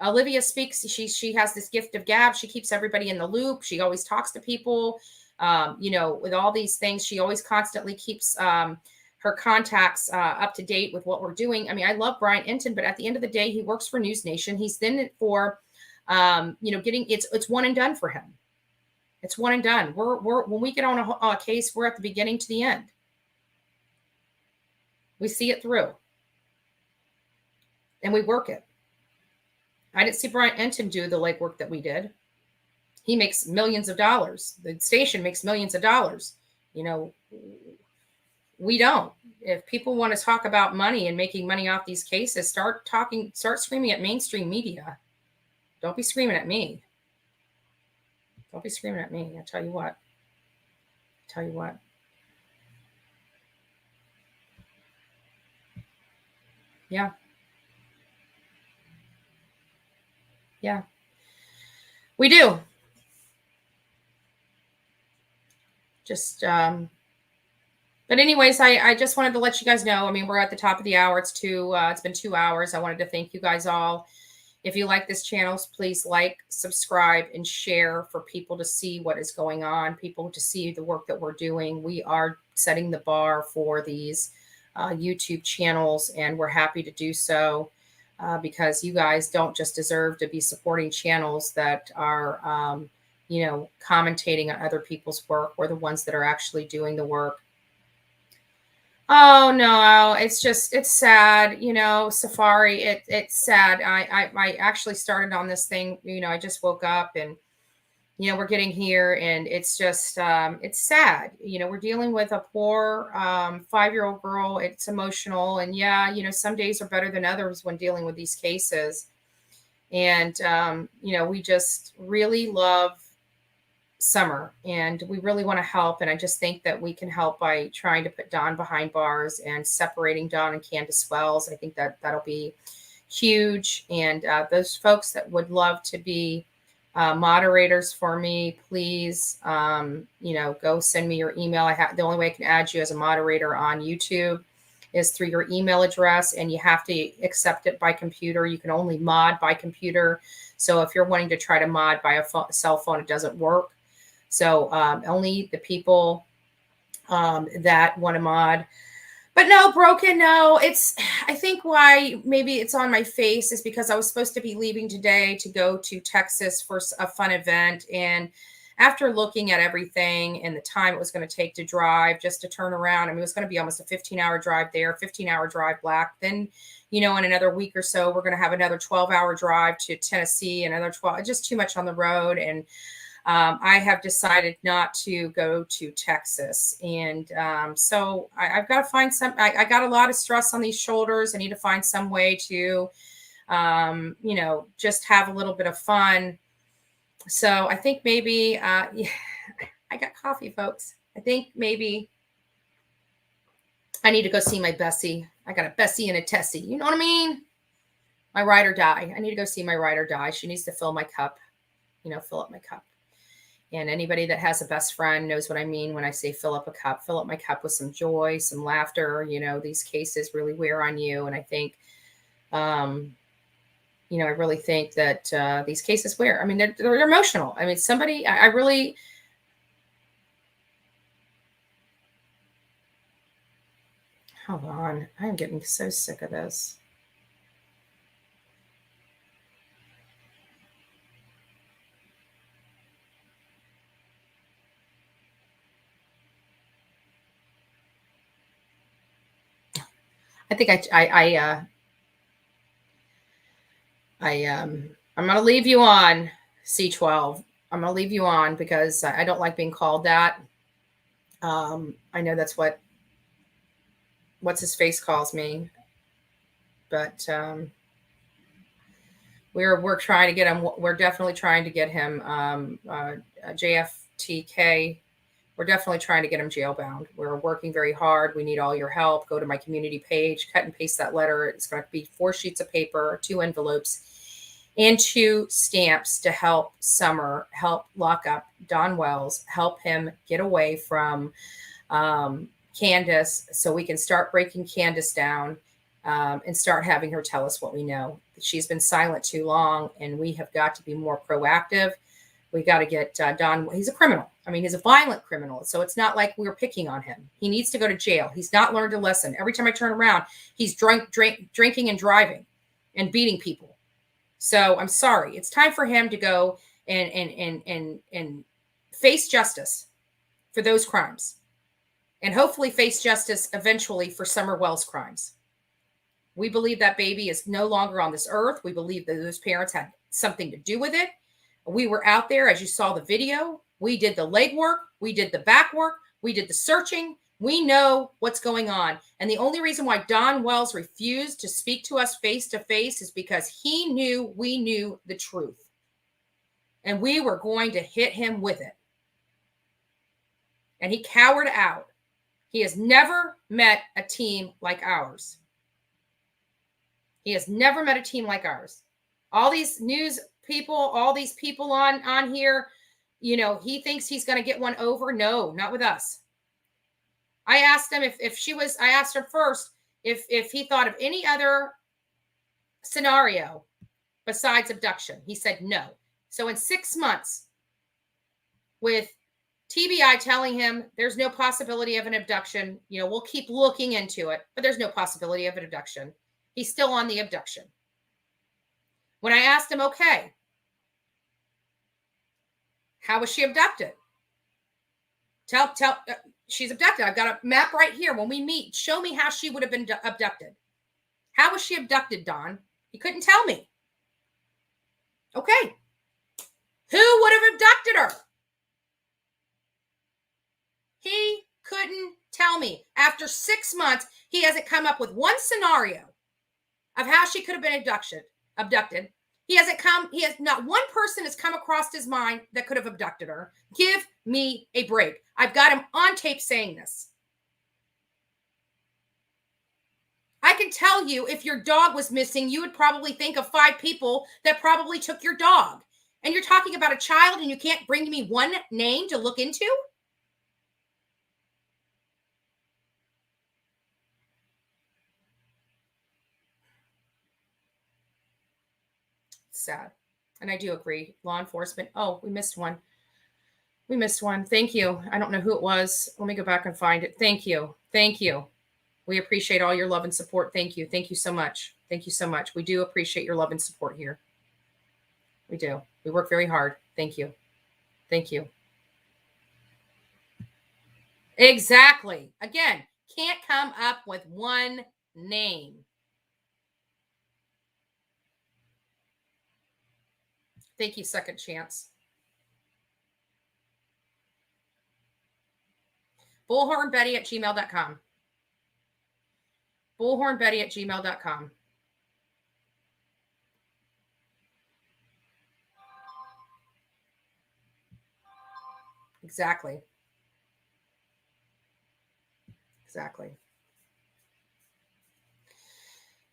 Olivia speaks. She has this gift of gab. She keeps everybody in the loop. She always talks to people. You know, with all these things, she always constantly keeps her contacts up to date with what we're doing. I mean, I love Brian Enton, but at the end of the day, he works for News Nation. He's in it for, you know, it's one and done for him. It's one and done. When we get on a case, we're at the beginning to the end. We see it through. And we work it. I didn't see Brian Enton do the legwork that we did. He makes millions of dollars. The station makes millions of dollars. You know, we don't. If people want to talk about money and making money off these cases, start screaming at mainstream media. Don't be screaming at me. Don't be screaming at me. I tell you what. Yeah. Yeah, we do. Just, but anyways, I just wanted to let you guys know. I mean, we're at the top of the hour. It's been 2 hours. I wanted to thank you guys all. If you like this channel, please like, subscribe, and share for people to see what is going on, people to see the work that we're doing. We are setting the bar for these YouTube channels, and we're happy to do so because you guys don't just deserve to be supporting channels that are, commentating on other people's work. We're the ones that are actually doing the work. Oh no, it's sad, Safari. It's sad. I actually started on this thing, I just woke up and, we're getting here and it's just, it's sad. We're dealing with a poor 5-year-old girl. It's emotional. And yeah, some days are better than others when dealing with these cases. And, we just really love Summer and we really want to help. And I just think that we can help by trying to put Dawn behind bars and separating Dawn and Candace Wells. I think that'll be huge. And those folks that would love to be moderators for me, please, go send me your email. The only way I can add you as a moderator on YouTube is through your email address, and you have to accept it by computer. You can only mod by computer. So if you're wanting to try to mod by a cell phone, it doesn't work. So only the people that want to mod. But no, Broken, no. I think why maybe it's on my face is because I was supposed to be leaving today to go to Texas for a fun event. And after looking at everything and the time it was going to take to drive just to turn around, I mean, it was going to be almost a 15-hour drive there, 15-hour drive back. Then, in another week or so, we're going to have another 12-hour drive to Tennessee, another 12, just too much on the road. And I have decided not to go to Texas. And so I've got to find I got a lot of stress on these shoulders. I need to find some way to, just have a little bit of fun. So I think maybe, I got coffee, folks. I think maybe I need to go see my Bessie. I got a Bessie and a Tessie. You know what I mean? My ride or die. I need to go see my ride or die. She needs to fill my cup, fill up my cup. And anybody that has a best friend knows what I mean when I say fill up a cup. Fill up my cup with some joy, some laughter. These cases really wear on you. And I think, I really think that these cases wear. I mean, they're emotional. I mean, I really... Hold on. I'm getting so sick of this. I think I'm going to leave you on C12. I'm going to leave you on because I don't like being called that. I know that's what's his face calls me, but we're trying to get him. We're definitely trying to get him JFTK. We're definitely trying to get him jailbound. We're working very hard. We need all your help. Go to my community page, cut and paste that letter. It's going to be 4 sheets of paper, 2 envelopes, and 2 stamps to help Summer, help lock up Don Wells, help him get away from Candace so we can start breaking Candace down and start having her tell us what we know. She's been silent too long, and we have got to be more proactive. We got to get Don. He's a criminal. I mean, he's a violent criminal. So it's not like we're picking on him. He needs to go to jail. He's not learned a lesson. Every time I turn around, he's drinking and driving and beating people. So I'm sorry. It's time for him to go and face justice for those crimes, and hopefully face justice eventually for Summer Wells' crimes. We believe that baby is no longer on this earth. We believe that those parents had something to do with it. We were out there, as you saw the video. We did the legwork. We did the back work. We did the searching. We know what's going on. And the only reason why Don Wells refused to speak to us face to face is because he knew we knew the truth. And we were going to hit him with it. And he cowered out. He has never met a team like ours. He has never met a team like ours. All these news people, all these people on here, you know, he thinks he's going to get one over. No, not with us. I asked him I asked her first if he thought of any other scenario besides abduction. He said no. So in 6 months, with TBI telling him there's no possibility of an abduction, you know, we'll keep looking into it, but there's no possibility of an abduction. He's still on the abduction. When I asked him, okay, how was she abducted? She's abducted. I've got a map right here. When we meet, show me how she would have been abducted. How was she abducted, Don? He couldn't tell me. Okay. Who would have abducted her? He couldn't tell me. After 6 months, he hasn't come up with one scenario of how she could have been abducted. He has not one person has come across his mind that could have abducted her. Give me a break. I've got him on tape saying this. I can tell you, if your dog was missing, you would probably think of 5 people that probably took your dog. And you're talking about a child and you can't bring me one name to look into? Sad. And I do agree. Law enforcement. Oh, we missed one. We missed one. Thank you. I don't know who it was. Let me go back and find it. Thank you. Thank you. We appreciate all your love and support. Thank you. Thank you so much. Thank you so much. We do appreciate your love and support here. We do. We work very hard. Thank you. Thank you. Exactly. Again, can't come up with one name. Thank you, Second Chance. bullhornbetty@gmail.com. bullhornbetty@gmail.com. Exactly. Exactly.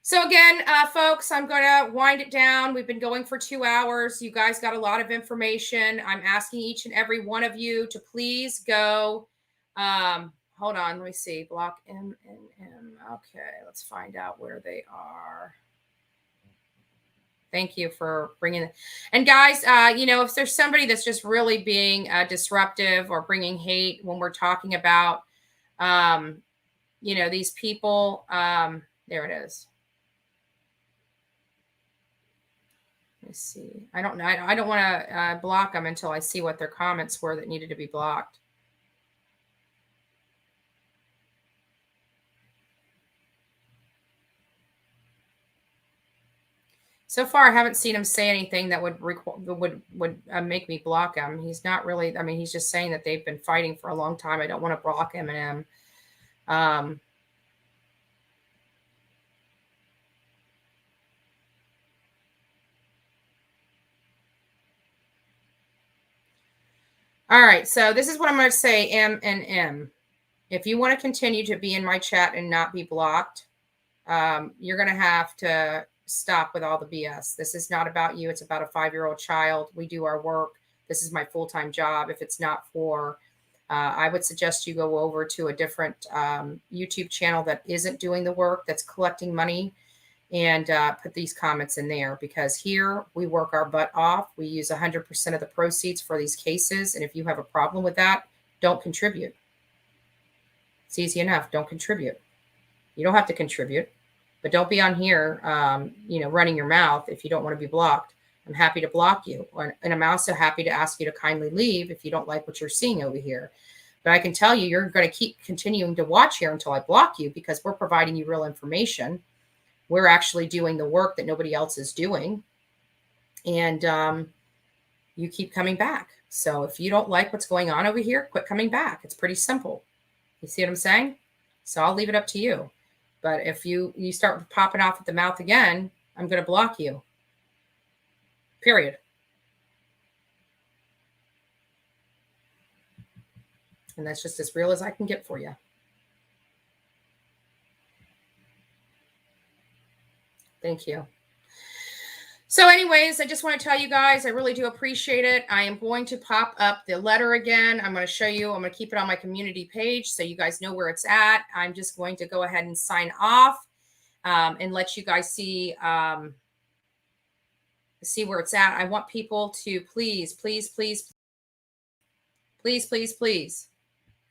So again, folks, I'm going to wind it down. We've been going for 2 hours. You guys got a lot of information. I'm asking each and every one of you to please go. Hold on. Let me see. Block M. Okay. Let's find out where they are. Thank you for bringing it. And guys, you know, if there's somebody that's just really being disruptive or bringing hate when we're talking about, you know, these people, there it is. Let's see. I don't know. I don't want to block them until I see what their comments were that needed to be blocked. So far, I haven't seen him say anything that would make me block him. He's not really. I mean, he's just saying that they've been fighting for a long time. I don't want to block him and him. All right, so this is what I'm going to say, M and M. If you want to continue to be in my chat and not be blocked, you're going to have to stop with all the BS. This is not about you. It's about a 5-year-old child. We do our work. This is my full-time job. If it's not for, I would suggest you go over to a different YouTube channel that isn't doing the work, that's collecting money, and put these comments in there, because here we work our butt off. We use 100% of the proceeds for these cases. And if you have a problem with that, don't contribute. It's easy enough. Don't contribute. You don't have to contribute, but don't be on here, you know, running your mouth if you don't want to be blocked. I'm happy to block you. And I'm also happy to ask you to kindly leave if you don't like what you're seeing over here. But I can tell you, you're going to keep continuing to watch here until I block you, because we're providing you real information. We're actually doing the work that nobody else is doing. And you keep coming back. So if you don't like what's going on over here, quit coming back. It's pretty simple. You see what I'm saying? So I'll leave it up to you. But if you start popping off at the mouth again, I'm going to block you. Period. And that's just as real as I can get for you. Thank you. So anyways, I just want to tell you guys, I really do appreciate it. I am going to pop up the letter again. I'm going to show you, I'm going to keep it on my community page so you guys know where it's at. I'm just going to go ahead and sign off and let you guys see where it's at. I want people to please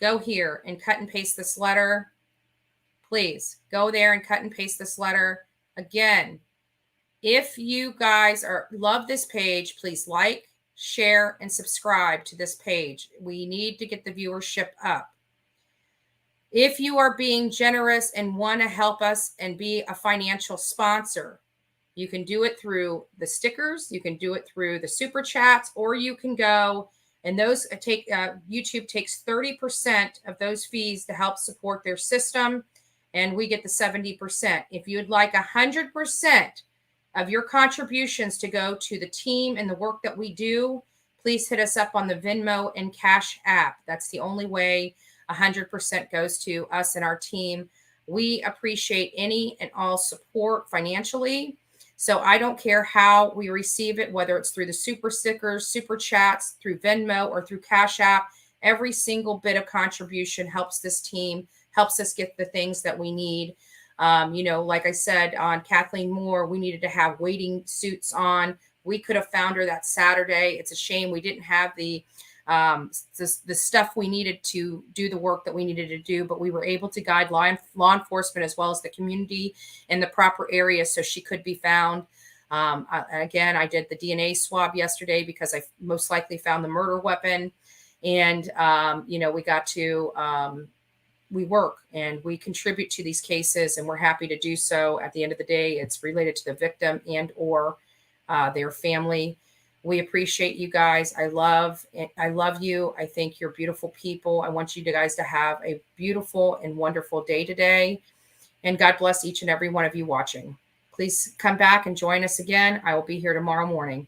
go here and cut and paste this letter. Please go there and cut and paste this letter. Again, if you guys love this page, please like, share, and subscribe to this page. We need to get the viewership up. If you are being generous and want to help us and be a financial sponsor, you can do it through the stickers, you can do it through the super chats, or you can go and those YouTube takes 30% of those fees to help support their system, and we get the 70%. If you'd like 100% of your contributions to go to the team and the work that we do, please hit us up on the Venmo and Cash App. That's the only way 100% goes to us and our team. We appreciate any and all support financially. So I don't care how we receive it, whether it's through the super stickers, super chats, through Venmo, or through Cash App. Every single bit of contribution helps this team, helps us get the things that we need. Like I said, on Kathleen Moore, we needed to have wading suits on. We could have found her that Saturday. It's a shame we didn't have the stuff we needed to do the work that we needed to do, but we were able to guide law enforcement as well as the community in the proper area so she could be found. Again, I did the DNA swab yesterday because I most likely found the murder weapon. And, we got to... we work and we contribute to these cases, and we're happy to do so. At the end of the day, it's related to the victim and or their family. We appreciate you guys. I love you. I think you're beautiful people. I want you guys to have a beautiful and wonderful day today. And God bless each and every one of you watching. Please come back and join us again. I will be here tomorrow morning.